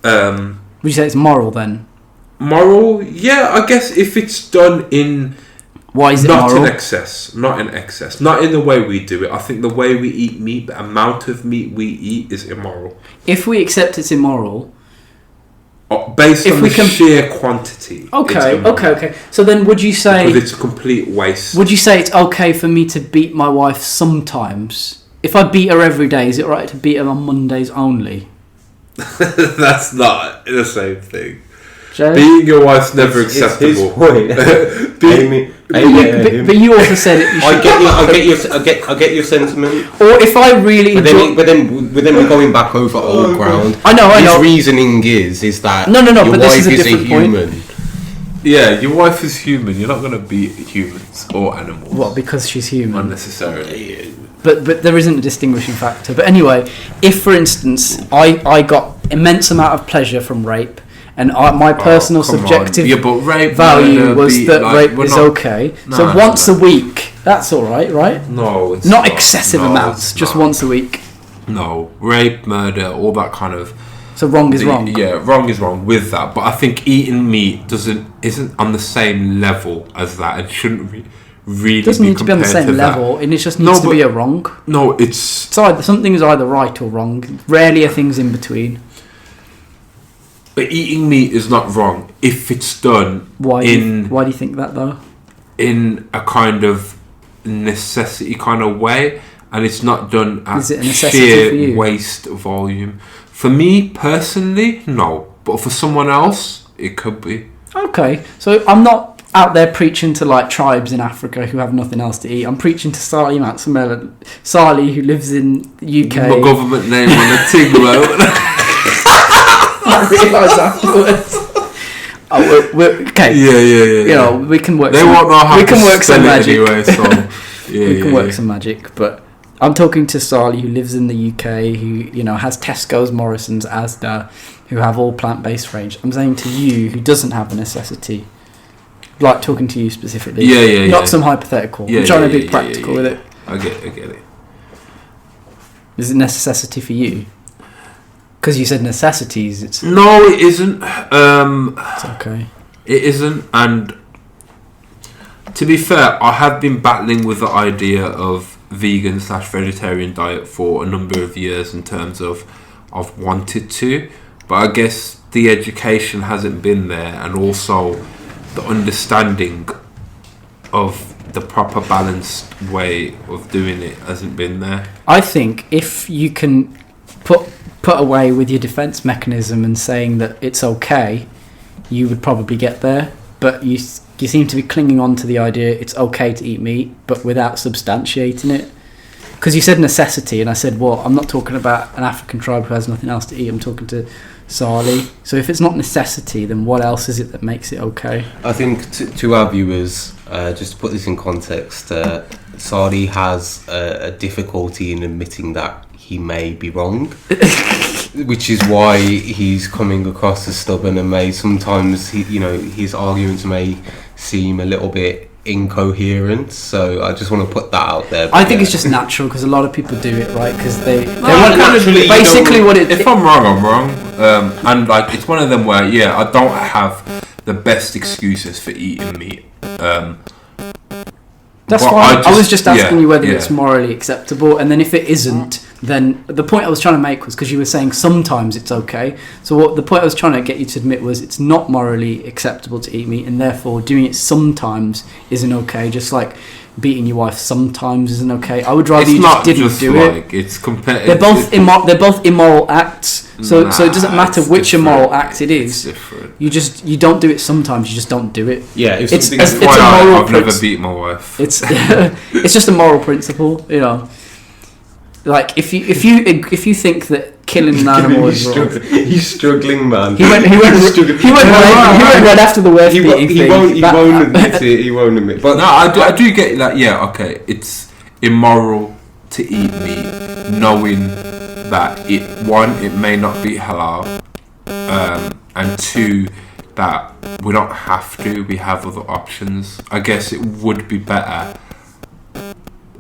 Would you say it's moral then? Moral, yeah, I guess if it's done in... Why is it not moral? Not in excess. Not in the way we do it. I think the way we eat meat, the amount of meat we eat is immoral. If we accept it's immoral... Based on the sheer quantity. Okay. So then would you say... Because it's a complete waste. Would you say it's okay for me to beat my wife sometimes? If I beat her every day, is it right to beat her on Mondays only? That's not the same thing. Joe? Beating your wife's never acceptable. It's his point. But you also said it. I get your sentiment. Or if I really but then we're going back over old ground. I know. His reasoning is that no. Your But this wife is a different human. point. Yeah, your wife is human. You're not going to beat humans or animals. What? Because she's human. Unnecessarily. But there isn't a distinguishing factor. But anyway, if for instance I got immense amount of pleasure from rape. And my personal subjective value was that rape is okay. So once a week, that's all right? No, it's not excessive amounts, just once a week. No, rape, murder, all that kind of. So wrong is wrong. Yeah, wrong is wrong with that. But I think eating meat isn't on the same level as that, and shouldn't really. It doesn't need to be on the same level, and it just needs to be a wrong. No, it's either something is either right or wrong. Rarely are things in between. But eating meat is not wrong if it's done why do you think that though? In a kind of necessity kind of way, and it's not done at sheer waste volume. For me personally, no. But for someone else, it could be. Okay, so I'm not out there preaching to like tribes in Africa who have nothing else to eat. I'm preaching to Sali Matsamela, Sali who lives in the UK. My government name on the Tiglo. I realised afterwards. We're okay. Yeah. You know, we can work. They won't know how we to can work some magic. Anyway, so we can work some magic. But I'm talking to Sali, who lives in the UK, who has Tesco's, Morrison's, Asda, who have all plant-based range. I'm saying to you, who doesn't have a necessity, like talking to you specifically. Yeah. Not some hypothetical. I'm trying to be practical with it. I get it. Is it necessity for you? Because you said necessities. No, it isn't. It's okay. It isn't, and to be fair, I have been battling with the idea of vegan/vegetarian diet for a number of years in terms of I've wanted to, but I guess the education hasn't been there, and also the understanding of the proper balanced way of doing it hasn't been there. I think if you can put away with your defense mechanism and saying that it's okay, you would probably get there. But you seem to be clinging on to the idea it's okay to eat meat, but without substantiating it. Because you said necessity, and I said, well, I'm not talking about an African tribe who has nothing else to eat. I'm talking to Sali. So if it's not necessity, then what else is it that makes it okay? I think to our viewers, just to put this in context, Sali has a difficulty in admitting that he may be wrong, which is why he's coming across as stubborn, and may sometimes his arguments may seem a little bit incoherent. So I just want to put that out there. I think it's just natural because a lot of people do it, right? Because they want naturally. Basically, if I'm wrong, I'm wrong, and like it's one of them where I don't have the best excuses for eating meat. That's fine. I was just asking you whether it's morally acceptable, and then if it isn't, then the point I was trying to make was because you were saying sometimes it's okay. So the point I was trying to get you to admit was it's not morally acceptable to eat meat, and therefore doing it sometimes isn't okay. Just like beating your wife sometimes isn't okay. I would rather It's you not just didn't just do like it. it's competitive. They're both immoral acts. So it doesn't matter it's which different. immoral act it is. It's different. You don't do it sometimes. You just don't do it. Yeah, if It's- something it's- is it's a moral I've never princi- beat my wife. It's it's just a moral principle, you know. Like if you think that killing an animal is wrong, He's struggling, man. he went right after the wife beating He thing. won't admit it. He won't admit. But No, I do get that. Yeah, okay. It's immoral to eat meat, knowing that it may not be halal, and two, that we don't have to. We have other options. I guess it would be a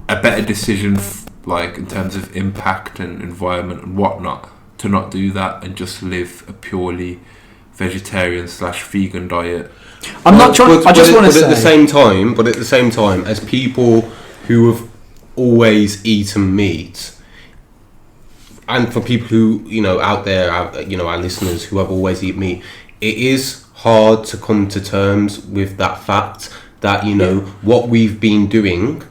better decision, like in terms of impact and environment and whatnot, to not do that and just live a purely vegetarian/vegan diet. I'm not trying. I just want to say. At the same time, as people who have always eaten meat, and for people who out there, our listeners who have always eaten meat, it is hard to come to terms with that fact that what we've been doing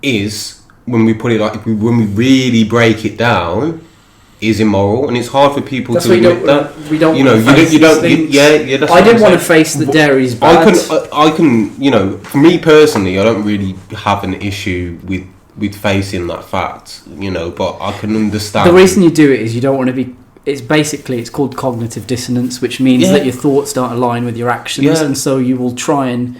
is, when we put it when we really break it down, is immoral, and it's hard for people That's to why admit that. we don't. You want to face you don't. these things. That's I what didn't I'm want to saying. face the dairy's bad. I can, for me personally, I don't really have an issue with facing that fact, but I can understand. The reason you do it is you don't want to be. It's called cognitive dissonance, which means that your thoughts don't align with your actions, and so you will try and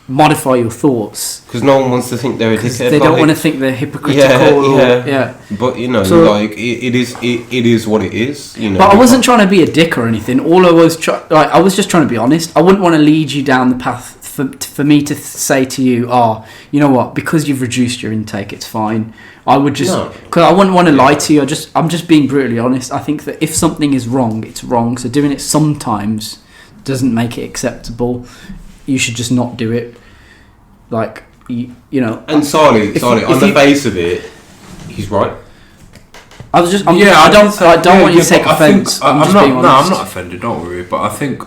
modify your thoughts because no one wants to think they're a dickhead. They don't want to think they're hypocritical. Yeah. But it is what it is. But I wasn't trying to be a dick or anything. All I was I was just trying to be honest. I wouldn't want to lead you down the path for me to say to you, you know what? Because you've reduced your intake, it's fine. I would just because I wouldn't want to lie to you. I'm just being brutally honest. I think that if something is wrong, it's wrong. So doing it sometimes doesn't make it acceptable. You should just not do it. Like And Sally, on the face of it, he's right. I don't want you to take offence. I'm not offended. Don't worry. But I think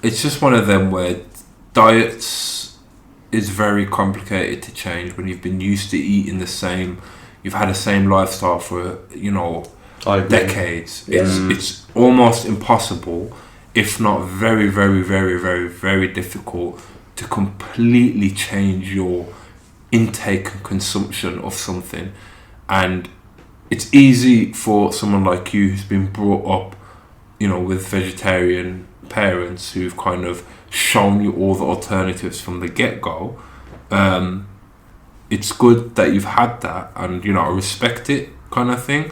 it's just one of them where diets is very complicated to change when you've been used to eating you've had the same lifestyle for decades. It's almost impossible, if not very, very, very, very, very difficult, to completely change your intake and consumption of something. And it's easy for someone like you who's been brought up, with vegetarian parents who've kind of shown you all the alternatives from the get-go. It's good that you've had that, and I respect it, kind of thing.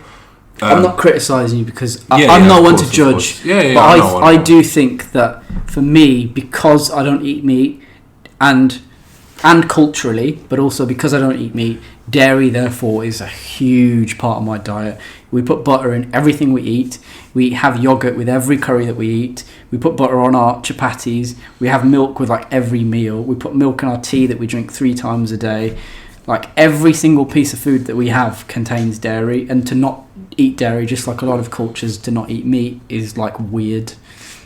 I'm not criticising you because I'm not one to judge. But I do think that for me, because I don't eat meat, and culturally, but also because I don't eat meat, dairy therefore is a huge part of my diet. We put butter in everything we eat. We have yogurt with every curry that we eat. We put butter on our chapatis. We have milk with every meal. We put milk in our tea that we drink 3 times a day. Every single piece of food that we have contains dairy, and to not eat dairy, just like a lot of cultures to not eat meat, is weird.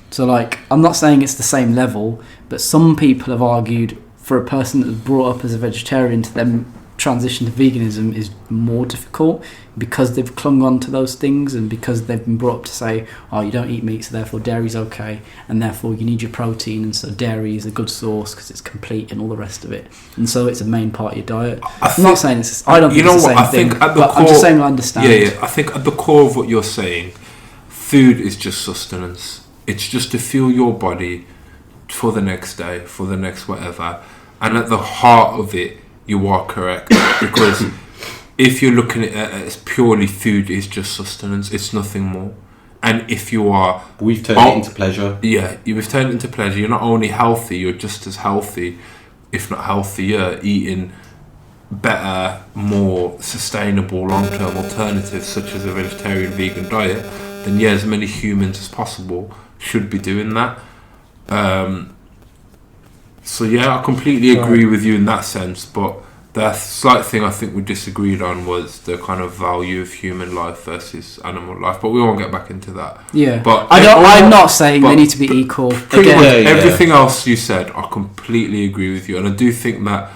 So I'm not saying it's the same level, but some people have argued for a person that was brought up as a vegetarian to then transition to veganism is more difficult because they've clung on to those things, and because they've been brought up to say, you don't eat meat, so therefore dairy's okay, and therefore you need your protein, and so dairy is a good source because it's complete and all the rest of it, and so it's a main part of your diet. I'm not saying it's. I don't think it's the same thing. But I'm just saying I understand. Yeah. I think at the core of what you're saying, food is just sustenance. It's just to fuel your body for the next day, for the next whatever. And at the heart of it, you are correct. Because if you're looking at it as purely food, it's just sustenance. It's nothing more. And if you are... We've turned it into pleasure. Yeah, we've turned it into pleasure. You're not only healthy, you're just as healthy, if not healthier, eating better, more sustainable, long-term alternatives, such as a vegetarian, vegan diet, then as many humans as possible should be doing that. So I completely agree with you in that sense, but The slight thing I think we disagreed on was the kind of value of human life versus animal life, but we won't get back into that. Yeah, but I'm not saying they need to be equal. Pretty much everything else you said, I completely agree with you, and I do think that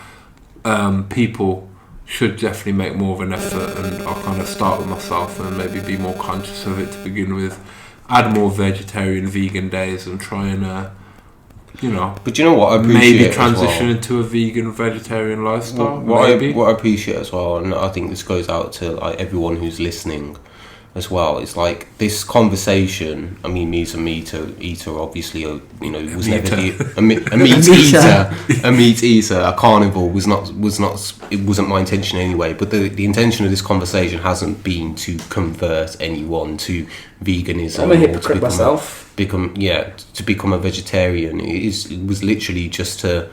people should definitely make more of an effort, and I'll kind of start with myself and maybe be more conscious of it to begin with. Add more vegetarian, vegan days, and try and But you know what I appreciate, maybe transition into a vegan vegetarian lifestyle. What I appreciate as well, and I think this goes out to like everyone who's listening as well. It's like this conversation. I mean, me as a meat eater, obviously, was never a meat eater, a meat eater, a carnivore was not. It wasn't my intention anyway. But the intention of this conversation hasn't been to convert anyone to veganism. I'm a hypocrite myself. To become a vegetarian. It was literally just to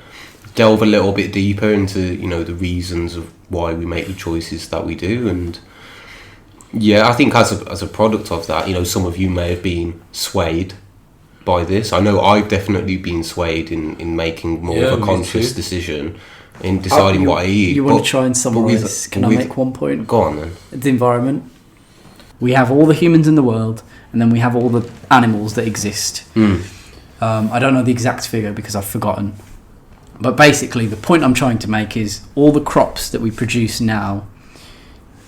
delve a little bit deeper into the reasons of why we make the choices that we do. And yeah, I think as a product of that, some of you may have been swayed by this. I know I've definitely been swayed in making more of a conscious decision in deciding what I eat. You want to try and summarise? Can I make one point? Go on then. The environment. We have all the humans in the world, and then we have all the animals that exist. I don't know the exact figure because I've forgotten. But basically, the point I'm trying to make is all the crops that we produce now,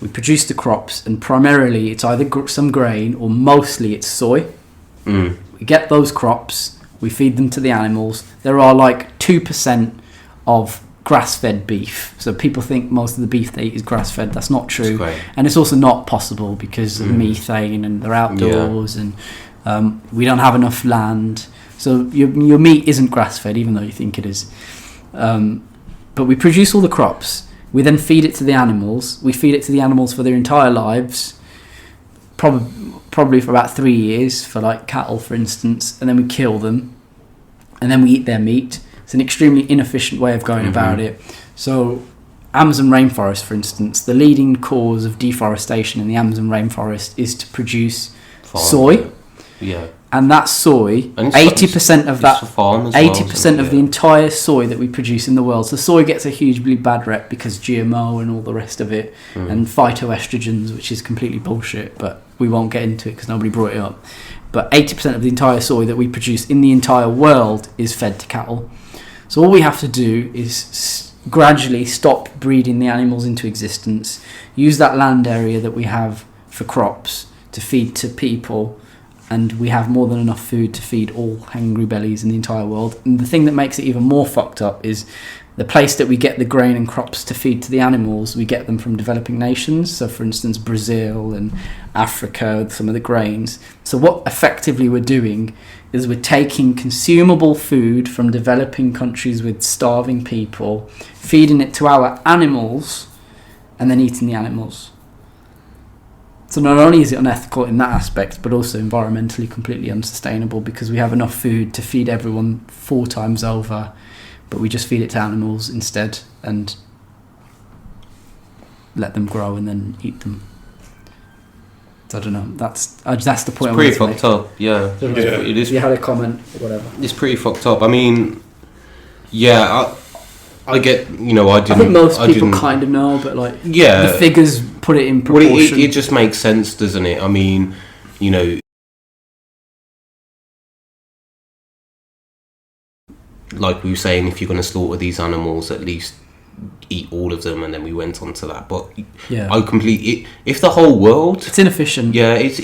we produce the crops, and primarily it's either some grain or mostly it's soy. We get those crops, we feed them to the animals. There are like 2% of grass-fed beef, so people think most of the beef they eat is grass-fed. That's not true, and it's also not possible because of methane, and they're outdoors, and we don't have enough land, so your meat isn't grass-fed even though you think it is. But we produce all the crops, we then feed it to the animals. We feed it to the animals for their entire lives, probably for about 3 years for like cattle, for instance, and then we kill them, and then we eat their meat. It's an extremely inefficient way of going about it. So Amazon rainforest, for instance, the leading cause of deforestation in the Amazon rainforest is to produce soy. Yeah. And that soy, 80% of that, 80% of the entire soy that we produce in the world. So soy gets a hugely bad rep because GMO and all the rest of it, and phytoestrogens, which is completely bullshit, but we won't get into it because nobody brought it up. But 80% of the entire soy that we produce in the entire world is fed to cattle. So all we have to do is gradually stop breeding the animals into existence, use that land area that we have for crops to feed to people, and we have more than enough food to feed all hungry bellies in the entire world. And the thing that makes it even more fucked up is the place that we get the grain and crops to feed to the animals, we get them from developing nations. So, for instance, Brazil and Africa, some of the grains. So what effectively we're doing is we're taking consumable food from developing countries with starving people, feeding it to our animals, and then eating the animals. So not only is it unethical in that aspect, but also environmentally completely unsustainable because we have enough food to feed everyone 4 times over, but we just feed it to animals instead and let them grow and then eat them. So I don't know. That's the point. It's pretty fucked up. Yeah, it is. You had a comment or whatever. It's pretty fucked up. I mean, yeah, I get. I think most people kind of know, but like, the figures put it in proportion. It just makes sense, doesn't it? I mean, like we were saying, if you're going to slaughter these animals, at least eat all of them, and then we went on to that. But I completely, if the whole world, it's inefficient. Yeah, if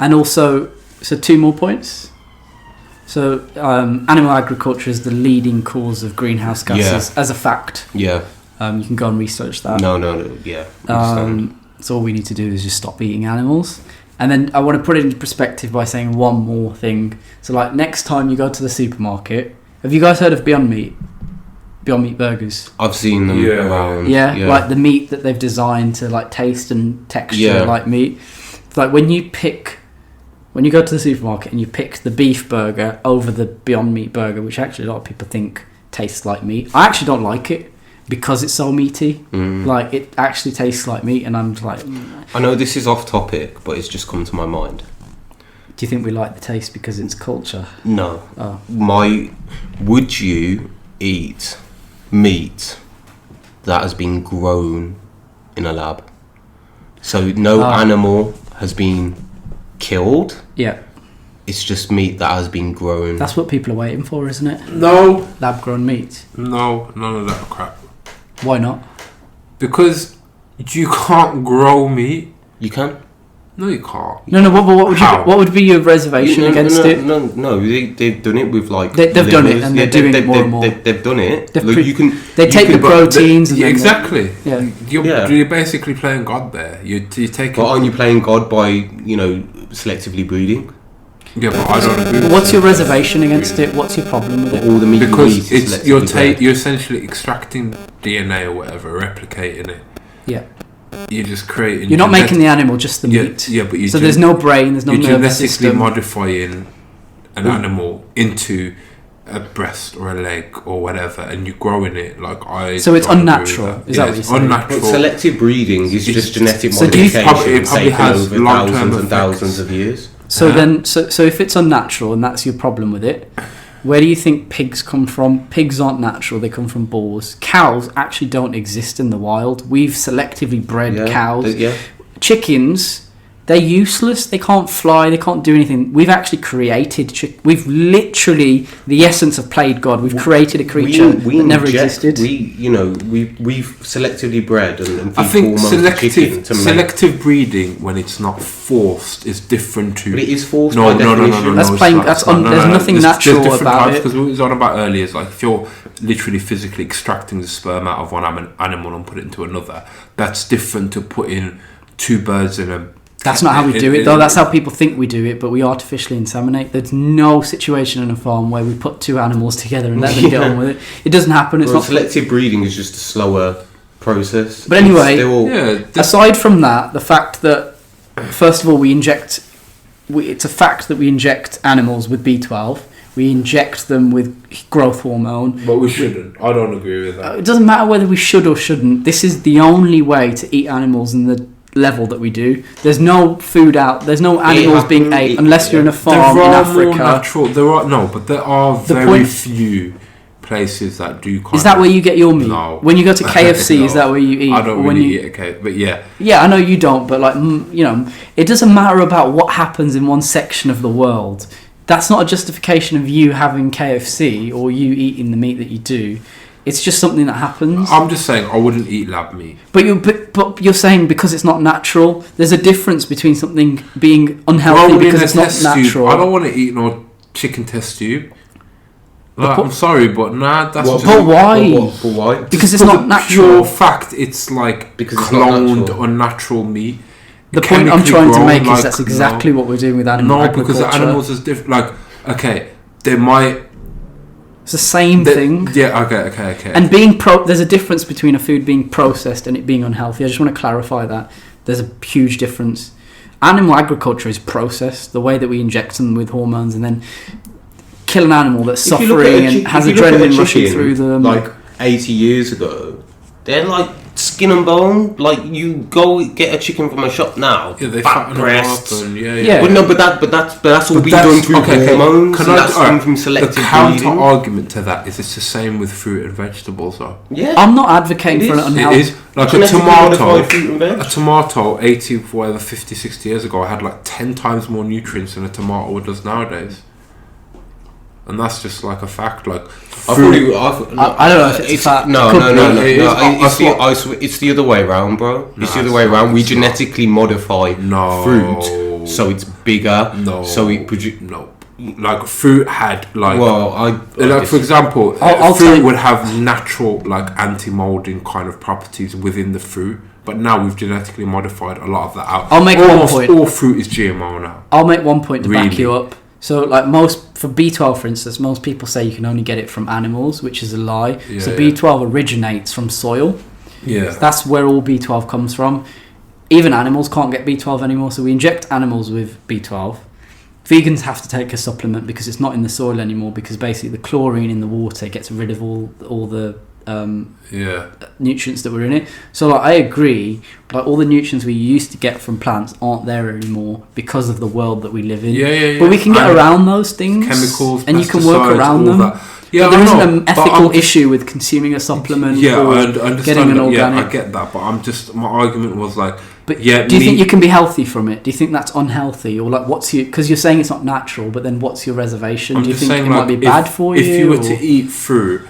and also, so 2 more points. So animal agriculture is the leading cause of greenhouse gases as a fact. Yeah. You can go and research that. No, yeah. So all we need to do is just stop eating animals. And then I want to put it into perspective by saying one more thing. So like next time you go to the supermarket, have you guys heard of Beyond Meat? Beyond Meat burgers? I've seen them around. Yeah, like the meat that they've designed to like taste and texture like meat. It's like when you go to the supermarket and you pick the beef burger over the Beyond Meat burger, which actually a lot of people think tastes like meat. I actually don't like it because it's so meaty. Like it actually tastes like meat, and I'm like, I know this is off topic, but it's just come to my mind. Do you think we like the taste because it's culture? No. Would you eat meat that has been grown in a lab. So no animal has been killed. Yeah. It's just meat that has been grown. That's what people are waiting for, isn't it? No. Lab-grown meat. No, none of that crap. Why not? Because you can't grow meat. You can? No, you can't. No. What would be your reservation against it? No. They've done it with like. They've done it, and they're doing it more and more. They've done it. They take the proteins. Yeah, exactly. Yeah. You're basically playing God there. You're taking. But aren't you playing God by selectively breeding? Yeah, but I don't agree. But what's your reservation against it? What's your problem with it? All the meat because it's you're essentially extracting DNA or whatever, replicating it. Yeah. You're just creating. You're not making the animal, just the meat. Yeah, but so there's no brain, there's no nervous system. You're genetically modifying an animal into a breast or a leg or whatever, and you're growing it like I. So it's unnatural. Is that what you're saying? Unnatural. Well, selective breeding is just genetic so modification. It probably has over long-term thousands and effects. thousands of years. So then, so if it's unnatural and that's your problem with it, where do you think pigs come from? Pigs aren't natural; they come from boars. Cows actually don't exist in the wild. We've selectively bred cows. Chickens, they're useless. They can't fly. They can't do anything. We've actually created. We've literally the essence of played God. We've created a creature that never existed. We've selectively bred and I think selective breeding, when it's not forced, is different to. But it is forced. No. That's playing. There's nothing natural about it. Because what we was on about earlier is like if you're literally physically extracting the sperm out of one animal and put it into another, that's different to putting two birds in a. That's not how we do it, though. That's how people think we do it, but we artificially inseminate. There's no situation in a farm where we put two animals together and let them get on with it. It doesn't happen. It's not selective breeding is just a slower process. But anyway, aside from that, the fact that first of all it's a fact that we inject animals with B12. We inject them with growth hormone. But we shouldn't. I don't agree with that. It doesn't matter whether we should or shouldn't. This is the only way to eat animals in the level that we do. There's no food out. There's no animals being ate unless you're in a farm in Africa. There are very few places that do. Is that where you get your meat? No. When you go to KFC, no. Is that where you eat? I don't really eat at KFC, but yeah. Yeah, I know you don't, but it doesn't matter about what happens in one section of the world. That's not a justification of you having KFC or you eating the meat that you do. It's just something that happens. I'm just saying I wouldn't eat lab meat. But you're saying because it's not natural, there's a difference between something being unhealthy because it's not natural. I don't want to eat no chicken test tube. I'm sorry, but that's just... But why? But why? Because it's not natural. Pure fact, it's like because cloned, unnatural meat. The point I'm trying to make is that's exactly what we're doing with animal agriculture. No, because the animals is different. Like, okay, they might... It's the same thing. Yeah, okay. And there's a difference between a food being processed and it being unhealthy. I just want to clarify that. There's a huge difference. Animal agriculture is processed, the way that we inject them with hormones and then kill an animal that's suffering and has adrenaline rushing through them. Like 80 years ago, they're like skin and bone. Like you go get a chicken from a shop now. Yeah, they fatten breasts. Them up and But that's all being done through hormones. That's from selective breeding. The counter argument to that is it's the same with fruit and vegetables, though. Yeah, I'm not advocating for an unhealthy. It is like a tomato 50, 60 years ago had like 10 times more nutrients than a tomato does nowadays. And that's just like a fact. Like I don't know if it's a fact. No. It's the other way around, bro. It's the other way around. We genetically modify fruit so it's bigger. No. So it produce. No. Like fruit had like. Well, for example, fruit would have natural like anti-molding kind of properties within the fruit. But now we've genetically modified a lot of that out. I'll make one point. All fruit is GMO now. I'll make one point to back you up. So, like for B12, for instance, most people say you can only get it from animals, which is a lie. Yeah, so B12 originates from soil. Yeah, that's where all B12 comes from. Even animals can't get B12 anymore, so we inject animals with B12. Vegans have to take a supplement because it's not in the soil anymore. Because basically, the chlorine in the water gets rid of all the nutrients that were in it. So like I agree, like all the nutrients we used to get from plants aren't there anymore because of the world that we live in. Yeah. But we can get around those things, chemicals, and you can work around them. Yeah, but there I isn't know, an but ethical issue with consuming a supplement Yeah, or I understand getting an that. organic. Yeah, I get that, but my argument was like, But yeah, do you think you can be healthy from it? Do you think that's unhealthy, or like because you're saying it's not natural, but then what's your reservation? I'm Do you just think saying, it might be bad for you? If you were or? to eat fruit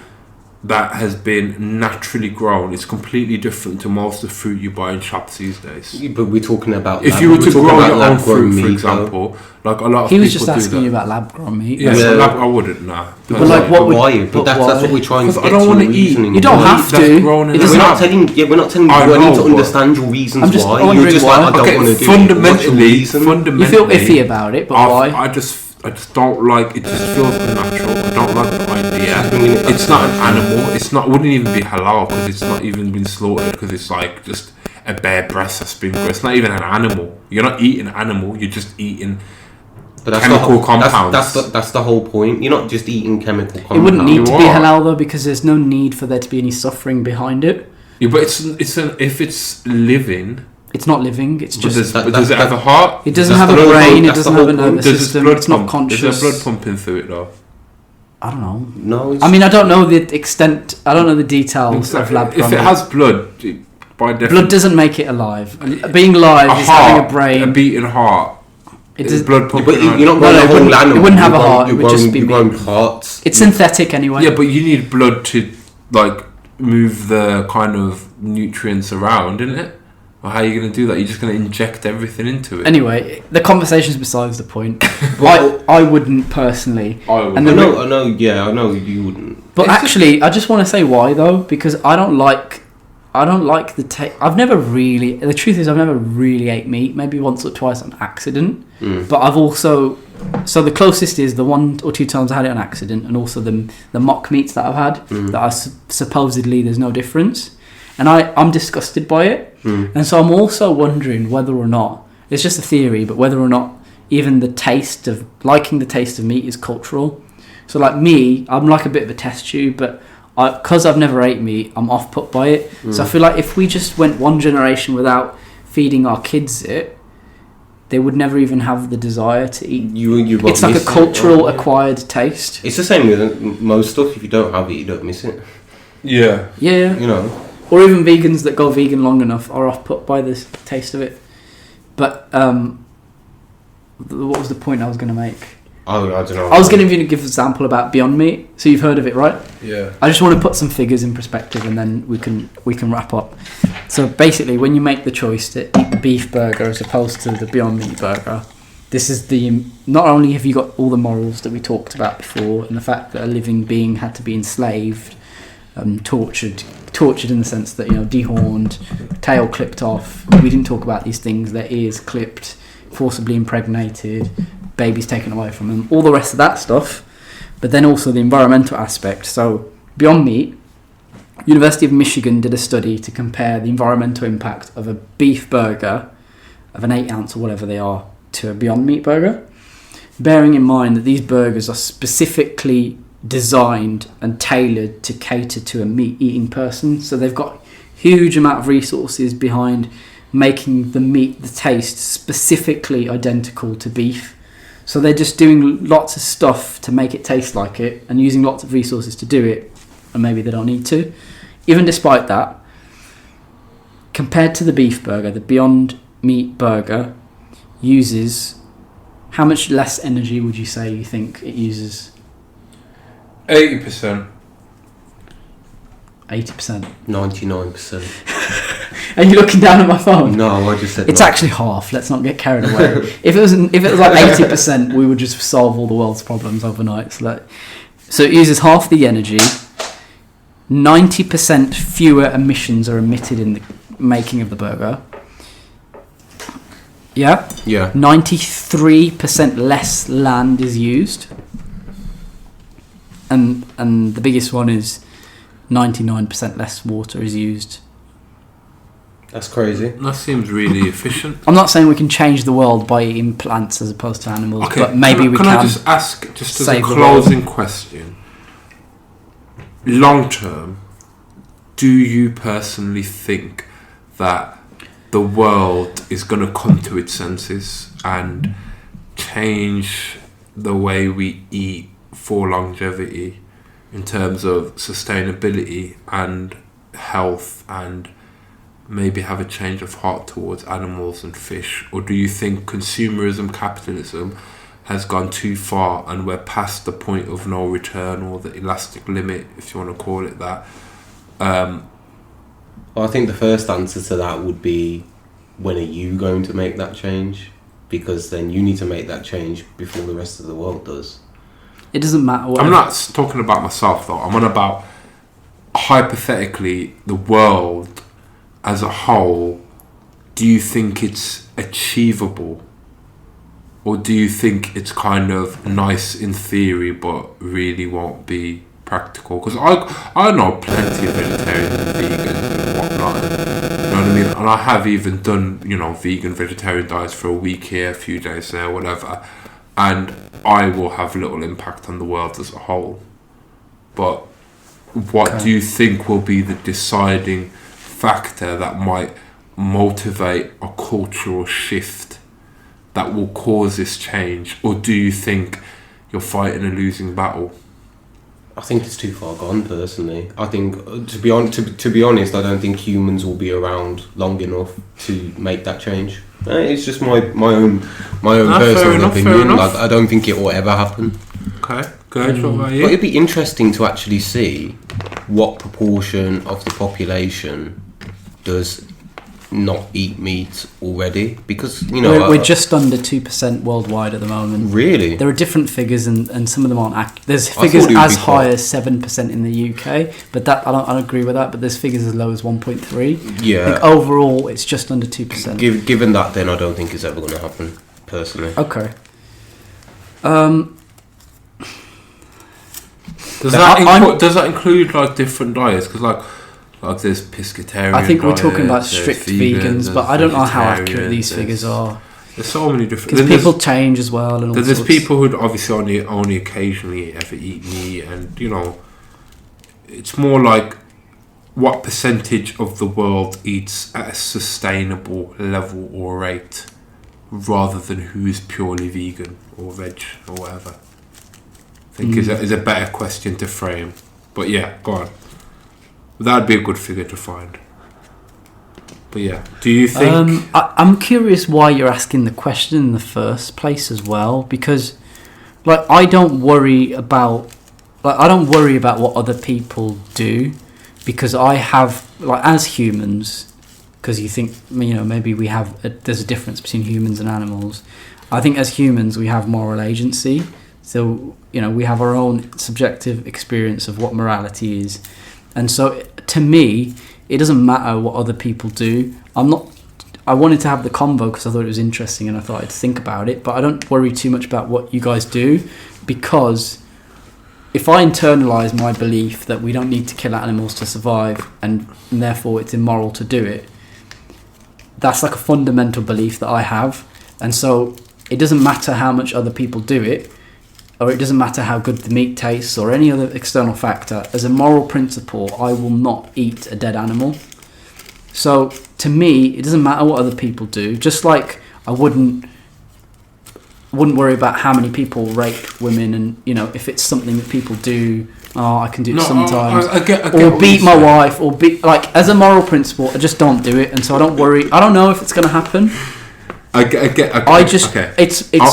that has been naturally grown, it's completely different to most of the fruit you buy in shops these days. But we're talking about if you were to grow your own fruit, for example, like a lot of he was people just asking do you that. about lab-grown meat. Yeah, so I wouldn't. Nah. But like, what would? Why? But that's what we're trying to get. I don't want to eat. reasoning. You don't have to. We're not telling you. We're not telling you. I need to understand your reasons I'm just why. wondering You're just why. like, I don't want to do it. Fundamentally, You feel iffy about it, but why? I just don't like it. Just feels unnatural. I don't like the idea. It's not an animal. It's not. Wouldn't even be halal because it's not even been slaughtered. Because it's like just a bare breast that's been. It's not even an animal. You're not eating an animal. You're just eating. But that's chemical compounds. That's the whole point. You're not just eating chemical compounds. It wouldn't need to be halal though, because there's no need for there to be any suffering behind it. Yeah, but if it's living. It's not living. It's just. Does it have a heart? It doesn't have a brain. It doesn't have a nervous Does system. blood It's not pump? conscious. Is there blood pumping through it though? I don't know. No. I mean, I don't know the extent. I don't know the details of lab. If it has blood, by definition, blood doesn't make it alive. Being alive is having a brain. A beating heart. It does blood pumping. But you're not growing a whole animal. It wouldn't have a heart. It would just be you're growing hearts. It's synthetic anyway. Yeah, but you need blood to like move the kind of nutrients around, isn't it? Or how are you going to do that? You're just going to inject everything into it. Anyway, the conversation's besides the point. I wouldn't personally. I would. I know you wouldn't. But actually, I just want to say why though, because I don't like the taste. I've never really. The truth is, I've never really ate meat. Maybe once or twice on accident. But I've also. So the closest is the 1 or 2 times I had it on accident, and also the mock meats that I've had that are supposedly there's no difference, and I'm disgusted by it. And so I'm also wondering whether or not it's just a theory, but whether or not even the taste of meat is cultural. So like me, I'm like a bit of a test tube, but because I've never ate meat, I'm off put by it. So I feel like if we just went one generation without feeding our kids it, they would never even have the desire to eat. It's like a cultural acquired taste. It's the same with most stuff. If you don't have it, you don't miss it. Yeah. Yeah. You know. Or even vegans that go vegan long enough are off put by the taste of it. But what was the point I was going to make? I don't know. I was going to give an example about Beyond Meat. So you've heard of it, right? Yeah. I just want to put some figures in perspective, and then we can wrap up. So basically, when you make the choice to eat the beef burger as opposed to the Beyond Meat burger, this is not only have you got all the morals that we talked about before, and the fact that a living being had to be enslaved, tortured in the sense that, dehorned, tail clipped off. We didn't talk about these things. Their ears clipped, forcibly impregnated, babies taken away from them, all the rest of that stuff. But then also the environmental aspect. So Beyond Meat, University of Michigan did a study to compare the environmental impact of a beef burger of an 8 ounce or whatever they are to a Beyond Meat burger, bearing in mind that these burgers are specifically designed and tailored to cater to a meat-eating person. So they've got huge amount of resources behind making the meat, the taste, specifically identical to beef. So they're just doing lots of stuff to make it taste like it and using lots of resources to do it, and maybe they don't need to. Even despite that, compared to the beef burger, the Beyond Meat burger uses... How much less energy would you say you think it uses? 80%. 80%. 99%. Are you looking down at my phone? No, I just said it's actually half. Let's not get carried away. If it was like 80%, we would just solve all the world's problems overnight. So it uses half the energy. 90% fewer emissions are emitted in the making of the burger. Yeah? Yeah. 93% less land is used. And the biggest one is 99% less water is used. That's crazy. That seems really efficient. I'm not saying we can change the world by eating plants as opposed to animals, but maybe we can. Can I just ask, just as a closing question, long term, do you personally think that the world is going to come to its senses and change the way we eat for longevity in terms of sustainability and health, and maybe have a change of heart towards animals and fish? Or do you think consumerism, capitalism has gone too far and we're past the point of no return, or the elastic limit, if you want to call it that? Well, I think the first answer to that would be, when are you going to make that change? Because then you need to make that change before the rest of the world does. It doesn't matter. Whatever. I'm not talking about myself though. I'm on about, hypothetically, the world as a whole. Do you think it's achievable, or do you think it's kind of nice in theory but really won't be practical? Because I know plenty of vegetarians and vegans and whatnot, you know what I mean? And I have even done, vegan, vegetarian diets for a week here, a few days there, whatever, and I will have little impact on the world as a whole. But what do you think will be the deciding factor that might motivate a cultural shift that will cause this change? Or do you think you're fighting a losing battle? I think it's too far gone, personally. I think, to be honest, I don't think humans will be around long enough to make that change. It's just my own personal opinion. Like, I don't think it will ever happen. Okay, good. What about you? But it'd be interesting to actually see what proportion of the population does not eat meat already, because we're just under 2% worldwide at the moment. Really? There are different figures, and some of them aren't accurate. There's figures as high as 7% in the UK, but that I don't agree with that. But there's figures as low as 1.3. Yeah. I think overall it's just under 2%. Given that, then I don't think it's ever going to happen, personally. Okay. Does that include like different diets? Because like there's pescatarian. I think we're diets, talking about strict vegans, but I don't know how accurate these figures are. There's so many different. Because people change as well, and all there's sorts. people who obviously only occasionally ever eat meat, and it's more like what percentage of the world eats at a sustainable level or rate, rather than who is purely vegan or veg or whatever. I think is a better question to frame. But yeah, go on. That'd be a good figure to find. But yeah, do you think... I'm curious why you're asking the question in the first place as well, because I don't worry about what other people do, because I have, as humans, because you think, maybe we have there's a difference between humans and animals. I think as humans we have moral agency, so we have our own subjective experience of what morality is. And so, to me, it doesn't matter what other people do. I wanted to have the convo because I thought it was interesting and I thought I'd think about it, but I don't worry too much about what you guys do, because if I internalise my belief that we don't need to kill animals to survive and therefore it's immoral to do it, that's like a fundamental belief that I have. And so, it doesn't matter how much other people do it, or it doesn't matter how good the meat tastes or any other external factor. As a moral principle, I will not eat a dead animal. So to me, it doesn't matter what other people do. Just like I wouldn't worry about how many people rape women, and if it's something that people do, I can do it sometimes. I get or beat my wife, or as a moral principle, I just don't do it, and so I don't worry. I don't know if it's going to happen. It's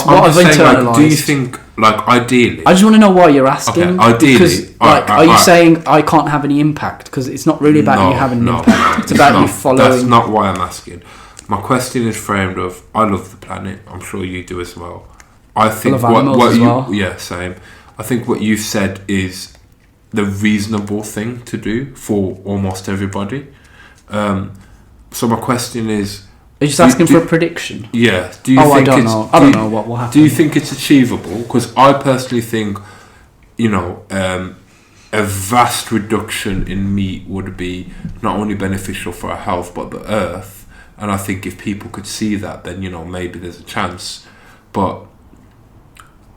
what I've internalized. Do you think, ideally? I just want to know why you're asking. Okay, ideally, because, are you saying I can't have any impact? Because it's not really about you having an impact. It's about you following. That's not why I'm asking. My question is framed of, I love the planet. I'm sure you do as well. I think same. I think what you've said is the reasonable thing to do for almost everybody. So my question is, are you just asking for a prediction? Yeah. Do you think I don't know what will happen. Do you think it's achievable? Because I personally think, a vast reduction in meat would be not only beneficial for our health but the earth. And I think if people could see that, then maybe there's a chance. But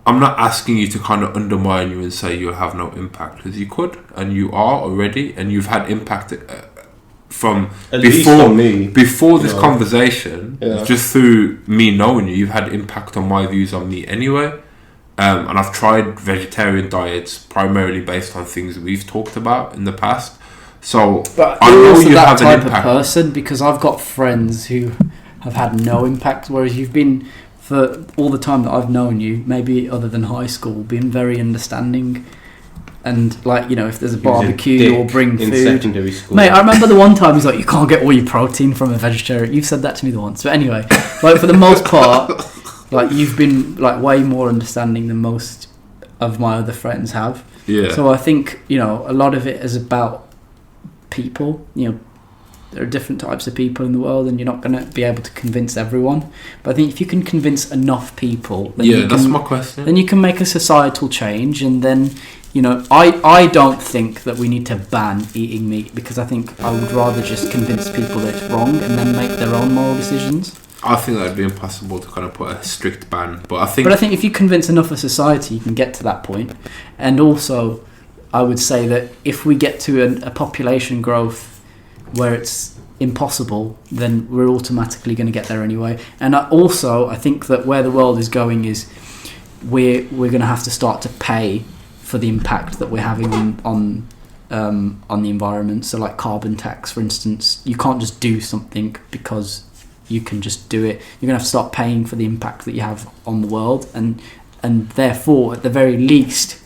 I'm not asking you to kind of undermine you and say you'll have no impact, because you could, and you are already, and you've had impact. From before this conversation, just through me knowing you've had impact on my views on me anyway, And I've tried vegetarian diets primarily based on things we've talked about in the past. So But I you're know also you that have an type of impact. person, because I've got friends who have had no impact, whereas you've been, for all the time that I've known you, maybe other than high school, been very understanding. And like, you know, if there's a He was a barbecue or dick bring in food. secondary school. Mate, I remember the one time he's like, you can't get all your protein from a vegetarian. You've said that to me the once. But anyway, like for the most part, like you've been like way more understanding than most of my other friends have. Yeah. So I think, you know, a lot of it is about people. You know, there are different types of people in the world, and you're not going to be able to convince everyone. But I think if you can convince enough people, then Yeah, you that's can, my question. then you can make a societal change. And then, you know, I don't think that we need to ban eating meat, because I think I would rather just convince people that it's wrong and then make their own moral decisions. I think that would be impossible to kind of put a strict ban, but I think If you convince enough of society, you can get to that point. And also, I would say that if we get to a population growth where it's impossible, then we're automatically going to get there anyway. And I think that where the world is going is we're going to have to start to pay for the impact that we're having on the environment. So like carbon tax, for instance, you can't just do something because you can just do it. You're going to have to start paying for the impact that you have on the world, and therefore, at the very least,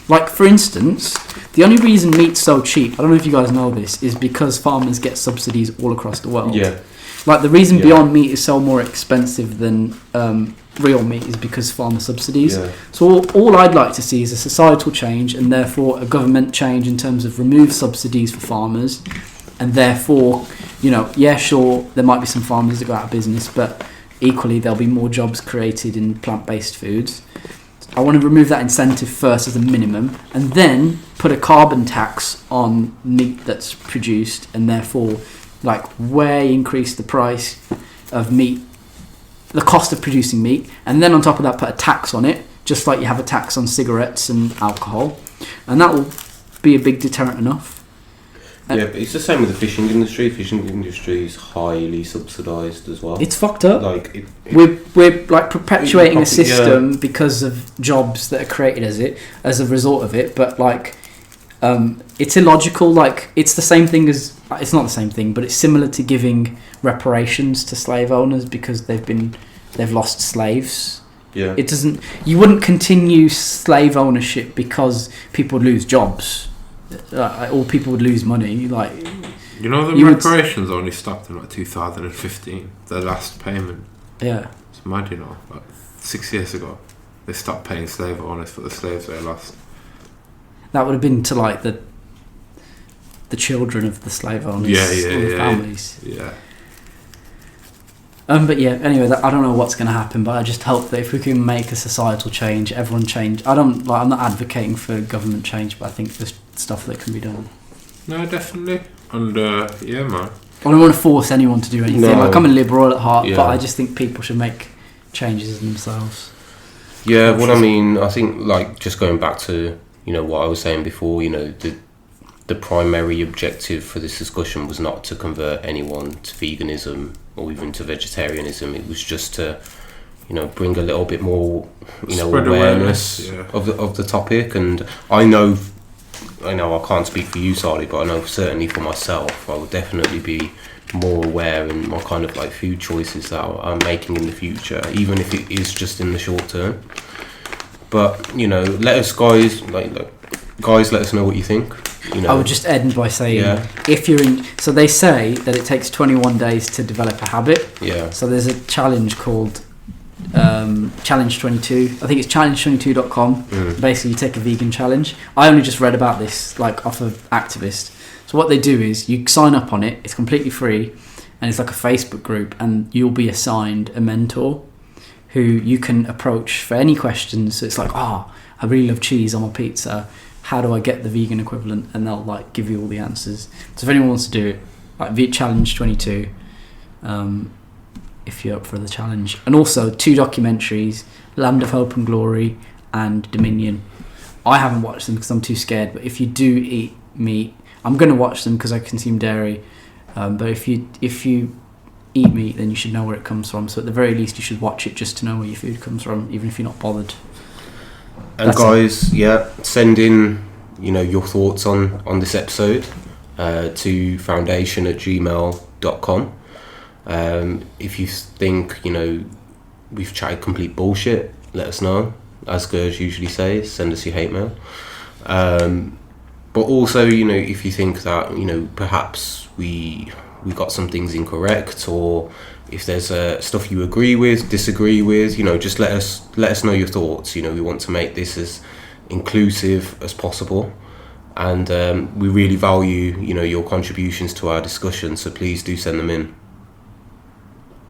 like for instance, the only reason meat's so cheap, I don't know if you guys know this, is because farmers get subsidies all across the world. Yeah. Like the reason Beyond Meat is so more expensive than real meat is because farmer subsidies. Yeah. So all I'd like to see is a societal change, and therefore a government change in terms of remove subsidies for farmers, and therefore, you know, yeah, sure, there might be some farmers that go out of business, but equally there'll be more jobs created in plant-based foods. I want to remove that incentive first as a minimum, and then put a carbon tax on meat that's produced, and therefore, like, way increase the price of meat, the cost of producing meat, and then on top of that put a tax on it, just like you have a tax on cigarettes and alcohol, and that will be a big deterrent enough. Yeah, but it's the same with the fishing industry. Fishing industry is highly subsidised as well. It's fucked up. Like We're like perpetuating a Probably, system because of jobs that are created as a result of it, but like it's illogical. Like it's the same thing as, it's not the same thing, but it's similar to giving reparations to slave owners because they've lost slaves. Yeah. It doesn't. You wouldn't continue slave ownership because people would lose jobs, or people would lose money. Like, you know, the you would- reparations only stopped in like 2015. The last payment. yeah. It's mad, you know. Like 6 years ago, they stopped paying slave owners for the slaves they lost. That would have been to like the children of the slave owners, or the families. Yeah. But yeah, anyway, I don't know what's going to happen, but I just hope that if we can make a societal change, everyone change. I'm not advocating for government change, but I think there's stuff that can be done. No, definitely. And yeah, man. I don't want to force anyone to do anything. No. Like, I'm a liberal at heart, Yeah. but I just think people should make changes themselves. Yeah, well, I mean, I think, like, just going back to, you know, what I was saying before, you know, the primary objective for this discussion was not to convert anyone to veganism or even to vegetarianism. It was just to, you know, bring a little bit more, you know, Spread awareness yeah. of the topic. And I know I can't speak for you, Sally, but I know certainly for myself, I would definitely be more aware in my kind of like food choices that I'm making in the future, even if it is just in the short term. But, you know, let us guys, let us know what you think. You know, I would just end by saying, Yeah. if you're in... So they say that it takes 21 days to develop a habit. yeah, So there's a challenge called Challenge 22. I think it's challenge22.com. Basically, you take a vegan challenge. I only just read about this like off of Activist. So what they do is you sign up on it. It's completely free, and it's like a Facebook group, and you'll be assigned a mentor who you can approach for any questions. So it's like, I really love cheese on my pizza. How do I get the vegan equivalent? And they'll like give you all the answers. So if anyone wants to do it, like Challenge 22. If you're up for the challenge. And also 2 documentaries, Land of Hope and Glory and Dominion. I haven't watched them because I'm too scared, but if you do eat meat, I'm going to watch them because I consume dairy, but if you eat meat, then you should know where it comes from. So at the very least you should watch it just to know where your food comes from, even if you're not bothered. And guys, send in, your thoughts on this episode to foundation@gmail.com. If you think, we've chatted complete bullshit, let us know. As Gurj usually says, send us your hate mail. But also, if you think that, perhaps we got some things incorrect, or if there's stuff you agree with, disagree with, just let us know your thoughts. We want to make this as inclusive as possible, and we really value, your contributions to our discussion. So please do send them in.